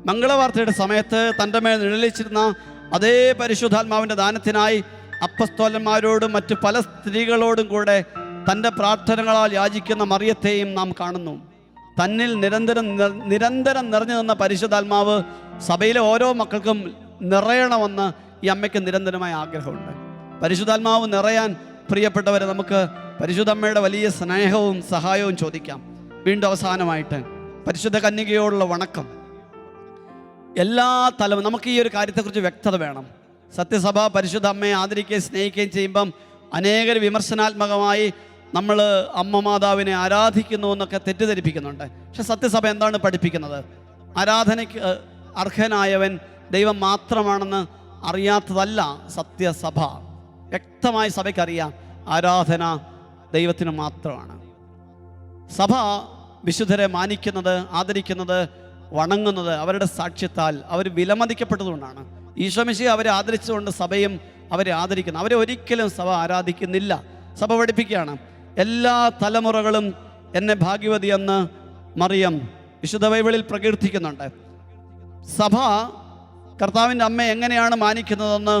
മംഗളവാർത്തയുടെ സമയത്ത് തൻ്റെ മേൽ നിഴലിച്ചിരുന്ന അതേ പരിശുദ്ധാത്മാവിൻ്റെ ദാനത്തിനായി അപ്പസ്തോലന്മാരോടും മറ്റു പല സ്ത്രീകളോടും കൂടെ തൻ്റെ പ്രാർത്ഥനകളാൽ യാചിക്കുന്ന മറിയത്തെയും നാം കാണുന്നു. തന്നിൽ നിരന്തരം നിറഞ്ഞു നിന്ന പരിശുദ്ധാത്മാവ് സഭയിലെ ഓരോ മക്കൾക്കും നിറയണമെന്ന് ഈ അമ്മയ്ക്ക് നിരന്തരമായ ആഗ്രഹമുണ്ട്. പരിശുദ്ധാത്മാവ് നിറയാൻ, പ്രിയപ്പെട്ടവരെ, നമുക്ക് പരിശുദ്ധമ്മയുടെ വലിയ സ്നേഹവും സഹായവും ചോദിക്കാം. വീണ്ടും അവസാനമായിട്ട് പരിശുദ്ധ കന്യകയോടുള്ള വണക്കം. എല്ലാ തലവും നമുക്ക് ഈ ഒരു കാര്യത്തെക്കുറിച്ച് വ്യക്തത വേണം. സത്യസഭ പരിശുദ്ധ അമ്മയെ ആദരിക്കുകയും സ്നേഹിക്കുകയും ചെയ്യുമ്പം അനേകർ വിമർശനാത്മകമായി നമ്മൾ അമ്മ മാതാവിനെ ആരാധിക്കുന്നു എന്നൊക്കെ തെറ്റിദ്ധരിപ്പിക്കുന്നുണ്ട്. പക്ഷെ സത്യസഭ എന്താണ് പഠിപ്പിക്കുന്നത്? ആരാധനയ്ക്ക് അർഹനായവൻ ദൈവം മാത്രമാണെന്ന് അറിയാത്തതല്ല സത്യസഭ. വ്യക്തമായി സഭയ്ക്കറിയാം ആരാധന ദൈവത്തിന് മാത്രമാണ്. സഭ വിശുദ്ധരെ മാനിക്കുന്നത്, ആദരിക്കുന്നത്, വണങ്ങുന്നത് അവരുടെ സാക്ഷ്യത്താൽ, അവർ വിലമതിക്കപ്പെട്ടതുകൊണ്ടാണ്. ഈശോ മിശിഹ അവരെ ആദരിച്ചുകൊണ്ട് സഭയും അവരെ ആദരിക്കുന്നു. അവരെ ഒരിക്കലും സഭ ആരാധിക്കുന്നില്ല. സഭ പഠിപ്പിക്കുകയാണ്, എല്ലാ തലമുറകളും എന്നെ ഭാഗ്യവതിയെന്ന് മറിയം വിശുദ്ധ ബൈബിളിൽ പ്രകീർത്തിക്കുന്നുണ്ട്. സഭ കർത്താവിൻ്റെ അമ്മ എങ്ങനെയാണ് മാനിക്കുന്നതെന്ന്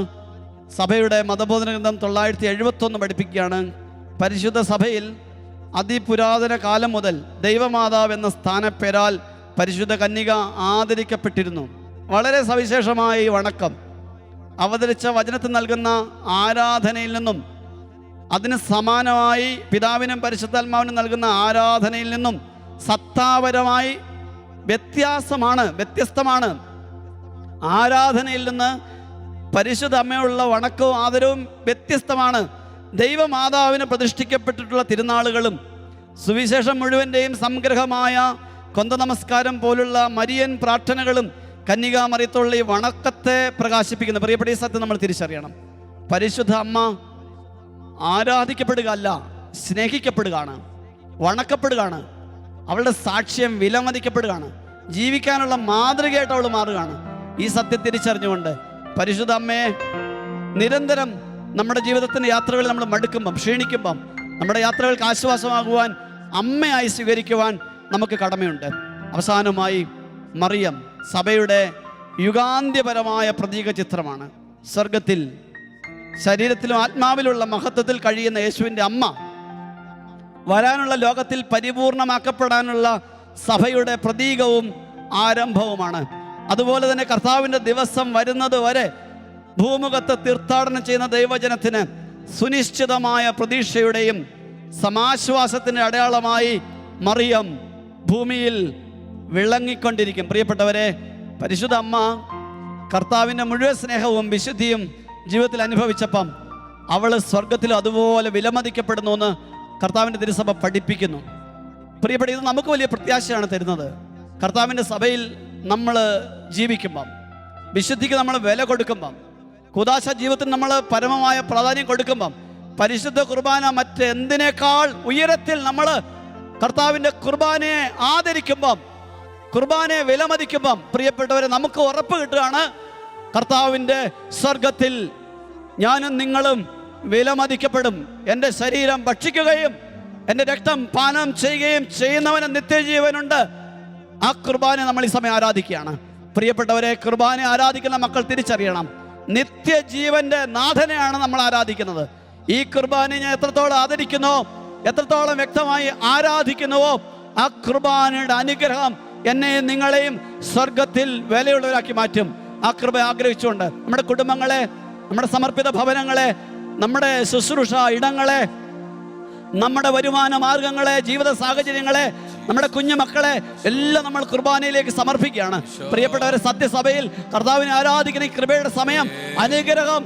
സഭയുടെ മതബോധന ഗ്രന്ഥം 971 പഠിപ്പിക്കുകയാണ്. പരിശുദ്ധ സഭയിൽ അതിപുരാതന കാലം മുതൽ ദൈവമാതാവ് എന്ന സ്ഥാനപ്പേരാൽ പരിശുദ്ധ കന്യക ആദരിക്കപ്പെട്ടിരുന്നു. വളരെ സവിശേഷമായ ഈ വണക്കം അവതരിച്ച വചനത്തിൽ നൽകുന്ന ആരാധനയിൽ നിന്നും അതിന് സമാനമായി പിതാവിനും പരിശുദ്ധാത്മാവിനും നൽകുന്ന ആരാധനയിൽ നിന്നും സത്താപരമായി വ്യത്യസ്തമാണ്. ആരാധനയിൽ നിന്ന് പരിശുദ്ധ അമ്മയുള്ള വണക്കവും ആദരവും വ്യത്യസ്തമാണ്. ദൈവമാതാവിന് പ്രതിഷ്ഠിക്കപ്പെട്ടിട്ടുള്ള തിരുനാളുകളും സുവിശേഷം മുഴുവൻ്റെയും സംഗ്രഹമായ കൊന്ത നമസ്കാരം പോലുള്ള മരിയൻ പ്രാർത്ഥനകളും കന്യകാമറിയത്തുള്ള ഈ വണക്കത്തെ പ്രകാശിപ്പിക്കുന്നു. പ്രിയപ്പെട്ട ഈ സത്യം നമ്മൾ തിരിച്ചറിയണം. പരിശുദ്ധ അമ്മ ആരാധിക്കപ്പെടുക അല്ല, സ്നേഹിക്കപ്പെടുകയാണ്, വണക്കപ്പെടുകയാണ്. അവളുടെ സാക്ഷ്യം വിലമതിക്കപ്പെടുകയാണ്. ജീവിക്കാനുള്ള മാതൃകയായിട്ട് അവൾ മാറുകയാണ്. ഈ സത്യം തിരിച്ചറിഞ്ഞുകൊണ്ട് പരിശുദ്ധ അമ്മയെ നിരന്തരം നമ്മുടെ ജീവിതത്തിൻ്റെ യാത്രകളിൽ നമ്മൾ മടുക്കുമ്പം, ക്ഷീണിക്കുമ്പം നമ്മുടെ യാത്രകൾക്ക് ആശ്വാസമാകുവാൻ അമ്മയായി സ്വീകരിക്കുവാൻ നമുക്ക് കടമയുണ്ട്. അവസാനമായി മറിയം സഭയുടെ യുഗാന്ത്യപരമായ പ്രതീക ചിത്രമാണ്. സ്വർഗത്തിൽ ശരീരത്തിലും ആത്മാവിലുള്ള മഹത്വത്തിൽ കഴിയുന്ന യേശുവിൻ്റെ അമ്മ വരാനുള്ള ലോകത്തിൽ പരിപൂർണമാക്കപ്പെടാനുള്ള സഭയുടെ പ്രതീകവും ആരംഭവുമാണ്. അതുപോലെ തന്നെ കർത്താവിൻ്റെ ദിവസം വരുന്നത് വരെ ഭൂമുഖത്ത് തീർത്ഥാടനം ചെയ്യുന്ന ദൈവജനത്തിന് സുനിശ്ചിതമായ പ്രതീക്ഷയുടെയും സമാശ്വാസത്തിൻ്റെ അടയാളമായി മറിയം ഭൂമിയിൽ വിളങ്ങിക്കൊണ്ടിരിക്കും. പ്രിയപ്പെട്ടവരെ, പരിശുദ്ധ അമ്മ കർത്താവിൻ്റെ മുഴുവൻ സ്നേഹവും വിശുദ്ധിയും ജീവിതത്തിൽ അനുഭവിച്ചപ്പം അവൾ സ്വർഗത്തിൽ അതുപോലെ വിലമതിക്കപ്പെടുന്നു എന്ന് കർത്താവിൻ്റെ തിരുസഭ പഠിപ്പിക്കുന്നു. പ്രിയപ്പെട്ട, ഇത് നമുക്ക് വലിയ പ്രത്യാശയാണ് തരുന്നത്. കർത്താവിൻ്റെ സഭയിൽ നമ്മൾ ജീവിക്കുമ്പം, വിശുദ്ധിക്ക് നമ്മൾ വില കൊടുക്കുമ്പം, കൂദാശ ജീവിതത്തിന് നമ്മൾ പരമമായ പ്രാധാന്യം കൊടുക്കുമ്പം, പരിശുദ്ധ കുർബാന മറ്റെന്തിനേക്കാൾ ഉയരത്തിൽ നമ്മൾ കർത്താവിൻ്റെ കുർബാനയെ ആദരിക്കുമ്പം, കുർബാനയെ വിലമതിക്കുമ്പം, പ്രിയപ്പെട്ടവരെ, നമുക്ക് ഉറപ്പ് കിട്ടുകയാണ് കർത്താവിൻ്റെ സ്വർഗത്തിൽ ഞാനും നിങ്ങളും വിലമതിക്കപ്പെടും. എൻ്റെ ശരീരം ഭക്ഷിക്കുകയും എൻ്റെ രക്തം പാനം ചെയ്യുകയും ചെയ്യുന്നവന് നിത്യജീവനുണ്ട്. ആ കുർബാന നമ്മൾ ഈ സമയം ആരാധിക്കുകയാണ്. പ്രിയപ്പെട്ടവരെ, കുർബാന ആരാധിക്കുന്ന മക്കൾ തിരിച്ചറിയണം, നിത്യജീവന്റെ നാഥനെയാണ് നമ്മൾ ആരാധിക്കുന്നത്. ഈ കുർബാനയെ ഞാൻ എത്രത്തോളം ആദരിക്കുന്നോ, എത്രത്തോളം വ്യക്തമായി ആരാധിക്കുന്നുവോ, ആ കുർബാനയുടെ അനുഗ്രഹം എന്നെയും നിങ്ങളെയും സ്വർഗത്തിൽ വിലയുള്ളവരാക്കി മാറ്റും. ആ കൃപ ആഗ്രഹിച്ചുകൊണ്ട് നമ്മുടെ കുടുംബങ്ങളെ, നമ്മുടെ സമർപ്പിത ഭവനങ്ങളെ, നമ്മുടെ ശുശ്രൂഷ ഇടങ്ങളെ, നമ്മുടെ വരുമാന മാർഗങ്ങളെ, ജീവിത സാഹചര്യങ്ങളെ, നമ്മുടെ കുഞ്ഞു മക്കളെ എല്ലാം നമ്മൾ കുർബാനയിലേക്ക് സമർപ്പിക്കുകയാണ്. പ്രിയപ്പെട്ടവരെ, സത്യസഭയിൽ കർത്താവിനെ ആരാധിക്കുന്ന ഈ കൃപയുടെ സമയം, അനുഗ്രഹം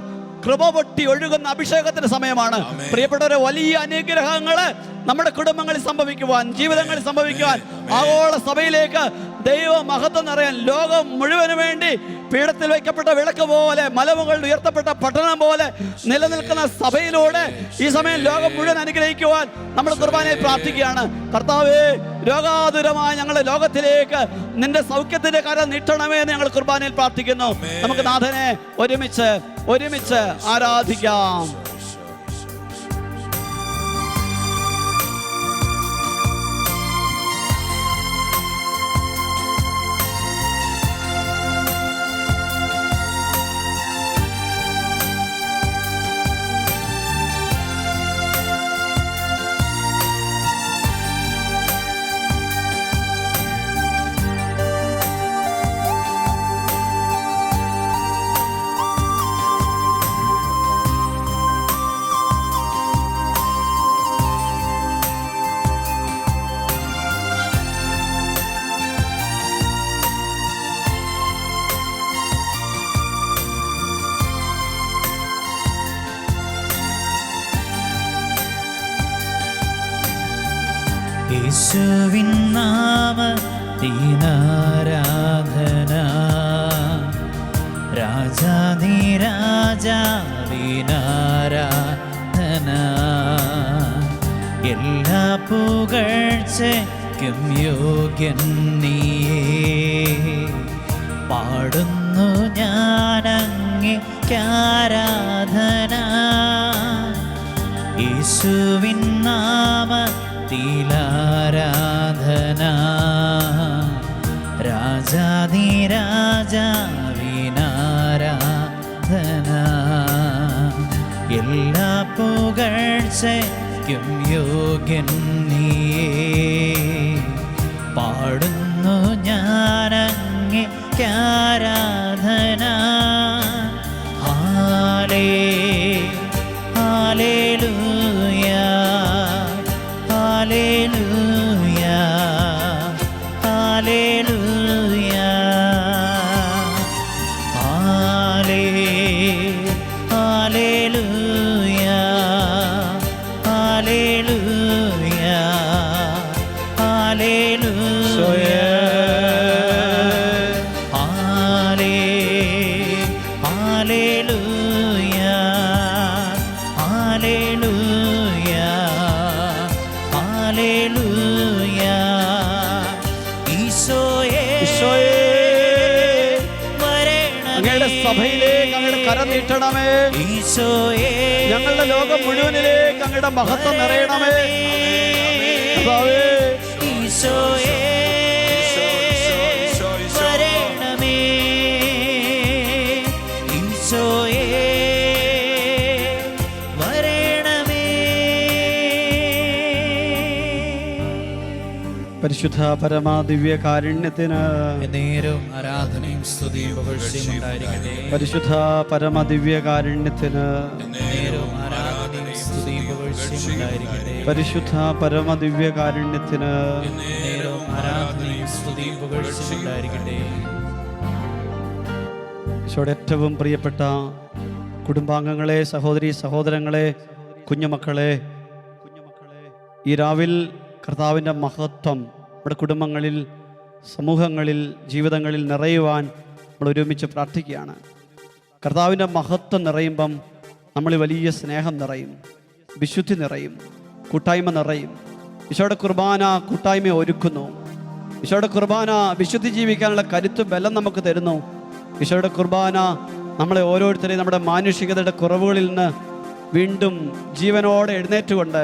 കൃപ പൊട്ടി ഒഴുകുന്ന അഭിഷേകത്തിന്റെ സമയമാണ്. പ്രിയപ്പെട്ടവരെ, വലിയ അനുഗ്രഹങ്ങള് നമ്മുടെ കുടുംബങ്ങളിൽ സംഭവിക്കുവാൻ, ജീവിതങ്ങളിൽ സംഭവിക്കുവാൻ, ആഗോള സഭയിലേക്ക് ദൈവ മഹത്വം നിറയാൻ, ലോകം മുഴുവന് വേണ്ടി പീഠത്തിൽ വയ്ക്കപ്പെട്ട വിളക്ക് പോലെ, മലമുകളിൽ ഉയർത്തപ്പെട്ട പട്ടണം പോലെ നിലനിൽക്കുന്ന സഭയിലൂടെ ഈ സമയം ലോകം മുഴുവൻ അനുഗ്രഹിക്കുവാൻ നമ്മൾ കുർബാനയിൽ പ്രാർത്ഥിക്കുകയാണ്. കർത്താവേ, രോഗാതുരമായ ഞങ്ങളുടെ ലോകത്തിലേക്ക് നിന്റെ സൗഖ്യത്തിന്റെ കരം നീട്ടണമേ എന്ന് ഞങ്ങൾ കുർബാനയിൽ പ്രാർത്ഥിക്കുന്നു. നമുക്ക് നാഥനെ ഒരുമിച്ച് ആരാധിക്കാം. യേശുവിൻ നാമത്തിനാരാധന, രാജാധിരാജാവിനാരാധന, എല്ലാ പുകഴ്ചയ്ക്കും യോഗ്യൻ നീയേ. പാടുന്നു ഞാനങ്ങേക്കാരാധന, യേശുവിൻ നാമത്തിലാരാധന, രാജാധിരാജാവിനാരാധന, എല്ലാ പുകഴ്ചയ്ക്കും യോഗ്യൻ നീയേ. പാടുന്നു ഞാനങ്ങേക്കാരാധന. ഹല്ലേലൂയ, ഹല്ലേലൂയ, ഹല്ലേലൂയ, ഹല്ലേലൂയ, ഹല്ലേലൂയ, ഹല്ലേലൂയ, ഹല്ലേലൂയ. അങ്ങയുടെ സഭയിലേക്ക് അങ്ങയുടെ കരം നീട്ടണമേ. ഈശോയേ, ഞങ്ങളുടെ ലോകം മുഴുവനിലേക്ക് അങ്ങയുടെ മഹത്വം നിറയണമേ. കർത്താവേ, ഈശോയേ വരണമേ. ഈശോയേ വരണമേ. പരിശുദ്ധ പരമാ ദിവ്യ കാരുണ്യത്തിന് നേരവും ആരാധനയും സ്തുതിയും പുകഴ്ചയും ഉണ്ടായിരിക്കട്ടെ. പരിശുദ്ധ പരമ ദിവ്യ കാരുണ്യത്തിന് നേരവും ആരാധനയും സ്തുതിയും പുകഴ്ചയും ഉണ്ടായിരിക്കട്ടെ. പരിശുദ്ധ പരമ ദിവ്യ കാരുണ്യത്തിന് നേരവും ആരാധനയും സ്തുതിയും പുകഴ്ചയും ഉണ്ടായിരിക്കട്ടെ. ഈശോയുടെ ഏറ്റവും പ്രിയപ്പെട്ട കുടുംബാംഗങ്ങളെ, സഹോദരി സഹോദരങ്ങളെ, കുഞ്ഞുമക്കളെ, ഈ രാവിൽ കർത്താവിൻ്റെ മഹത്വം നമ്മുടെ കുടുംബങ്ങളിൽ, സമൂഹങ്ങളിൽ, ജീവിതങ്ങളിൽ നിറയുവാൻ നമ്മൾ ഒരുമിച്ച് പ്രാർത്ഥിക്കുകയാണ്. കർത്താവിൻ്റെ മഹത്വം നിറയുമ്പം നമ്മൾ വലിയ സ്നേഹം നിറയും, വിശുദ്ധി നിറയും, കൂട്ടായ്മ നിറയും. ഈശോയുടെ കുർബാന കൂട്ടായ്മ ഒരുക്കുന്നു. ഈശോയുടെ കുർബാന വിശുദ്ധി ജീവിക്കാനുള്ള കരുത്തും ബലം നമുക്ക് തരുന്നു. ഈശോയുടെ കുർബാന നമ്മളെ ഓരോരുത്തരെയും നമ്മുടെ മാനുഷികതയുടെ കുറവുകളിൽ നിന്ന് വീണ്ടും ജീവനോടെ എഴുന്നേറ്റുകൊണ്ട്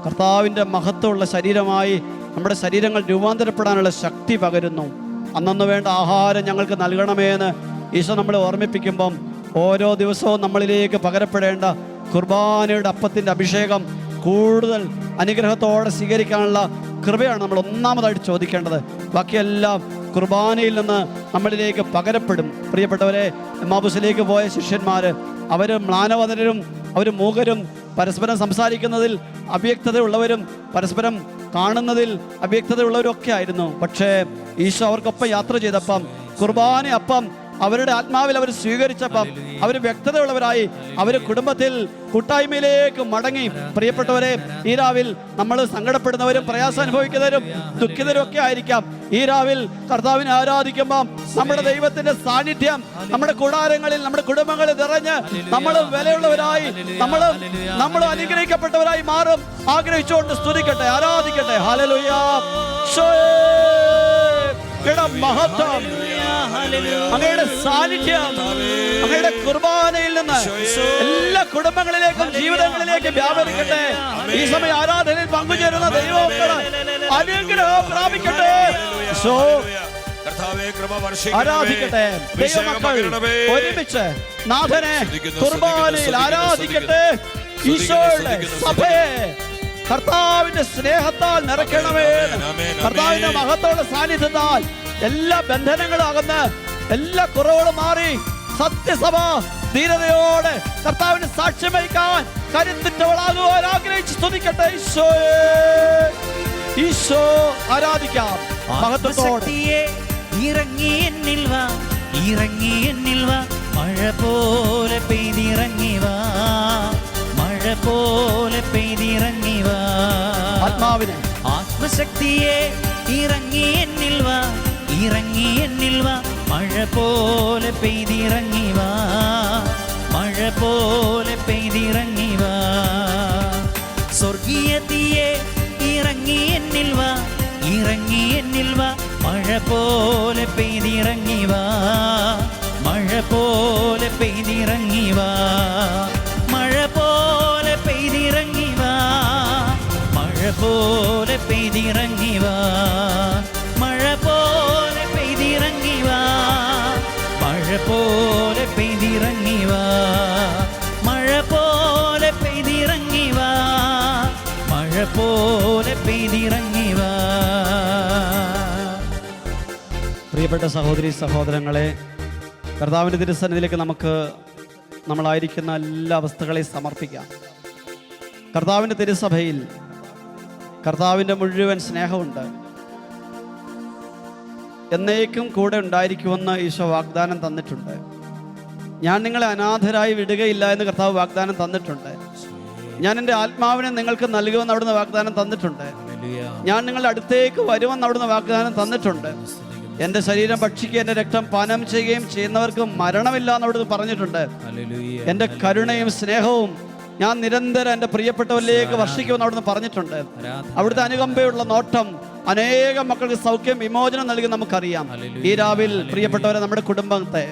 കർത്താവിൻ്റെ മഹത്വമുള്ള ശരീരമായി നമ്മുടെ ശരീരങ്ങൾ രൂപാന്തരപ്പെടാനുള്ള ശക്തി പകരുന്നു. അന്നന്ന് വേണ്ട ആഹാരം ഞങ്ങൾക്ക് നൽകണമേ എന്ന് ഈശോ നമ്മളെ ഓർമ്മിപ്പിക്കുമ്പം ഓരോ ദിവസവും നമ്മളിലേക്ക് പകരപ്പെടേണ്ട കുർബാനയുടെ അപ്പത്തിൻ്റെ അഭിഷേകം കൂടുതൽ അനുഗ്രഹത്തോടെ സ്വീകരിക്കാനുള്ള കൃപയാണ് നമ്മൾ ഒന്നാമതായിട്ട് ചോദിക്കേണ്ടത്. ബാക്കിയെല്ലാം കുർബാനയിൽ നിന്ന് നമ്മളിലേക്ക് പകരപ്പെടും. പ്രിയപ്പെട്ടവരെ, എമ്മാബൂസിലേക്ക് പോയ ശിഷ്യന്മാർ അവർ മ്ലാനവതരും അവർ മൂകരും, പരസ്പരം സംസാരിക്കുന്നതിൽ അവ്യക്തതയുള്ളവരും പരസ്പരം കാണുന്നതിൽ അവ്യക്തതയുള്ളവരും ഒക്കെ ആയിരുന്നു. പക്ഷേ ഈശോ അവർക്കൊപ്പം യാത്ര ചെയ്തപ്പം കുർബാന അപ്പം അവരുടെ ആത്മാവിൽ അവർ സ്വീകരിച്ചപ്പം അവർ വ്യക്തതയുള്ളവരായി, അവർ കുടുംബത്തിൽ കൂട്ടായ്മയിലേക്ക് മടങ്ങി. പ്രിയപ്പെട്ടവരെ, ഈ രാവിൽ നമ്മൾ സങ്കടപ്പെടുന്നവരും പ്രയാസം അനുഭവിക്കുന്നവരും ദുഃഖിതരും ഒക്കെ ആയിരിക്കാം. ഈ രാവിൽ കർത്താവിനെ ആരാധിക്കുമ്പോൾ നമ്മുടെ ദൈവത്തിന്റെ സാന്നിധ്യം നമ്മുടെ കൂടാരങ്ങളിൽ, നമ്മുടെ കുടുംബങ്ങളിൽ നിറഞ്ഞ് നമ്മൾ വിലയുള്ളവരായി, നമ്മൾ അനുഗ്രഹിക്കപ്പെട്ടവരായി മാറും. ആഗ്രഹിച്ചുകൊണ്ട് സ്തുതിക്കട്ടെ, ആരാധിക്കട്ടെ. ഹല്ലേലൂയ. മഹത്വം, അങ്ങയുടെ സാന്നിധ്യം, അങ്ങയുടെ കുർബാനയിൽ നിന്ന് എല്ലാ കുടുംബങ്ങളിലേക്കും ജീവിതങ്ങളിലേക്കും വ്യാപരിക്കട്ടെ. ഈ സമയം ആരാധനയിൽ പങ്കുചേരുന്ന ദൈവമക്കളെ അനുഗ്രഹം പ്രാപിക്കട്ടെ. ആരാധിക്കട്ടെ. ദൈവമക്കൾ ഒരുമിച്ച് നാഥനെ കുർബാനയിൽ ആരാധിക്കട്ടെ. ഈശോയുടെ സഭയെ കർത്താവിന്റെ സ്നേഹത്താൽ നിറയ്ക്കണമേ. കർത്താവിന്റെ മഹത്വമുള്ള സാന്നിധ്യത്താൽ എല്ലാ ബന്ധനങ്ങളും അകന്ന് എല്ലാ കുറവുകളും മാറി സത്യസഭ ധീരതയോടെ കർത്താവിന് സാക്ഷ്യം വഹിക്കാൻ കരുത്തുറ്റവളാകുവാൻ ആഗ്രഹിച്ച് സ്തുതിക്കട്ടെ. ഈശോ ആരാധിക്കാം മഹത്വത്തോടെ. ഇറങ്ങി എന്നിൽ വാ, ഇറങ്ങി എന്നിൽ വാ, മഴ പോലെ പെയ്തിറങ്ങി വാ, മഴ പോലെ പെയ്തിറങ്ങി വാ. ആത്മാവിനെ, ആത്മശക്തിയെ ഇറങ്ങി എന്നിൽ വാ, ഇറങ്ങി എന്നിൽ വാ, മഴ പോലെ പെയ്തിറങ്ങി വാ, മഴ പോലെ പെയ്തിറങ്ങി വാ. സ്വർഗീയ തീയെ ഇറങ്ങി എന്നിൽ വാ, ഇറങ്ങി എന്നിൽ വാ, മഴ പോലെ പെയ്തിറങ്ങി വാ, മഴ പോലെ പെയ്തിറങ്ങി വാ, മഴ പോലെ പെയ്തിറങ്ങി വാ, മഴ പോലെ പെയ്തിറങ്ങി വാ, മഴ പോലെ പെയ്തിറങ്ങി വാ, മഴ പോലെ പെയ്തിറങ്ങി വാ, മഴ പോലെ പെയ്തിറങ്ങി വാ, മഴ പോലെ പെയ്തിറങ്ങി വാ. പ്രിയപ്പെട്ട സഹോദരി സഹോദരങ്ങളെ, കർത്താവിൻ്റെ തിരുസന്നിധിയിലേക്ക് നമുക്ക് നമ്മളായിരിക്കുന്ന എല്ലാ അവസ്ഥകളെയും സമർപ്പിക്കാം. കർത്താവിൻ്റെ തിരുസഭയിൽ കർത്താവിൻ്റെ മുഴുവൻ സ്നേഹമുണ്ട്. എന്നേക്കും കൂടെ ഉണ്ടായിരിക്കുമെന്ന് ഈശോ വാഗ്ദാനം തന്നിട്ടുണ്ട്. ഞാൻ നിങ്ങളെ അനാഥരായി വിടുകയില്ല എന്ന് കർത്താവ് വാഗ്ദാനം തന്നിട്ടുണ്ട്. ഞാൻ എൻ്റെ ആത്മാവിനെ നിങ്ങൾക്ക് നൽകുമെന്ന് അവിടുന്ന് വാഗ്ദാനം തന്നിട്ടുണ്ട്. ഞാൻ നിങ്ങളുടെ അടുത്തേക്ക് വരുമെന്ന് അവിടുന്ന് വാഗ്ദാനം തന്നിട്ടുണ്ട്. എൻ്റെ ശരീരം ഭക്ഷിക്കുകയും എൻ്റെ രക്തം പാനം ചെയ്യുകയും ചെയ്യുന്നവർക്ക് മരണമില്ല എന്ന് അവിടുന്ന് പറഞ്ഞിട്ടുണ്ട്. എൻ്റെ കരുണയും സ്നേഹവും ഞാൻ നിരന്തരം എൻ്റെ പ്രിയപ്പെട്ടവരിലേക്ക് വർഷിക്കുമെന്ന് അവിടുന്ന് പറഞ്ഞിട്ടുണ്ട്. അവിടുത്തെ അനുകമ്പയുള്ള നോട്ടം അനേകം മക്കൾക്ക് സൗഖ്യം വിമോചനം നൽകി നമുക്കറിയാം. ഈ രാവിൽ പ്രിയപ്പെട്ടവരെ, നമ്മുടെ കുടുംബത്തെ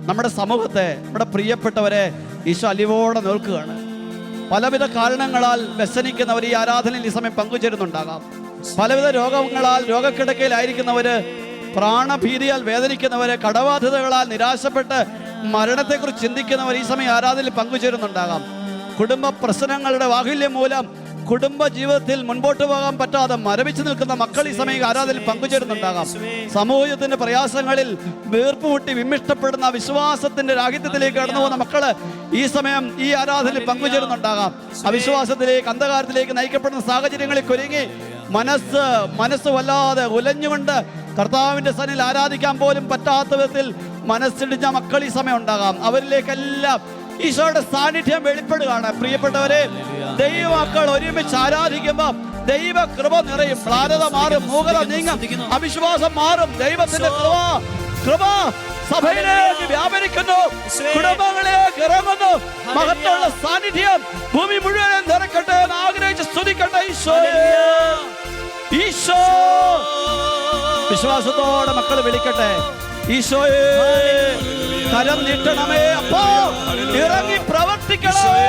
നമ്മുടെ സമൂഹത്തെ, നമ്മുടെ പ്രിയപ്പെട്ടവരെ ഈശോ അലിവോടെ നോക്കുകയാണ്. പലവിധ കാരണങ്ങളാൽ വ്യസനിക്കുന്നവർ ഈ ആരാധനയിൽ ഈ സമയം പങ്കുചേരുന്നുണ്ടാകാം. പലവിധ രോഗങ്ങളാൽ രോഗക്കിടക്കയിലായിരിക്കുന്നവര്, പ്രാണഭീതിയാൽ വേദനിക്കുന്നവര്, കടബാധ്യതകളാൽ നിരാശപ്പെട്ട് മരണത്തെക്കുറിച്ച് ചിന്തിക്കുന്നവർ ഈ സമയം ആരാധനയിൽ പങ്കുചേരുന്നുണ്ടാകാം. കുടുംബ പ്രശ്നങ്ങളുടെ വാഹുല്യം മൂലം കുടുംബ ജീവിതത്തിൽ മുൻപോട്ട് പോകാൻ പറ്റാതെ മരവിച്ചു നിൽക്കുന്ന മക്കൾ ഈ സമയം ആരാധനയിൽ പങ്കുചേരുന്നുണ്ടാകാം. സമൂഹത്തിന്റെ പ്രയാസങ്ങളിൽ വീർപ്പുമുട്ടി വിമ്മിഷ്ടപ്പെടുന്ന വിശ്വാസത്തിന്റെ രാഹിത്യത്തിലേക്ക് കടന്നു പോകുന്ന മക്കള് ഈ സമയം ഈ ആരാധനയിൽ പങ്കുചേരുന്നുണ്ടാകാം. അവിശ്വാസത്തിലേക്ക്, അന്ധകാരത്തിലേക്ക് നയിക്കപ്പെടുന്ന സാഹചര്യങ്ങളിൽ കുരുങ്ങി മനസ്സ് വല്ലാതെ ഉലഞ്ഞുകൊണ്ട് കർത്താവിന്റെ സന്നിധിയിൽ ആരാധിക്കാൻ പോലും പറ്റാത്ത വിധത്തിൽ മനസ്സിടിഞ്ഞ മക്കൾ ഈ സമയം ഉണ്ടാകാം. അവരിലേക്കെല്ലാം ഈശോയുടെ സാന്നിധ്യം വെളിപ്പെടുകയാണ്. പ്രിയപ്പെട്ടവരെ, ദൈവമക്കൾ ഒരുമിച്ച് ആരാധിക്കുമ്പോൾ ദൈവ കൃപ നിറയും. മ്ലാനത മാറും, മൂകത നീങ്ങും, അവിശ്വാസം മാറും. ദൈവത്തിന്റെ കൃപ സഭയിലേക്ക് വ്യാപരിക്കുന്നു, കുടുംബങ്ങളിലേക്ക് ഇറങ്ങുന്നു. മഹത്തുള്ള സാന്നിധ്യം ഭൂമി മുഴുവൻ നിറക്കട്ടെ എന്ന് ആഗ്രഹിച്ച് സ്തുതിക്കട്ടെ. ഈശോ വിശ്വാസത്തോടെ മക്കൾ വിളിക്കട്ടെ. ഈശോയെ കരം നീട്ടണമേ, അപ്പോ ഇറങ്ങി പ്രവർത്തിക്കണമേ.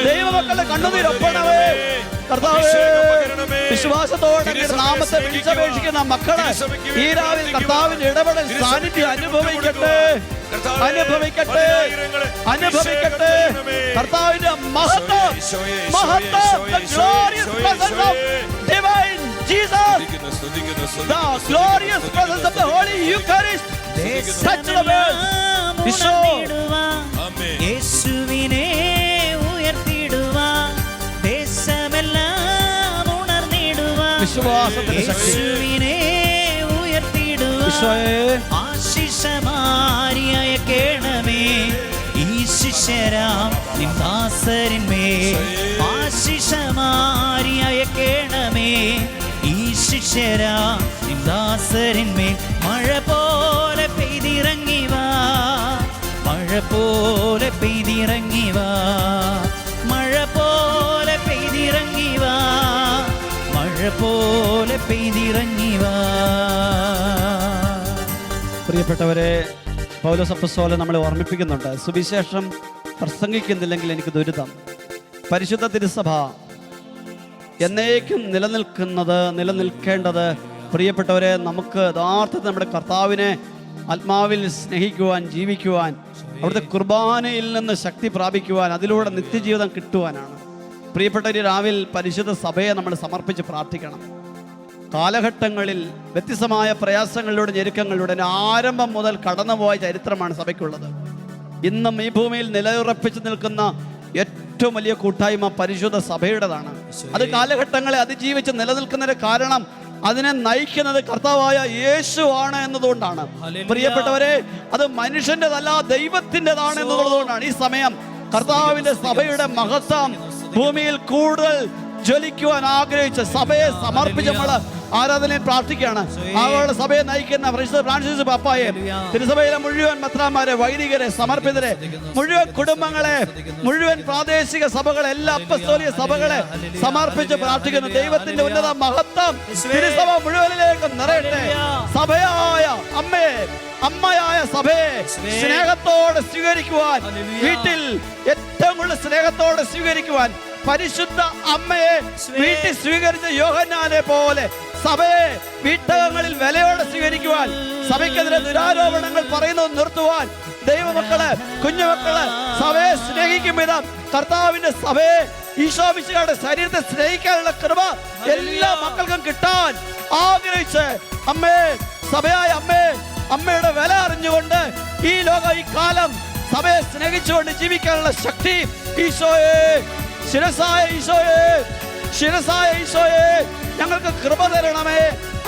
ദൈവമക്കളുടെ കണ്ണുനീരൊപ്പണമേ. കർത്താവേ, വിശ്വാസത്തോടെ നാമത്തെ വിളിച്ചപേക്ഷിക്കുന്ന മക്കളെ ഈ രാവിലെ കർത്താവിന്റെ ഇടപെടൽ സാന്നിധ്യം അനുഭവിക്കട്ടെ, അനുഭവിക്കട്ടെ, അനുഭവിക്കട്ടെ. കർത്താവിന്റെ മഹത്വം, divine Jesus, the glorious presence of the Holy Eucharist, touch the world. യേശുവിനെ ഉയർത്തിടുവാൻ ദേശമെല്ലാം ഉണർന്നിടുവാൻ യേശുവിനെ ഉയർത്തിടുവാൻ ആശിഷമാരി അയക്കേണമേ ഈ ശിഷ്യരാം നിന്ദാസരിന്മേൽ ആശിഷമാരി അയക്കേണമേ ഈ ശിഷ്യരാം നിന്ദാസരിന്മേൽ മഴ പോലെ പെയ്തിറങ്ങി വാ, മഴ പോലെ പെയ്തിറങ്ങി വാ, മഴ പോലെ പെയ്തിറങ്ങി വാ, മഴ പോലെ പെയ്തിറങ്ങി വാ. പ്രിയപ്പെട്ടവരെ, പൗലോസ് അപ്പോസ്തലൻ നമ്മളെ ഓർമ്മിപ്പിക്കുന്നുണ്ട്, സുവിശേഷം പ്രസംഗിക്കുന്നില്ലെങ്കിൽ എനിക്ക് ദുരിതം. പരിശുദ്ധ തിരുസഭ എന്നേക്കും നിലനിൽക്കേണ്ടത് പ്രിയപ്പെട്ടവരെ, നമുക്ക് യഥാർത്ഥത്തിൽ നമ്മുടെ കർത്താവിനെ ആത്മാവിൽ സ്നേഹിക്കുവാൻ, ജീവിക്കുവാൻ, അവിടുത്തെ കുർബാനയിൽ നിന്ന് ശക്തി പ്രാപിക്കുവാൻ, അതിലൂടെ നിത്യജീവിതം കിട്ടുവാനാണ്. പ്രിയപ്പെട്ടവർ, രാവിലെ പരിശുദ്ധ സഭയെ നമ്മൾ സമർപ്പിച്ച് പ്രാർത്ഥിക്കണം. കാലഘട്ടങ്ങളിൽ വ്യത്യസ്തമായ പ്രയാസങ്ങളിലൂടെ, ഞെരുക്കങ്ങളിലൂടെ ആരംഭം മുതൽ കടന്നുപോയ ചരിത്രമാണ് സഭയ്ക്കുള്ളത്. ഇന്നും ഈ ഭൂമിയിൽ നിലയുറപ്പിച്ച് നിൽക്കുന്ന ഏറ്റവും വലിയ കൂട്ടായ്മ പരിശുദ്ധ സഭയുടേതാണ്. അത് കാലഘട്ടങ്ങളെ അതിജീവിച്ച് നിലനിൽക്കുന്നതിന് കാരണം അതിനെ നയിക്കുന്നത് കർത്താവായ യേശു ആണ് എന്നതുകൊണ്ടാണ്. പ്രിയപ്പെട്ടവരെ, അത് മനുഷ്യൻ്റെതല്ല, ദൈവത്തിൻ്റെതാണ് എന്നുള്ളതുകൊണ്ടാണ് ഈ സമയം കർത്താവിന്റെ സഭയുടെ മഹത്വം ഭൂമിയിൽ കൂടുതൽ ജ്വലിക്കുവാൻ ആഗ്രഹിച്ച് സഭയെ സമർപ്പിച്ച് നമ്മൾ ആരാധനയിൽ പ്രാർത്ഥിക്കുകയാണ്. ആളുകളുടെ സഭയെ നയിക്കുന്ന ഫ്രാൻസിസ് പാപ്പായെ, തിരുസഭയിലെ മുഴുവൻ മെത്രാന്മാരെ, വൈദികരെ, സമർപ്പിതരെ, മുഴുവൻ കുടുംബങ്ങളെ, മുഴുവൻ പ്രാദേശിക സഭകളെ, എല്ലാ അപ്പസ്തോലിക സഭകളെ സമർപ്പിച്ച് പ്രാർത്ഥിക്കുന്നു. ദൈവത്തിന്റെ ഉന്നത മഹത്വം തിരുസഭ മുഴുവനിലേക്ക് നിറയട്ടെ. സഭയായ അമ്മയായ സഭയെ സ്നേഹത്തോടെ സ്വീകരിക്കുവാൻ, വീട്ടിൽ ഏറ്റവും കൂടുതൽ സ്നേഹത്തോടെ സ്വീകരിക്കുവാൻ, പരിശുദ്ധ അമ്മയെ വീട്ടിൽ സ്വീകരിച്ച യോഹന്നാനെ പോലെ സഭയെ വീട്ടകങ്ങളിൽ വിലയോടെ സ്വീകരിക്കുവാൻ, സഭയ്ക്കെതിരെ ദുരാരോപണങ്ങൾ പറയുന്നത് നിർത്തുവാൻ, ദൈവമക്കള്, കുഞ്ഞുമക്കള് സഭയെ സ്നേഹിക്കും വിധം കർത്താവിന്റെ സഭയെ, ഈശോ മിശിഹായുടെ ശരീരത്തെ സ്നേഹിക്കാനുള്ള കൃപ എല്ലാ മക്കൾക്കും കിട്ടാൻ ആഗ്രഹിച്ച് സഭയായ അമ്മയുടെ വില അറിഞ്ഞുകൊണ്ട് ഈ ഈ കാലം സഭയെ സ്നേഹിച്ചുകൊണ്ട് ജീവിക്കാനുള്ള ശക്തി ഈശോയെ, ശിരസായ ഈശോയെ ഞങ്ങൾക്ക് കൃപ തരണമേ.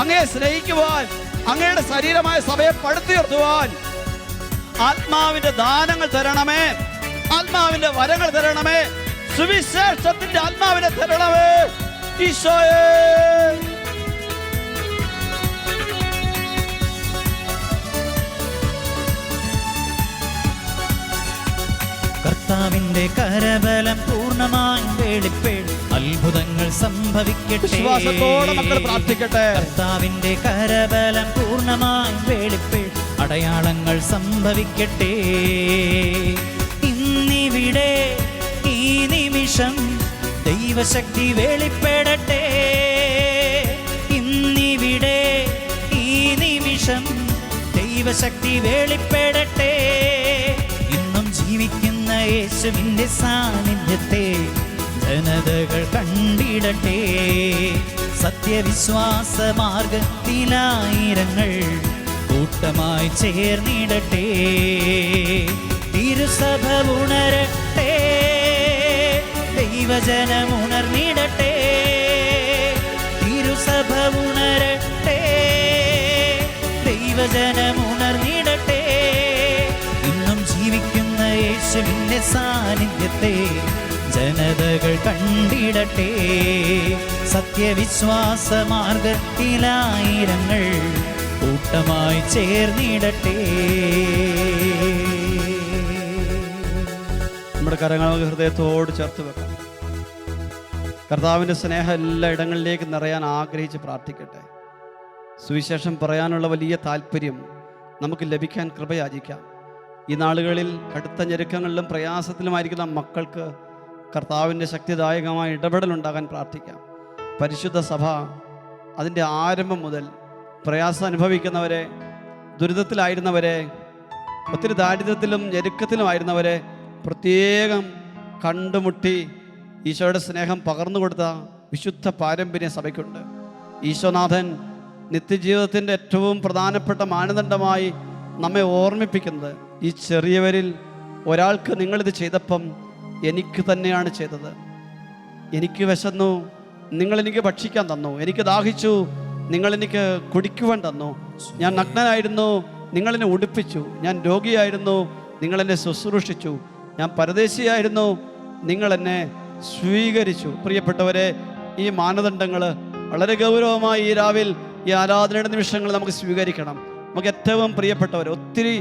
അങ്ങയെ സ്നേഹിക്കുവാൻ, അങ്ങയുടെ ശരീരമായ സഭയെ പടുത്തുയർത്തുവാൻ ആത്മാവിന്റെ ദാനങ്ങൾ തരണമേ, ആത്മാവിന്റെ വരങ്ങൾ തരണമേ, സുവിശേഷത്തിന്റെ ആത്മാവിനെ തരണമേ ഈശോയെ. കർത്താവിന്റെ കരബലം പൂർണ്ണമായും വെളിപ്പെടും, അത്ഭുതങ്ങൾ സംഭവിക്കട്ടെ. വിശ്വാസത്തോടെ മക്കൾ പ്രാർത്ഥിക്കട്ടെ. കർത്താവിന്റെ കരബലം പൂർണ്ണമായും വെളിപ്പെടും, അടയാളങ്ങൾ സംഭവിക്കട്ടെ. ഇന്നിവിടെ ഈ നിമിഷം ദൈവശക്തി വെളിപ്പെടട്ടെ. ഇന്നിവിടെ ഈ നിമിഷം ദൈവശക്തി വെളിപ്പെടട്ടെ. ഇന്നും ജീവിക്കുന്ന യേശുവിൻ്റെ സാന്നിധ്യത്തെ ജനതകൾ കണ്ടിടട്ടെ. സത്യവിശ്വാസ മാർഗത്തിലായിരങ്ങൾ കൂട്ടമായി ചേർന്നിടട്ടെ. തിരുസഭ ഉണരട്ടെ, ദൈവജനം ഉണർന്നിടട്ടെ. തിരുസഭ ഉണരട്ടെ, ദൈവജനം ഉണർന്നിടട്ടെ. ഇന്നും ജീവിക്കുന്ന യേശുവിൻ്റെ സാന്നിധ്യത്തെ ജനതകൾ കണ്ടിടട്ടെ. സത്യവിശ്വാസ മാർഗത്തിലായിരങ്ങൾ കൂട്ടമായി ചേർന്നിടട്ടെ. നമ്മുടെ കരങ്ങൾ ഹൃദയത്തോട് ചേർത്ത് വെക്കാം. കർത്താവിൻ്റെ സ്നേഹം എല്ലാ ഇടങ്ങളിലേക്ക് നിറയാൻ ആഗ്രഹിച്ച് പ്രാർത്ഥിക്കട്ടെ. സുവിശേഷം പറയാനുള്ള വലിയ താല്പര്യം നമുക്ക് ലഭിക്കാൻ കൃപയാചിക്കാം. ഈ നാളുകളിൽ കടുത്ത ഞെരുക്കങ്ങളിലും പ്രയാസത്തിലുമായിരിക്കുന്ന മക്കൾക്ക് കർത്താവിൻ്റെ ശക്തിദായകമായ ഇടപെടലുണ്ടാകാൻ പ്രാർത്ഥിക്കാം. പരിശുദ്ധ സഭ അതിൻ്റെ ആരംഭം മുതൽ പ്രയാസം അനുഭവിക്കുന്നവരെ, ദുരിതത്തിലായിരുന്നവരെ, ഒത്തിരി ദാരിദ്ര്യത്തിലും ഞെരുക്കത്തിലുമായിരുന്നവരെ പ്രത്യേകം കണ്ടുമുട്ടി ഈശോയുടെ സ്നേഹം പകർന്നു കൊടുത്ത വിശുദ്ധ പാരമ്പര്യം സഭയ്ക്കുണ്ട്. ഈശോനാഥൻ നിത്യജീവിതത്തിൻ്റെ ഏറ്റവും പ്രധാനപ്പെട്ട മാനദണ്ഡമായി നമ്മെ ഓർമ്മിപ്പിക്കുന്നത്, ഈ ചെറിയവരിൽ ഒരാൾക്ക് നിങ്ങളിത് ചെയ്തപ്പം എനിക്ക് തന്നെയാണ് ചെയ്തത്. എനിക്ക് വിശന്നു, നിങ്ങളെനിക്ക് ഭക്ഷിക്കാൻ തന്നു. എനിക്ക് ദാഹിച്ചു, നിങ്ങളെനിക്ക് കുടിക്കുവാൻ തന്നു. ഞാൻ നഗ്നനായിരുന്നു, നിങ്ങളെന്നെ ഉടുപ്പിച്ചു. ഞാൻ രോഗിയായിരുന്നു, നിങ്ങളെന്നെ ശുശ്രൂഷിച്ചു. ഞാൻ പരദേശിയായിരുന്നു, നിങ്ങളെന്നെ സ്വീകരിച്ചു. പ്രിയപ്പെട്ടവരെ, ഈ മാനദണ്ഡങ്ങൾ വളരെ ഗൗരവമായി ഈ രാവിൽ ഈ ആരാധനയുടെ നിമിഷങ്ങൾ നമുക്ക് സ്വീകരിക്കണം. നമുക്ക് ഏറ്റവും പ്രിയപ്പെട്ടവർ ഒത്തിരി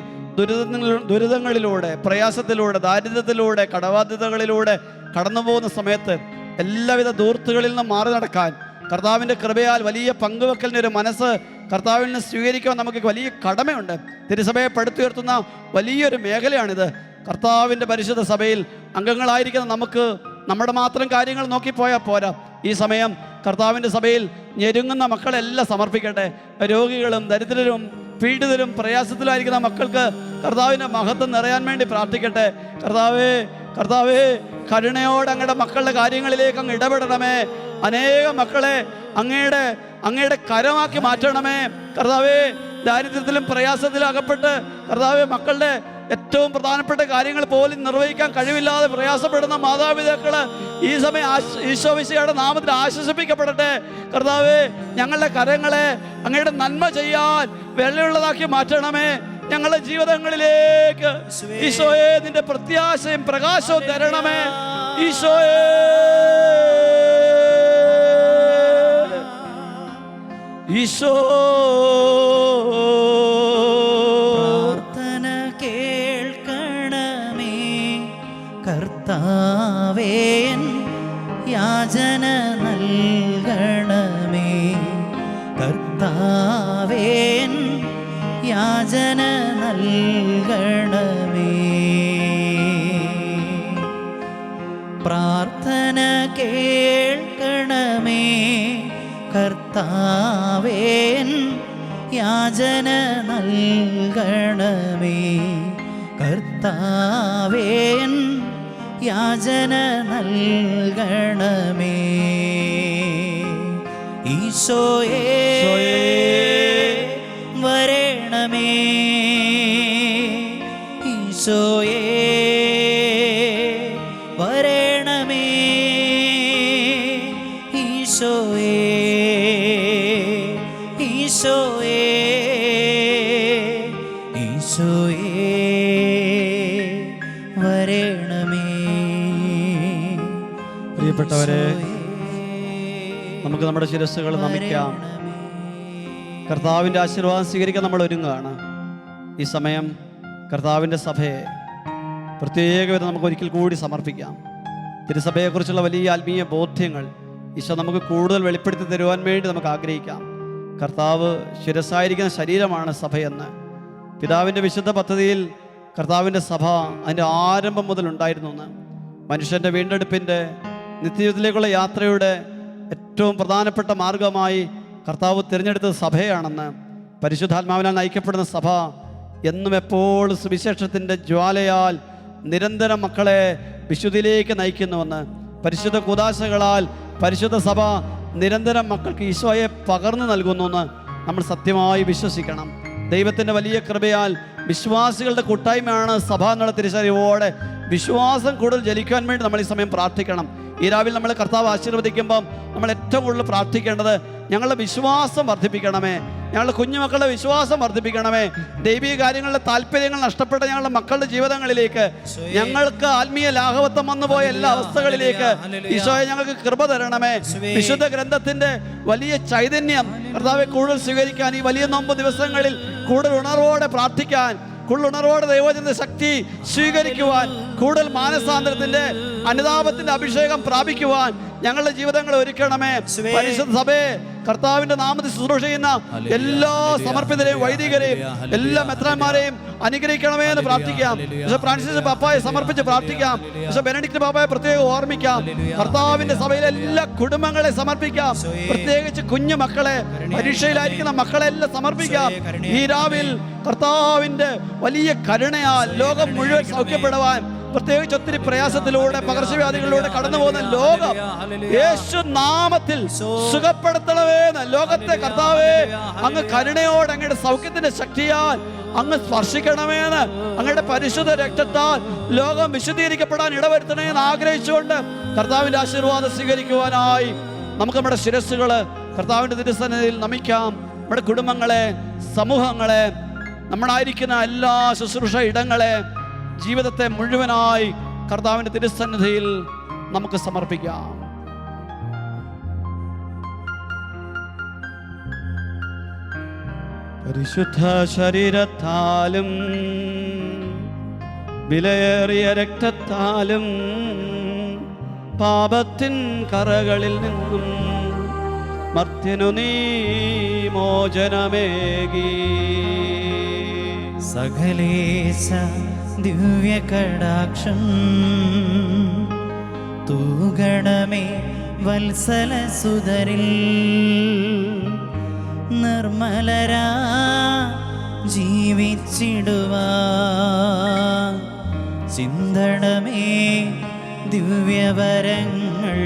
ദുരിതങ്ങളിലൂടെ, പ്രയാസത്തിലൂടെ, ദാരിദ്ര്യത്തിലൂടെ, കടബാധ്യതകളിലൂടെ കടന്നു പോകുന്ന സമയത്ത് എല്ലാവിധ ദൂർത്തുകളിൽ നിന്നും മാറി നടക്കാൻ കർത്താവിൻ്റെ കൃപയാൽ വലിയ പങ്കുവെക്കലിൻ്റെ ഒരു മനസ്സ് കർത്താവിൽ നിന്ന് സ്വീകരിക്കാൻ നമുക്ക് വലിയ കടമയുണ്ട്. തിരുസഭയെ പടുത്തുയർത്തുന്ന വലിയൊരു മേഖലയാണിത്. കർത്താവിൻ്റെ പരിശുദ്ധ സഭയിൽ അംഗങ്ങളായിരിക്കുന്ന നമുക്ക് നമ്മുടെ മാത്രം കാര്യങ്ങൾ നോക്കിപ്പോയാൽ പോരാ. ഈ സമയം കർത്താവിൻ്റെ സഭയിൽ ഞെരുങ്ങുന്ന മക്കളെല്ലാം സമർപ്പിക്കട്ടെ. രോഗികളും ദരിദ്രരും പീഡിതരും പ്രയാസത്തിലായിരിക്കുന്ന മക്കൾക്ക് കർത്താവിൻ്റെ മഹത്വം നിറയാൻ വേണ്ടി പ്രാർത്ഥിക്കട്ടെ. കർത്താവേ കരുണയോടെ അങ്ങയുടെ മക്കളുടെ കാര്യങ്ങളിലേക്ക് അങ്ങ് ഇടപെടണമേ. അനേകം മക്കളെ അങ്ങയുടെ കരമാക്കി മാറ്റണമേ. കർത്താവേ, ദാരിദ്ര്യത്തിലും പ്രയാസത്തിലും അകപ്പെട്ട് കർത്താവേ മക്കളുടെ ഏറ്റവും പ്രധാനപ്പെട്ട കാര്യങ്ങൾ പോലും നിർവഹിക്കാൻ കഴിവില്ലാതെ പ്രയാസപ്പെടുന്ന മാതാപിതാക്കള് ഈ സമയം ഈശോ മിശിഹായുടെ നാമത്തിൽ ആശ്വസിപ്പിക്കപ്പെടട്ടെ. കർത്താവേ, ഞങ്ങളുടെ കരങ്ങളെ അങ്ങയുടെ നന്മ ചെയ്യാൻ വെള്ളയുള്ളതാക്കി മാറ്റണമേ. ഞങ്ങളുടെ ജീവിതങ്ങളിലേക്ക് ഈശോയെ നിന്റെ പ്രത്യാശയും പ്രകാശവും തരണമേ. ഈശോയെ ഈശോ പ്രാർത്ഥന കേൾക്കണമേ കർത്താവേ, യാചന നൽകണമേ കർത്താവേ, യാചന നൽകണമേ. പ്രാർത്ഥന കേൾക്കണമേ കർത്താവേ, യാചന നൽകണമേ കർത്താവേ, യാചന നൽകണമേ. ഈശോയേ വരണമേ, ഈശോയേ വരണമേ, ഈശോയേ ഈശോയേ ഈശോയേ വരണമേ. പ്രിയപ്പെട്ടവരെ, നമുക്ക് നമ്മുടെ ശിരസ്സുകൾ നമിക്കാം. കർത്താവിൻ്റെ ആശീർവാദം സ്വീകരിക്കാൻ നമ്മൾ ഒരുങ്ങുകയാണ്. ഈ സമയം കർത്താവിൻ്റെ സഭയെ പ്രത്യേകവിധം നമുക്ക് ഒരിക്കൽ കൂടി സമർപ്പിക്കാം. തിരുസഭയെക്കുറിച്ചുള്ള വലിയ ആത്മീയ ബോധ്യങ്ങൾ ഈശോ നമുക്ക് കൂടുതൽ വെളിപ്പെടുത്തി തരുവാൻ വേണ്ടി നമുക്ക് ആഗ്രഹിക്കാം. കർത്താവ് ശിരസ്സായിരിക്കുന്ന ശരീരമാണ് സഭയെന്ന്, പിതാവിൻ്റെ വിശുദ്ധ പദ്ധതിയിൽ കർത്താവിൻ്റെ സഭ അതിൻ്റെ ആരംഭം മുതൽ ഉണ്ടായിരുന്നു എന്ന്. മനുഷ്യൻ്റെ വീണ്ടെടുപ്പിൻ്റെ നിത്യജീവിതത്തിലേക്കുള്ള യാത്രയുടെ ഏറ്റവും പ്രധാനപ്പെട്ട മാർഗമായി കർത്താവ് തിരഞ്ഞെടുത്തത് സഭയാണെന്ന്. പരിശുദ്ധാത്മാവിനാൽ നയിക്കപ്പെടുന്ന സഭ എന്നും എപ്പോഴും സുവിശേഷത്തിൻ്റെ ജ്വാലയാൽ നിരന്തരം മക്കളെ വിശുദ്ധിയിലേക്ക് നയിക്കുന്നുവെന്ന്. പരിശുദ്ധ കൂദാശകളാൽ പരിശുദ്ധ സഭ നിരന്തരം മക്കൾക്ക് ഈശോയെ പകർന്നു നൽകുന്നുവെന്ന് നമ്മൾ സത്യമായി വിശ്വസിക്കണം. ദൈവത്തിൻ്റെ വലിയ കൃപയാൽ വിശ്വാസികളുടെ കൂട്ടായ്മയാണ് സഭ എന്നുള്ള തിരിച്ചറിവോടെ വിശ്വാസം കൂടുതൽ ജനിക്കാൻ വേണ്ടി നമ്മൾ ഈ സമയം പ്രാർത്ഥിക്കണം. ഈ രാവിലെ നമ്മൾ കർത്താവ് ആശീർവദിക്കുമ്പം നമ്മൾ ഏറ്റവും കൂടുതൽ പ്രാർത്ഥിക്കേണ്ടത് ഞങ്ങളുടെ വിശ്വാസം വർദ്ധിപ്പിക്കണമേ, ഞങ്ങളുടെ കുഞ്ഞുമക്കളുടെ വിശ്വാസം വർദ്ധിപ്പിക്കണമേ. ദൈവിക കാര്യങ്ങളിലെ താല്പര്യങ്ങൾ നഷ്ടപ്പെട്ട ഞങ്ങളുടെ മക്കളുടെ ജീവിതങ്ങളിലേക്ക്, ഞങ്ങൾക്ക് ആത്മീയ ലാഘവത്വം വന്നുപോയ എല്ലാ അവസ്ഥകളിലേക്ക് ഈശോയെ ഞങ്ങൾക്ക് കൃപ തരണമേ. വിശുദ്ധ ഗ്രന്ഥത്തിന്റെ വലിയ ചൈതന്യം കർത്താവെ കൂടുതൽ സ്വീകരിക്കാൻ, ഈ വലിയ നോമ്പ് ദിവസങ്ങളിൽ കൂടുതൽ ഉണർവോടെ പ്രാർത്ഥിക്കാൻ, കൂടുതൽ ഉണർവോടെ ദൈവജനത്തിന്റെ ശക്തി സ്വീകരിക്കുവാൻ, കൂടുതൽ മാനസാന്തരത്തിന്റെ അനുതാപത്തിന്റെ അഭിഷേകം പ്രാപിക്കുവാൻ ഞങ്ങളുടെ ജീവിതങ്ങൾ ഒരുക്കണമേ. പരിശുദ്ധ സഭയെ കർത്താവിന്റെ നാമത്തിൽ ശുശ്രൂഷ ചെയ്യുന്ന എല്ലാ സമർപ്പിതരെയും വൈദികരെയും എല്ലാ മെത്രാന്മാരെയും അനുഗ്രഹിക്കണമേ എന്ന് പ്രാർത്ഥിക്കാം. ഫ്രാൻസിസ് പാപ്പായെ സമർപ്പിച്ച് പ്രാർത്ഥിക്കാം. ബെനഡിക്ട് പാപ്പായെ പ്രത്യേകം ഓർമ്മിക്കാം. കർത്താവിന്റെ സഭയിലെ എല്ലാ കുടുംബങ്ങളെ സമർപ്പിക്കാം. പ്രത്യേകിച്ച് കുഞ്ഞു മക്കളെ, പരീക്ഷയിലായിരിക്കുന്ന മക്കളെ എല്ലാം സമർപ്പിക്കാം. ഈ രാവിൽ കർത്താവിന്റെ വലിയ കരുണയാൽ ലോകം മുഴുവൻ സൗഖ്യപ്പെടുവാൻ, പ്രത്യേകിച്ച് ഒത്തിരി പ്രയാസത്തിലൂടെ പകർച്ചവ്യാധികളിലൂടെ കടന്നു പോകുന്ന ലോകം യേശു നാമത്തിൽ സുഖപ്പെടുത്തണമെന്ന് ലോകത്തെ കർത്താവേ അങ്ങ് കരുണയോടെ അങ്ങയുടെ സൗഖ്യത്തിന്റെ ശക്തിയാൽ അങ്ങ് സ്പർശിക്കണമെന്ന്, അങ്ങയുടെ പരിശുദ്ധ രക്തത്താൽ ലോകം വിശുദ്ധീകരിക്കപ്പെടാൻ ഇടവരുത്തണമെന്ന് ആഗ്രഹിച്ചുകൊണ്ട് കർത്താവിന്റെ ആശീർവാദം സ്വീകരിക്കുവാനായി നമുക്ക് നമ്മുടെ ശിരസ്സുകള് കർത്താവിന്റെ തിരുസന്നിധിയിൽ നമിക്കാം. നമ്മുടെ കുടുംബങ്ങളെ, സമൂഹങ്ങളെ, നമ്മളായിരിക്കുന്ന എല്ലാ ശുശ്രൂഷ ഇടങ്ങളെ, ജീവിതത്തെ മുഴുവനായി കർത്താവിന്റെ തിരുസന്നിധിയിൽ നമുക്ക് സമർപ്പിക്കാം. പരിശുദ്ധ ശരീരത്താലും വിലയേറിയ രക്തത്താലും പാപത്തിൻ കറകളിൽ നിന്നും മർത്യനു നീ മോചനമേകി. സകലേശ ദിവ്യ കടാക്ഷം തൂഗണമേ വത്സല സുതരിൽ, നിർമ്മലരാ ജീവിച്ചിടുവാ ചിന്തണമേ ദിവ്യവരങ്ങൾ.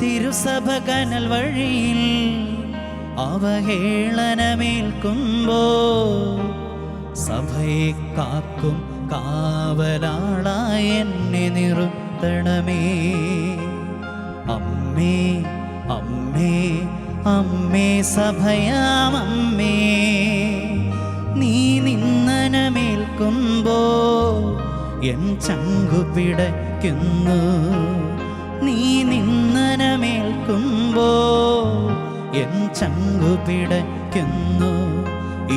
തിരുസഭ കനൽ വഴിയിൽ അവഹേളനമേൽക്കുമ്പോ സഭയെ കാക്കും കാവലാളായി എന്നെ നിർത്തണമേ. അമ്മേ അമ്മേ അമ്മേ സഭയാം അമ്മേ, നീ നിന്ദനമേൽക്കുമ്പോ എൻ ചങ്കു പിടയ്ക്കുന്നു. നീ നിന്ദനമേൽക്കുമ്പോ എൻ ചങ്കു പിടയ്ക്കുന്നു.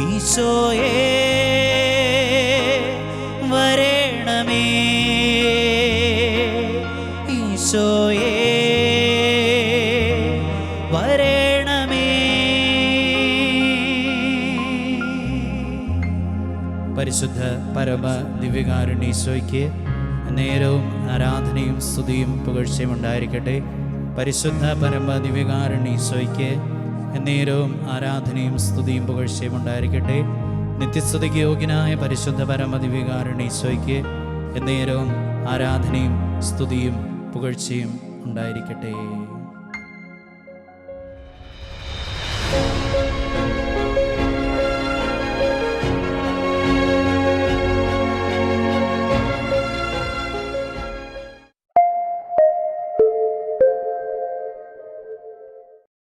ഈശോയേ വരേണമേ, ഈശോയേ വരേണമേ. പരിശുദ്ധ പരമ ദിവ്യകാരുണ്യ ഈശോയ്ക്ക് നേരവും ആരാധനയും സ്തുതിയും പുകഴ്ചയും ഉണ്ടായിരിക്കട്ടെ. പരിശുദ്ധ പരമ ദിവ്യകാരുണ്യ ഈശോയ്ക്ക് നേരവും ആരാധനയും സ്തുതിയും പുകഴ്ചയും ഉണ്ടായിരിക്കട്ടെ. നിത്യസ്തുതിക്ക് യോഗ്യനായ പരിശുദ്ധ പരമ ദിവ്യകാരുണ്യ ഈശോയ്ക്ക് നേരവും ആരാധനയും സ്തുതിയും പുകഴ്ചയും ഉണ്ടായിരിക്കട്ടെ.